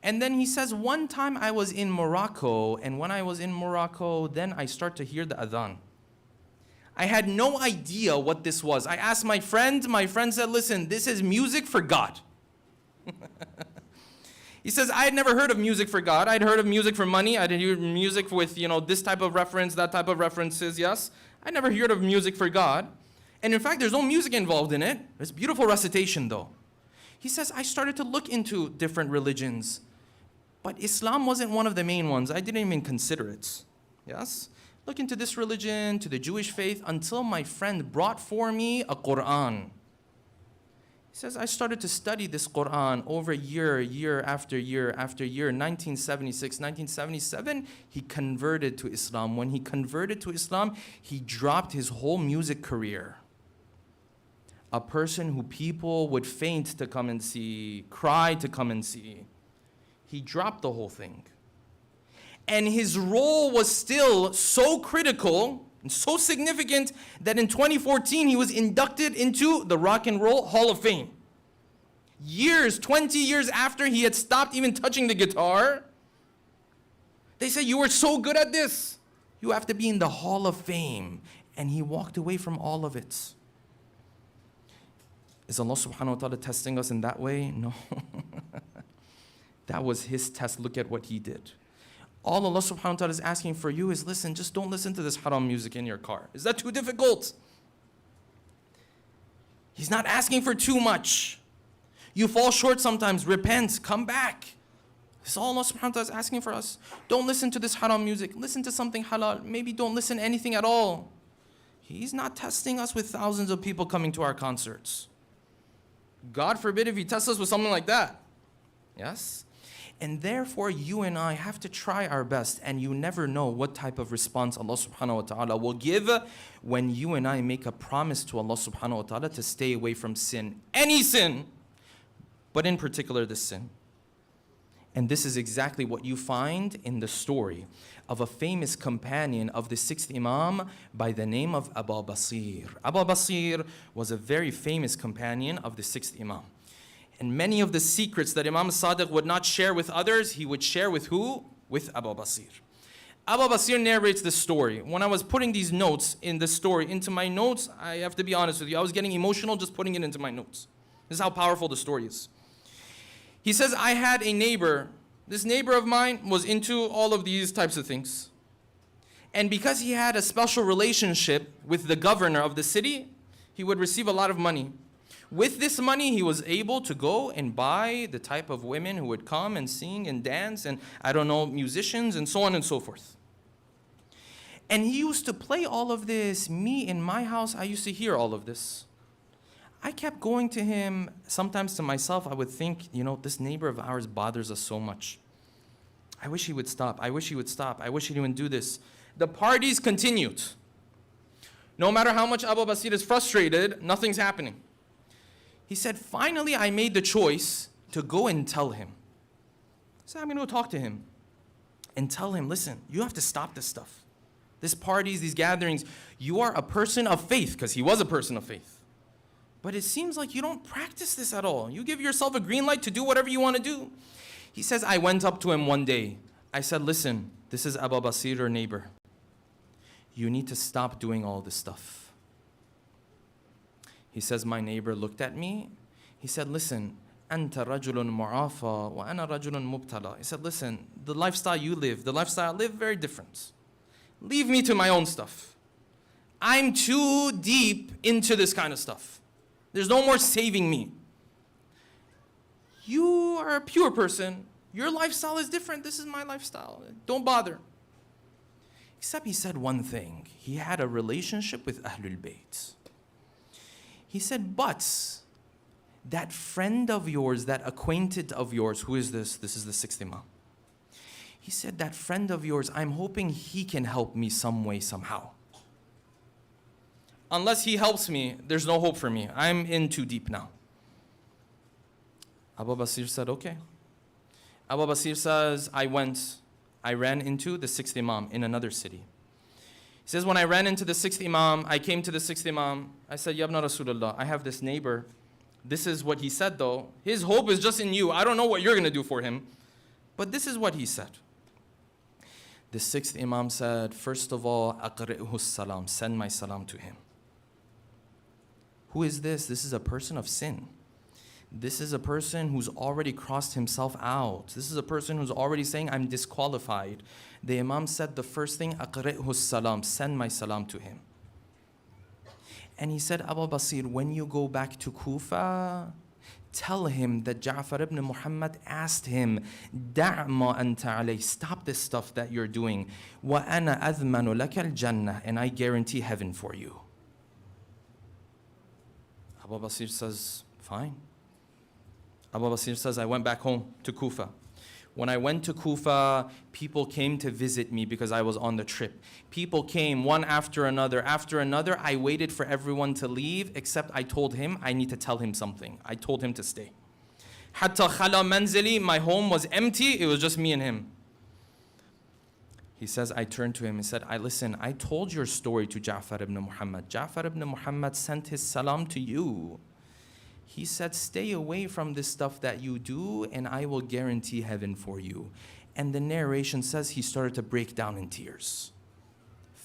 And then he says, one time I was in Morocco, and when I was in Morocco, then I start to hear the adhan. I had no idea what this was. I asked my friend said, listen, this is music for God. He says, I had never heard of music for God. I'd heard of music for money. I'd heard music with, this type of reference, that type of references, yes. I never heard of music for God. And in fact, there's no music involved in it. It's beautiful recitation though. He says, I started to look into different religions, but Islam wasn't one of the main ones. I didn't even consider it. Yes? Look into this religion, to the Jewish faith, until my friend brought for me a Quran. He says, I started to study this Quran over year after year after year. 1976, 1977, he converted to Islam. When he converted to Islam, he dropped his whole music career. A person who people would faint to come and see, cry to come and see. He dropped the whole thing. And his role was still so critical and so significant that in 2014 he was inducted into the Rock and Roll Hall of Fame. 20 years after he had stopped even touching the guitar, they said, you were so good at this, you have to be in the Hall of Fame. And he walked away from all of it. Is Allah subhanahu wa ta'ala testing us in that way? No. That was his test. Look at what he did. All Allah subhanahu wa ta'ala is asking for you is, listen, just don't listen to this haram music in your car. Is that too difficult? He's not asking for too much. You fall short sometimes, repent, come back. This is all Allah subhanahu wa ta'ala is asking for us. Don't listen to this haram music. Listen to something halal. Maybe don't listen to anything at all. He's not testing us with thousands of people coming to our concerts. God forbid if he tests us with something like that. Yes? And therefore, you and I have to try our best, and you never know what type of response Allah subhanahu wa ta'ala will give when you and I make a promise to Allah subhanahu wa ta'ala to stay away from sin. Any sin, but in particular this sin. And this is exactly what you find in the story of a famous companion of the 6th Imam by the name of Abu Basir. Abu Basir was a very famous companion of the 6th Imam. And many of the secrets that Imam Sadiq would not share with others, he would share with who? With Abu Basir. Abu Basir narrates this story. When I was putting these notes in this story into my notes, I have to be honest with you, I was getting emotional just putting it into my notes. This is how powerful the story is. He says, I had a neighbor. This neighbor of mine was into all of these types of things. And because he had a special relationship with the governor of the city, he would receive a lot of money. With this money, he was able to go and buy the type of women who would come and sing and dance and, I don't know, musicians and so on and so forth. And he used to play all of this. Me, in my house, I used to hear all of this. I kept going to him. Sometimes to myself, I would think, you know, this neighbor of ours bothers us so much. I wish he would stop. I wish he would stop. I wish he wouldn't do this. The parties continued. No matter how much Abu Basir is frustrated, nothing's happening. He said, finally, I made the choice to go and tell him. He said, I'm going to go talk to him and tell him, listen, you have to stop this stuff. These parties, these gatherings, you are a person of faith, because he was a person of faith. But it seems like you don't practice this at all. You give yourself a green light to do whatever you want to do. He says, I went up to him one day. I said, listen, this is Abu Basir, your neighbor. You need to stop doing all this stuff. He says, my neighbor looked at me. He said, listen, أنت رجل معافى وأنا رجل مبتلى. He said, listen, the lifestyle you live, the lifestyle I live, very different. Leave me to my own stuff. I'm too deep into this kind of stuff. There's no more saving me. You are a pure person. Your lifestyle is different. This is my lifestyle. Don't bother. Except he said one thing. He had a relationship with Ahlul Bayt. He said, but that friend of yours, that acquainted of yours, who is this? This is the sixth Imam. He said, that friend of yours, I'm hoping he can help me some way, somehow. Unless he helps me, there's no hope for me. I'm in too deep now. Abu Basir said, okay. Abu Basir says, I ran into the sixth Imam in another city. He says, when I ran into the sixth Imam, I came to the sixth Imam. I said, Ya ibn Rasulullah, I have this neighbor. This is what he said though. His hope is just in you. I don't know what you're going to do for him. But this is what he said. The sixth Imam said, first of all, aqri'hu salam, send my salam to him. Who is this? This is a person of sin. This is a person who's already crossed himself out. This is a person who's already saying, I'm disqualified. The Imam said the first thing, aqri'hu salam, send my salam to him. And he said, Abu Basir, when you go back to Kufa, tell him that Ja'far ibn Muhammad asked him, Da' ma anta alayh, stop this stuff that you're doing. Wa ana adhmanu laka al-jannah, and I guarantee heaven for you. Abu Basir says, fine. Abu Basir says, I went back home to Kufa. When I went to Kufa, people came to visit me because I was on the trip. People came one after another. After another, I waited for everyone to leave, except I told him I need to tell him something. I told him to stay. Hatta khala manzili, my home was empty. It was just me and him. He says, I turned to him and said, listen, I told your story to Ja'far ibn Muhammad. Ja'far ibn Muhammad sent his salam to you. He said, stay away from this stuff that you do, and I will guarantee heaven for you. And the narration says he started to break down in tears.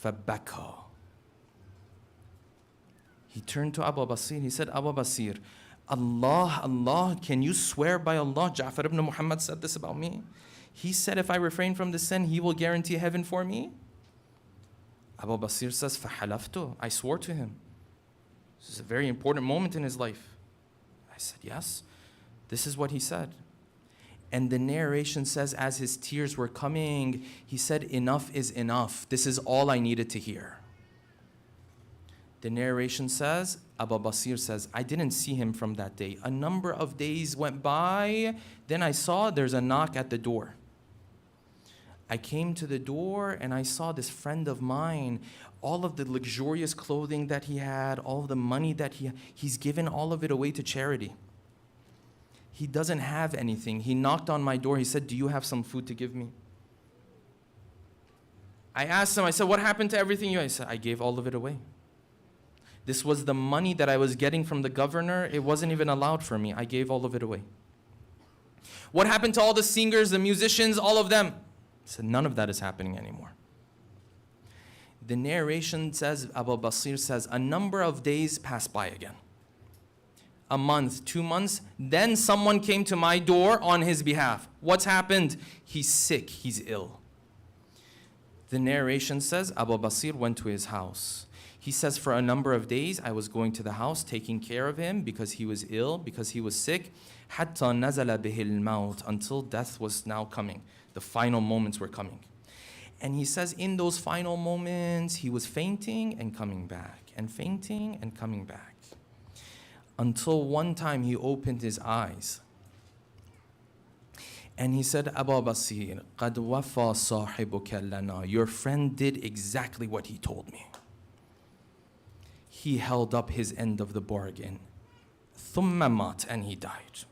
فَبَكَى. He turned to Abu Basir. He said, Abu Basir, Allah, can you swear by Allah? Ja'far ibn Muhammad said this about me. He said, if I refrain from the sin, he will guarantee heaven for me. Abu Basir says, فَحَلَفْتُ. I swore to him. This is a very important moment in his life. I said, yes, this is what he said. And the narration says, as his tears were coming, he said, enough is enough. This is all I needed to hear. The narration says, Abu Basir says, I didn't see him from that day. A number of days went by. Then I saw there's a knock at the door. I came to the door and I saw this friend of mine, all of the luxurious clothing that he had, all of the money that he's given all of it away to charity. He doesn't have anything. He knocked on my door. He said, do you have some food to give me? I asked him, I said, what happened to everything you? I said, I gave all of it away. This was the money that I was getting from the governor. It wasn't even allowed for me. I gave all of it away. What happened to all the singers, the musicians, all of them? I said, none of that is happening anymore. The narration says, Abu Basir says, a number of days passed by again. A month, 2 months, then someone came to my door on his behalf. What's happened? He's sick, he's ill. The narration says Abu Basir went to his house. He says for a number of days I was going to the house taking care of him because he was ill, because he was sick. حَتَّى نَزَلَ بِهِ الْمَوْتِ, until death was now coming. The final moments were coming. And he says in those final moments he was fainting and coming back, and fainting and coming back. Until one time he opened his eyes. And he said, Abu Basir, قَدْ وَفَى صَاحِبُكَ لَنَا. Your friend did exactly what he told me. He held up his end of the bargain. ثُمَّ مَاتَ, and he died.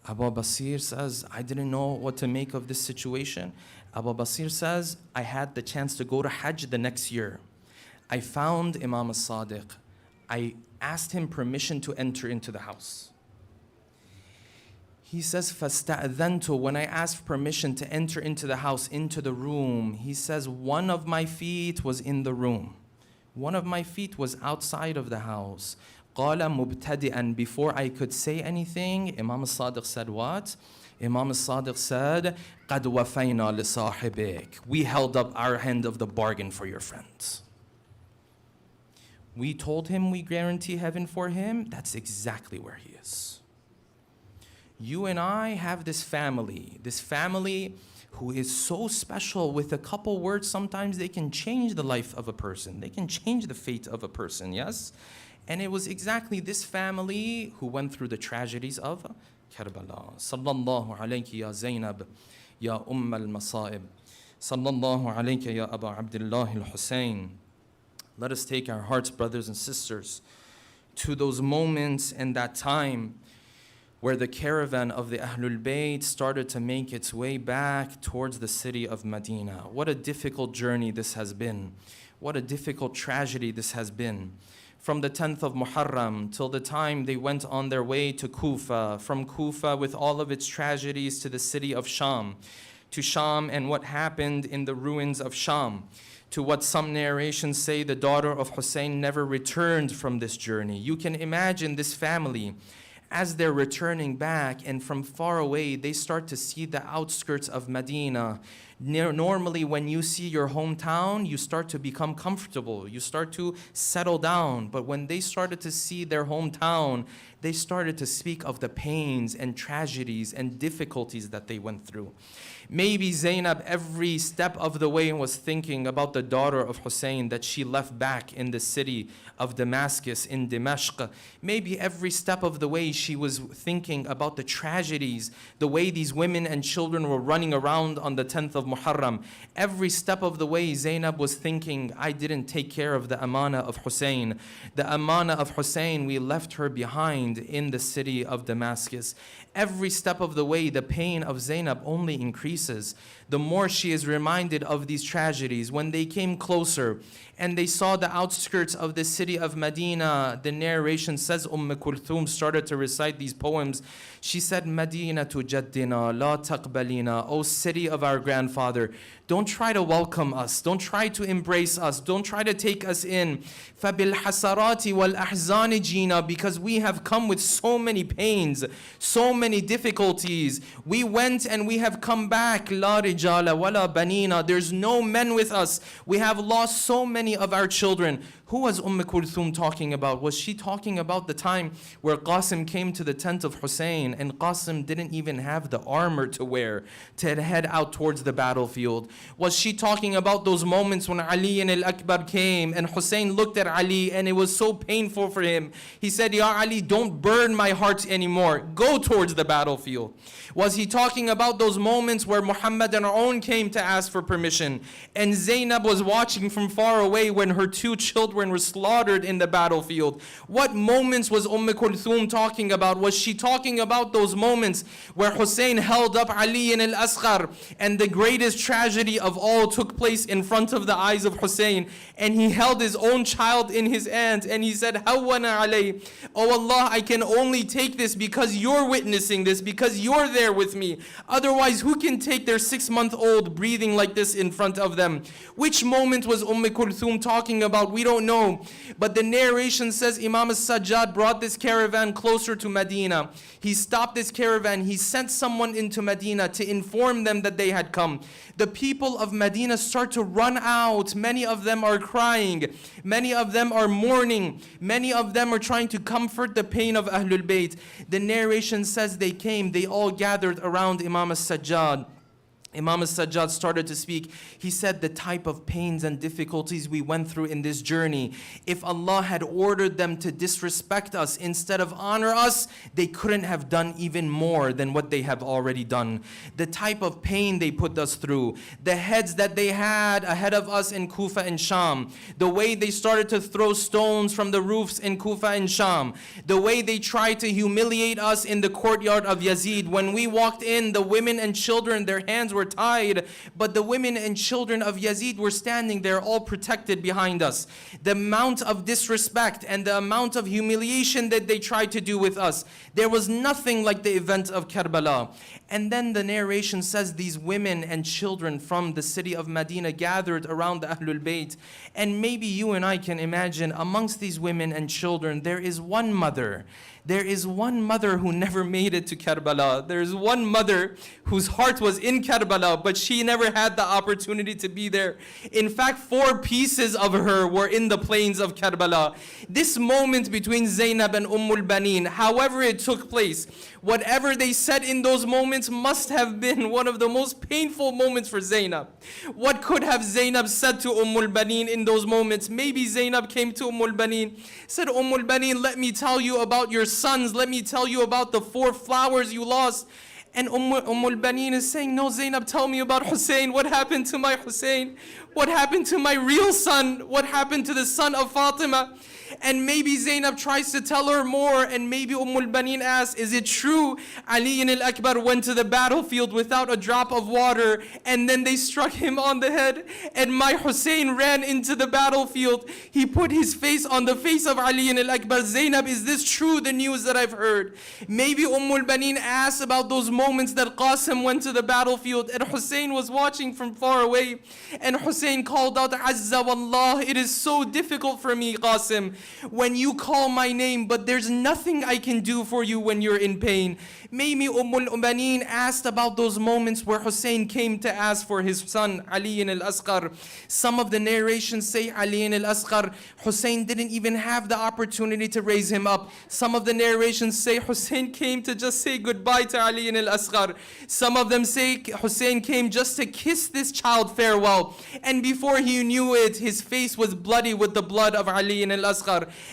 Abu Basir says, I didn't know what to make of this situation. Abu Basir says, I had the chance to go to Hajj the next year. I found Imam al-Sadiq. I asked him permission to enter into the house. He says, فَاسْتَأْذَنْتُ, when I asked permission to enter into the house, into the room, he says, one of my feet was in the room. One of my feet was outside of the house. قَالَ مُبْتَدِئًا, before I could say anything, Imam al-Sadiq said what? Imam al-Sadiq said, قَدْ وَفَيْنَا لِصَاحِبِكَ. We held up our end of the bargain for your friends. We told him we guarantee heaven for him. That's exactly where he is. You and I have this family who is so special. With a couple words, sometimes they can change the life of a person. They can change the fate of a person, yes? And it was exactly this family who went through the tragedies of Karbala. Sallallahu alayki ya Zainab, ya al-Masa'ib. Sallallahu alayka ya Aba Abdullah al-Husain. Let us take our hearts, brothers and sisters, to those moments and that time where the caravan of the Ahlul Bayt started to make its way back towards the city of Medina. What a difficult journey this has been. What a difficult tragedy this has been. From the 10th of Muharram till the time they went on their way to Kufa, from Kufa with all of its tragedies to the city of Sham, to Sham and what happened in the ruins of Sham, to what some narrations say the daughter of Husain never returned from this journey. You can imagine this family as they're returning back, and from far away they start to see the outskirts of Medina. Normally when you see your hometown, you start to become comfortable, you start to settle down. But when they started to see their hometown, they started to speak of the pains and tragedies and difficulties that they went through. Maybe Zainab every step of the way was thinking about the daughter of Husain that she left back in the city of Damascus, in Dimashq. Maybe every step of the way she was thinking about the tragedies, the way these women and children were running around on the 10th of Muharram. Every step of the way Zainab was thinking, I didn't take care of the amana of Husain. The amana of Husain, we left her behind in the city of Damascus. Every step of the way, the pain of Zainab only increases. The more she is reminded of these tragedies. When they came closer and they saw the outskirts of the city of Medina, the narration says Kulthum started to recite these poems. She said, Madinatu jaddina la taqbalina, O city of our grandfather, don't try to welcome us, don't try to embrace us, don't try to take us in. فَبِالْحَسَرَاتِ وَالْأَحْزَانِ جِينَا, because we have come with so many pains, so many difficulties. We went and we have come back. La rijala wala banina. There's no men with us. We have lost so many of our children. Who was Kulthum talking about? Was she talking about the time where Qasim came to the tent of Husain and Qasim didn't even have the armor to wear to head out towards the battlefield? Was she talking about those moments when Ali and Al-Akbar came and Husain looked at Ali and it was so painful for him? He said, Ya Ali, don't burn my heart anymore. Go towards the battlefield. Was he talking about those moments where Muhammad and her own came to ask for permission and Zainab was watching from far away when her two children were slaughtered in the battlefield? What moments was Kulthum talking about? Was she talking about those moments where Husain held up Ali and Al-Asghar and the greatest tragedy tragedy of all took place in front of the eyes of Husain, and he held his own child in his hands, and he said, Hawwana alay, oh Allah, I can only take this because you're witnessing this, because you're there with me. Otherwise, who can take their 6-month-old breathing like this in front of them? Which moment was Kulthum talking about? We don't know. But the narration says Imam al-Sajjad brought this caravan closer to Medina. He stopped this caravan. He sent someone into Medina to inform them that they had come. The people of Medina start to run out. Many of them are crying. Many of them are mourning. Many of them are trying to comfort the pain of Ahlul Bayt. The narration says they came. They all gathered around Imam al-Sajjad. Imam al-Sajjad started to speak. He said, the type of pains and difficulties we went through in this journey, if Allah had ordered them to disrespect us instead of honor us, they couldn't have done even more than what they have already done. The type of pain they put us through, the heads that they had ahead of us in Kufa and Sham, the way they started to throw stones from the roofs in Kufa and Sham, the way they tried to humiliate us in the courtyard of Yazid. When we walked in, the women and children, their hands were tied, but the women and children of Yazid were standing there all protected behind us. The amount of disrespect and the amount of humiliation that they tried to do with us, there was nothing like the event of Karbala. And then the narration says these women and children from the city of Medina gathered around the Ahlul Bayt. And maybe you and I can imagine amongst these women and children, there is one mother. There is one mother who never made it to Karbala. There is one mother whose heart was in Karbala, but she never had the opportunity to be there. In fact, 4 pieces of her were in the plains of Karbala. This moment between Zainab and Baneen, however it took place, whatever they said in those moments must have been one of the most painful moments for Zainab. What could have Zainab said to Baneen in those moments? Maybe Zainab came to Baneen, said, Baneen, let me tell you about your sons. Let me tell you about the 4 flowers you lost. And Baneen is saying, no, Zainab, tell me about Husain. What happened to my Husain? What happened to my real son? What happened to the son of Fatima? And maybe Zainab tries to tell her more, and maybe Baneen asks, is it true Ali al-Akbar went to the battlefield without a drop of water, and then they struck him on the head, and my Husain ran into the battlefield. He put his face on the face of Ali al-Akbar. Zainab, is this true, the news that I've heard? Maybe Baneen asks about those moments that Qasim went to the battlefield, and Husain was watching from far away, and Husain called out, Azza wallah, it is so difficult for me, Qasim, when you call my name, but there's nothing I can do for you when you're in pain. Maybe Baneen asked about those moments where Husain came to ask for his son Ali al-Asghar. Some of the narrations say Ali al-Asghar, Husain didn't even have the opportunity to raise him up. Some of the narrations say Husain came to just say goodbye to Ali al-Asghar. Some of them say Husain came just to kiss this child farewell. And before he knew it, his face was bloody with the blood of Ali al-Asghar.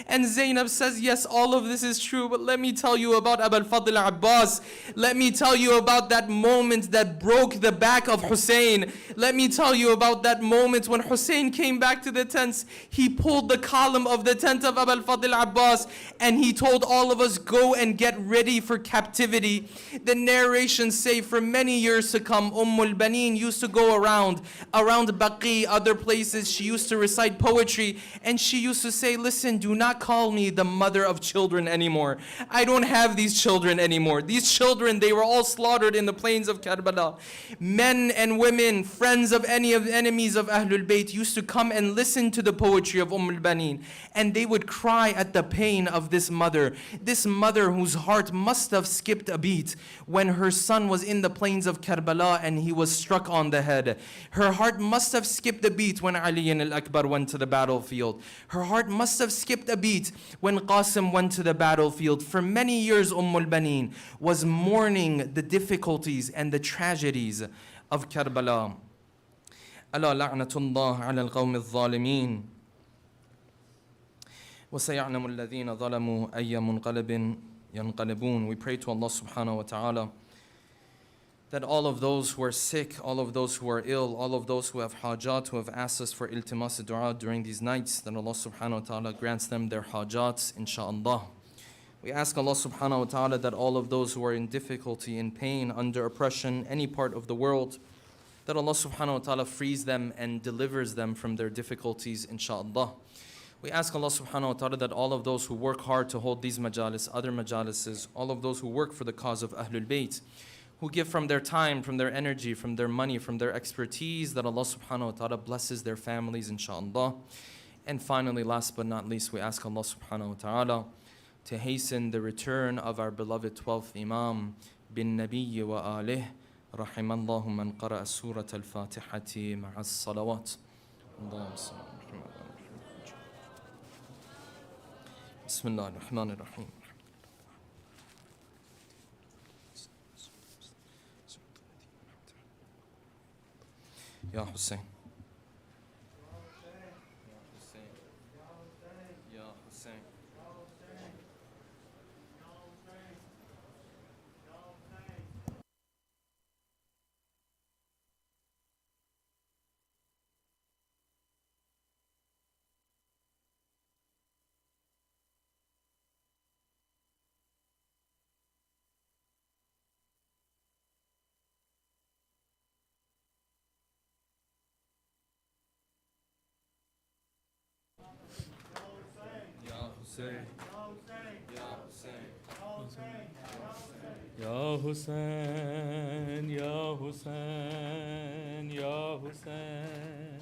And Zainab says, yes, all of this is true, but let me tell you about Abu al-Fadl Abbas. Let me tell you about that moment that broke the back of Husain. Let me tell you about that moment when Husain came back to the tents. He pulled the column of the tent of Abu al-Fadl Abbas, and he told all of us, go and get ready for captivity. The narrations say for many years to come, Baneen used to go around Baqi, other places. She used to recite poetry, and she used to say, listen, do not call me the mother of children anymore. I don't have these children anymore. These children, they were all slaughtered in the plains of Karbala. Men and women, friends of any of the enemies of Ahlul Bayt, used to come and listen to the poetry of Baneen, and they would cry at the pain of this mother whose heart must have skipped a beat when her son was in the plains of Karbala and he was struck on the head. Her heart must have skipped a beat when Ali al-Akbar went to the battlefield. Her heart must have skipped a beat when Qasim went to the battlefield. For many years, Baneen was mourning the difficulties and the tragedies of Karbala. Ala la'natullah ala al-qawmi al-zalimin. وَسَيَعْلَمُ الَّذِينَ ظَلَمُوا أَيَّ مُنْقَلَبٍ يَنْقَلِبُونَ. We pray to Allah subhanahu wa ta'ala that all of those who are sick, all of those who are ill, all of those who have hajat, who have asked us for iltimas dua during these nights, that Allah subhanahu wa ta'ala grants them their hajats, insha'Allah. We ask Allah subhanahu wa ta'ala that all of those who are in difficulty, in pain, under oppression, any part of the world, that Allah subhanahu wa ta'ala frees them and delivers them from their difficulties, inshaAllah. We ask Allah subhanahu wa ta'ala that all of those who work hard to hold these majalis, other majalises, all of those who work for the cause of Ahlul Bayt, who give from their time, from their energy, from their money, from their expertise, that Allah subhanahu wa ta'ala blesses their families, inshaAllah. And finally, last but not least, we ask Allah subhanahu wa ta'ala to hasten the return of our beloved 12th Imam, bin Nabiyyi wa alih, rahimallahu man qara'a surat al-Fatihati ma'as salawat. Allahumma salli ala Muhammad. Bismillah ar-Rahman ar-Rahim. Ya Husain. Ya Husain. Ya Husain, Ya Husain, Ya Husain,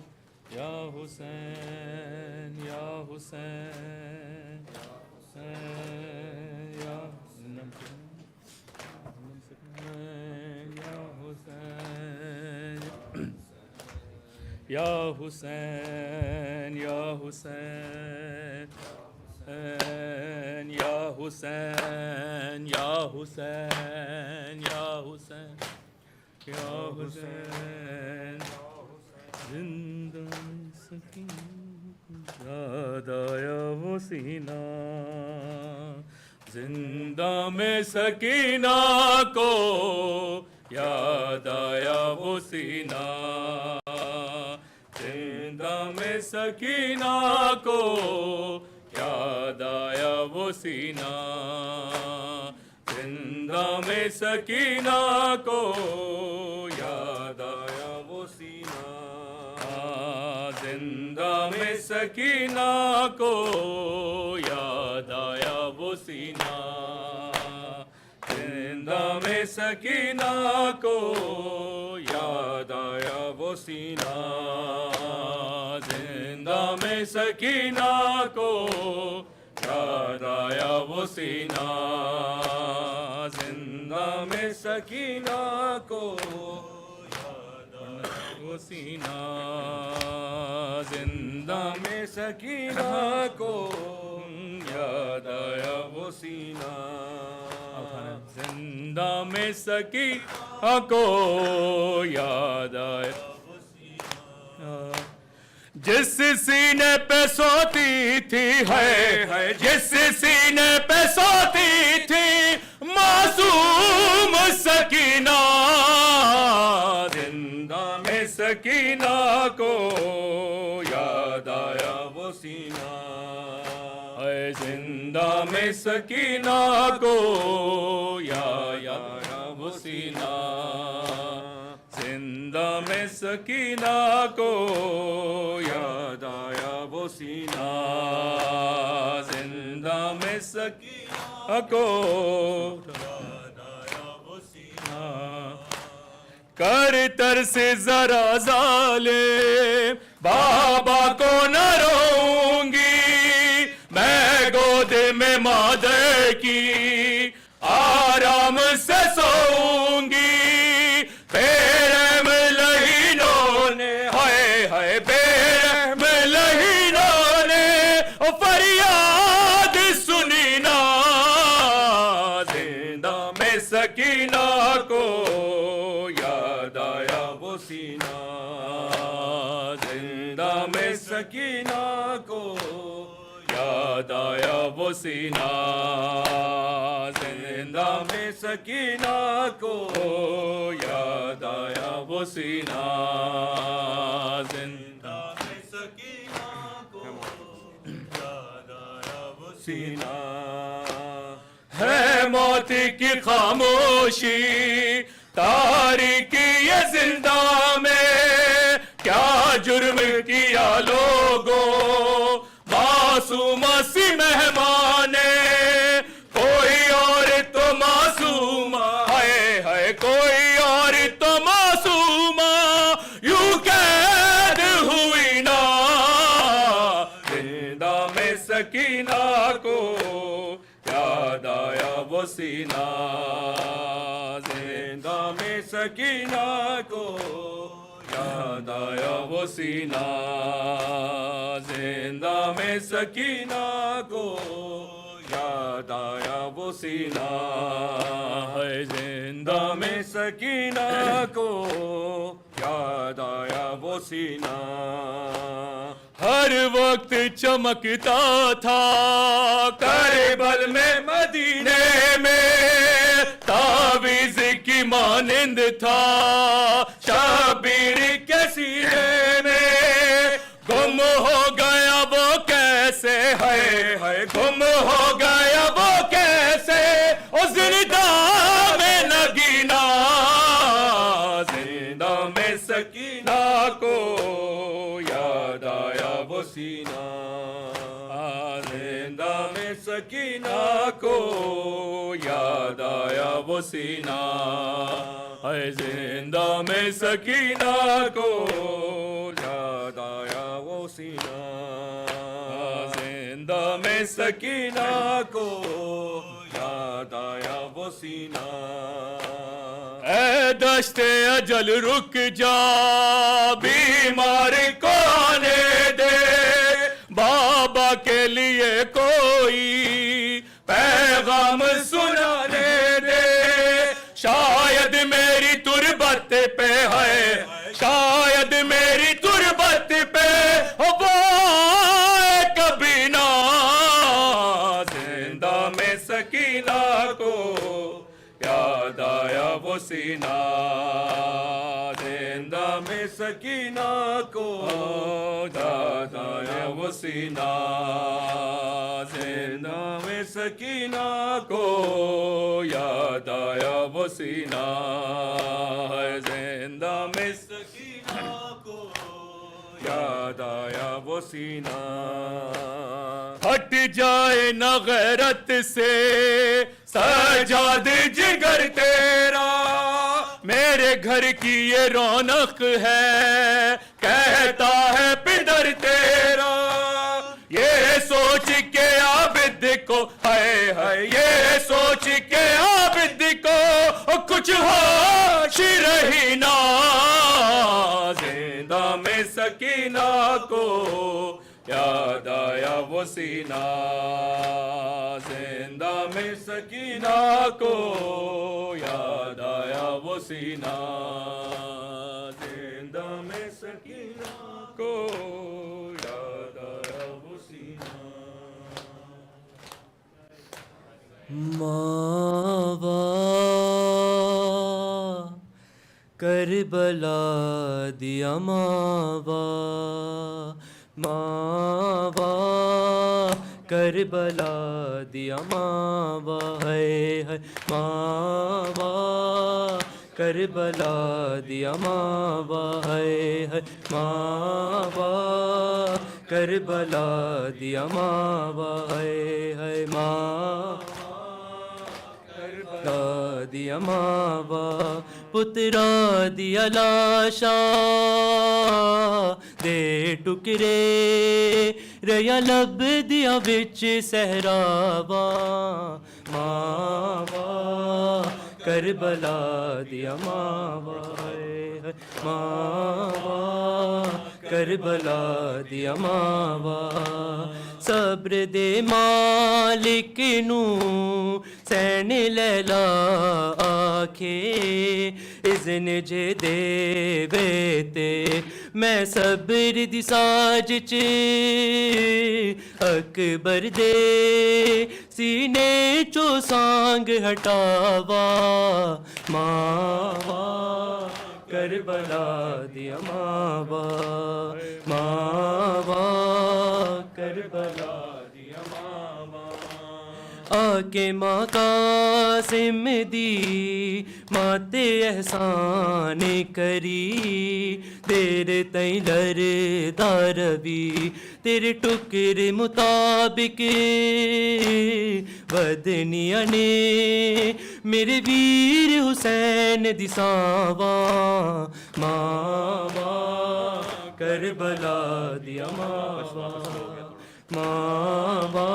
Ya Husain, Ya Husain, Ya Husain, Ya Husain, Ya Husain, Ya Husain, Ya Husain, Ya Husain, Ya Husain, zindan sakin yad aaya wo sina, zinda mein sakina ko yad aaya wo sina, zinda mein sakina ko یاد آیا وہ سینہ زندہ میں سکینہ کو یاد آیا وہ سینہ زندہ میں سکینہ کو یاد آیا وہ سینہ زندہ میں سکینہ کو یاد آیا وہ سینہ زندہ میں سکینہ کو یاد آیا وہ سینہ زندہ میں سکینہ کو یاد آیا وہ سینہ زندہ میں سکینہ کو یاد آیا وہ سینہ زندہ میں سکینہ کو یاد آیا وہ سینہ جس سینے پہ سوتی تھی ہے جس سینے پہ سوتی تھی معصوم سکینہ زندہ میں سکینہ کو یاد آیا وہ سینہ اے زندہ میں سکینہ کو یاد آیا وہ سینہ زندہ میں سکینہ کو یاد آیا وہ سینہ زندہ میں سکینہ کو یاد آیا وہ سینہ کر تر سے ذرا ظالم بابا کو نہ روؤں گی میں گود میں مادر کی آرام سے سوؤں گی فریاد سنی نا زندہ میں سکینہ کو یاد آیا وہ سینہ زندہ میں سکینہ کو یاد آیا وہ سینہ زندہ میں سکینہ کو یاد آیا وہ سینہ زندہ میں سکینہ کو یاد آیا وہ سینہ ہے موت کی خاموشی تاریکی یہ زندہ میں کیا لوگوں معصوم سی مہمان کوئی اور تو معصوم ہے کوئی اور تو معصوم یوں قید ہوئی نا زندہ میں سکینہ کو یاد آیا وہ سینہ زندہ میں سکینہ کو یاد آیا وہ سینہ زندہ میں سکینہ کو یاد آیا وہ سینہ ہے زندہ میں سکینہ کو یاد آیا وہ سینہ ہر وقت چمکتا تھا کربل میں مدینے میں تعویذ کی مانند تھا شبیر کے سینے میں گم ہو گیا وہ کیسے ہے گم ہو گیا وہ کیسے او زندہ میں نگینا زندہ میں سکینہ کو یاد آیا وہ سینہ زندہ میں سکینہ کو یاد آیا وہ سینہ ہے زندہ میں سکینہ کو یاد آیا وہ سینہ زندہ میں سکینہ کو یاد آیا وہ سینہ اے دشت اجل رک جا بیمار کو آنے دے بابا کے لیے کوئی پیغام سنانے دے شاید میری تربت پہ ہے شاید میری تربت پہ وہ کبھی نہ زندہ میں سکینہ کو یاد آیا وہ سینہ زندہ میں سکینہ کو یاد آیا وہ سینہ زندہ میں سکینہ کو یاد آیا وہ سینہ زندہ میں سکینہ کو یاد آیا وہ سینہ ہٹ جائے نہ غیرت سے سجاد جگر تیرا میرے گھر کی یہ رونق ہے کہتا ہے پدر تیرا یہ سوچ کے عابد کو ہے یہ سوچ کے عابد کو کچھ ہوش رہی نا زندہ میں سکینہ کو یاد آیا وہ سینہ زندہ میں سکینہ کو یاد آیا وہ سینہ زندہ میں سکینہ کو یاد آیا وہ سینہ ماوا کربلا دیا ماوا ماوا کربلا دیا ماوا ہے ماوا کربلا دیا ماوا ہے ماوا کربلا دیا ماوا ہے ماوا کربلا دیا ماوا پترا دیا لاشا دے ٹکرے ریا لب دیا بچ صحراوا ماوا کربلا دیا ماوا ماوا کربلا دیا ماوا صبر دے مالک نو سین لیلا آکھے اذن جے دے بیتے میں صبر دی ساج چ اکبر دے سینے چو سانگ ہٹاوا ماوا کربلا دیا ماوا ماوا کربلا دیا ماوا آکے ماں قاسم دی ماتے احسان کری دیر تئی لرداربی تیرے ٹکر مطابق ودنیا نے میرے ویر حسین دی ساوا ماوا کربلا دیا ماوا ماوا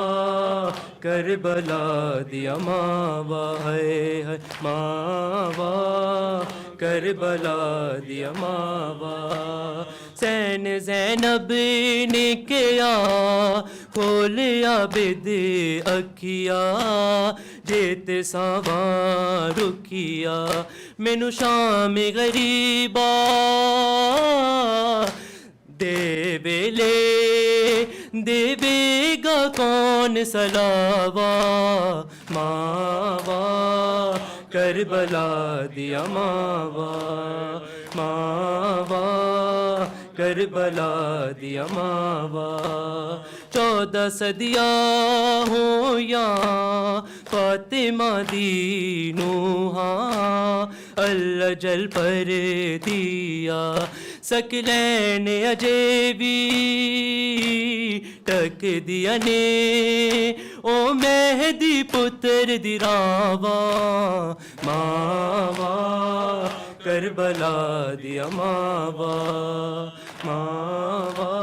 کربلا دیا ماوا ہے ماوا کربلا دیا ماوا سین زینب نے کیا کھولیا بد اکھیا جیت ساوا رکیا مینو شام غریبا دے ویلے دے گا کون سلاوا ماوا کربلا دیا ماوا ماوا کربلا دیا ماوا 14 صدیاں ہوں یا فاطمہ دی نوحاں اللہ جل پر دیا سکلین اجے بھی ٹک دیا نے او مہدی پتر دی راوا ماوا کربلا دیا ماوا ماوا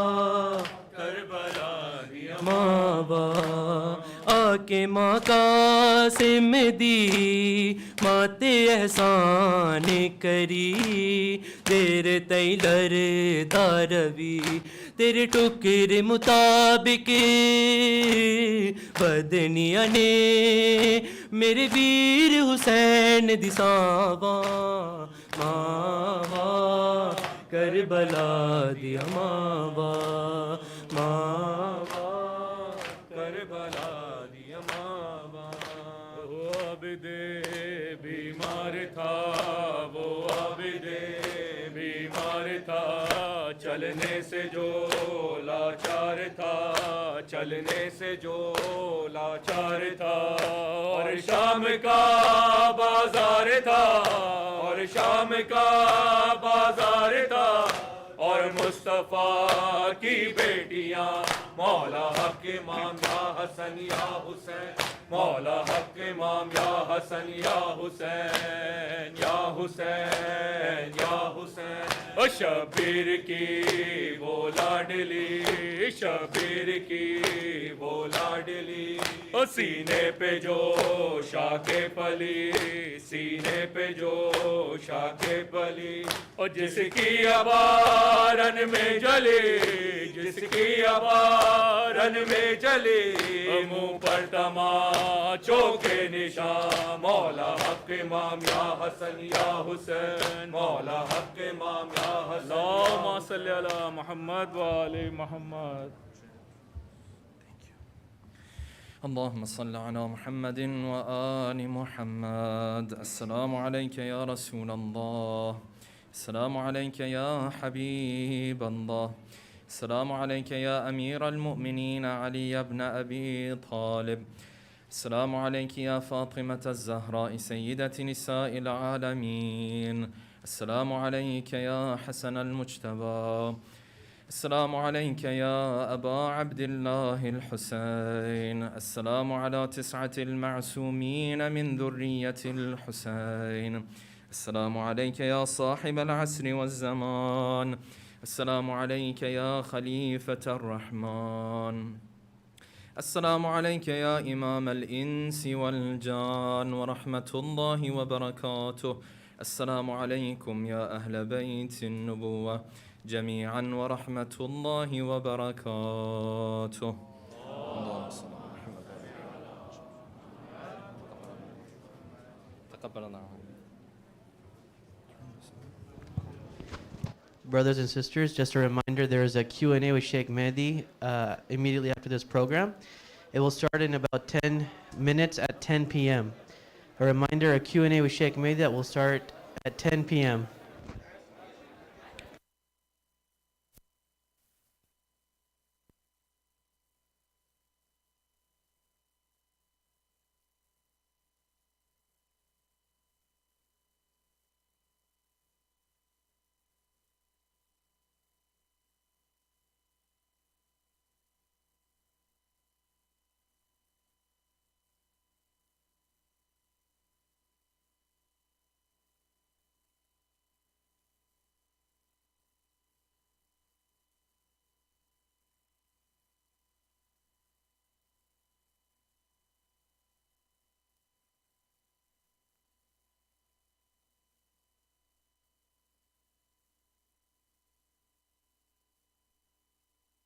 کربلا دیا ماوا آکے ماں قاسم دی ماتے احسان کری دیر تئی لرداربی تیرے ٹکر مطابق بدنیا نے میرے ویر حسین دی ساوا ماوا کربلا دیا ماوا ماوا کربلا دیا ماوا وہ عبد بیمار تھا وہ عبد بیمار تھا چلنے سے جو لاچار تھا چلنے سے جو لاچار تھا اور شام کا بازار تھا اور شام کا بازار تھا اور مصطفیٰ کی بیٹیاں مولا حق امام یا حسن یا حسین مولا حق امام یا حسن یا حسین یا حسین یا حسین او شبیر کی وہ لاڈلی شبیر کی وہ لاڈلی او سینے پہ جو شاکے پلی سینے پہ جو شاکے پلی اور جس کی رن میں جلے جس کی رن میں جلے منہ پر تماچوں کے نشان مولا حق امام یا حسن یا حسین مولا حق امام یا حسن اللہم صلی علی محمد وآل محمد اللهم صل على محمد وآل محمد السلام عليك يا رسول الله السلام عليك يا حبيب الله السلام عليك يا أمير المؤمنين علي بن أبي طالب السلام عليك يا فاطمة الزهراء سيدة نساء العالمين السلام عليك يا حسن المجتبى السلام عليك يا أبا عبد الله الحسين السلام على 9 المعصومين من ذرية الحسين السلام عليك يا صاحب العصر والزمان السلام عليك يا خليفة الرحمن السلام عليك يا إمام الإنس والجان ورحمة الله وبركاته السلام عليكم يا أهل بيت النبوة جميعا ورحمة الله وبركاته اللهم صل على محمد تقبل الله. Brothers and sisters, just a reminder, there is a Q&A with Sheikh Mahdi immediately after this program. It will start in about 10 minutes at 10 p.m. A reminder, a Q&A with Sheikh Mahdi that will start at 10 p.m.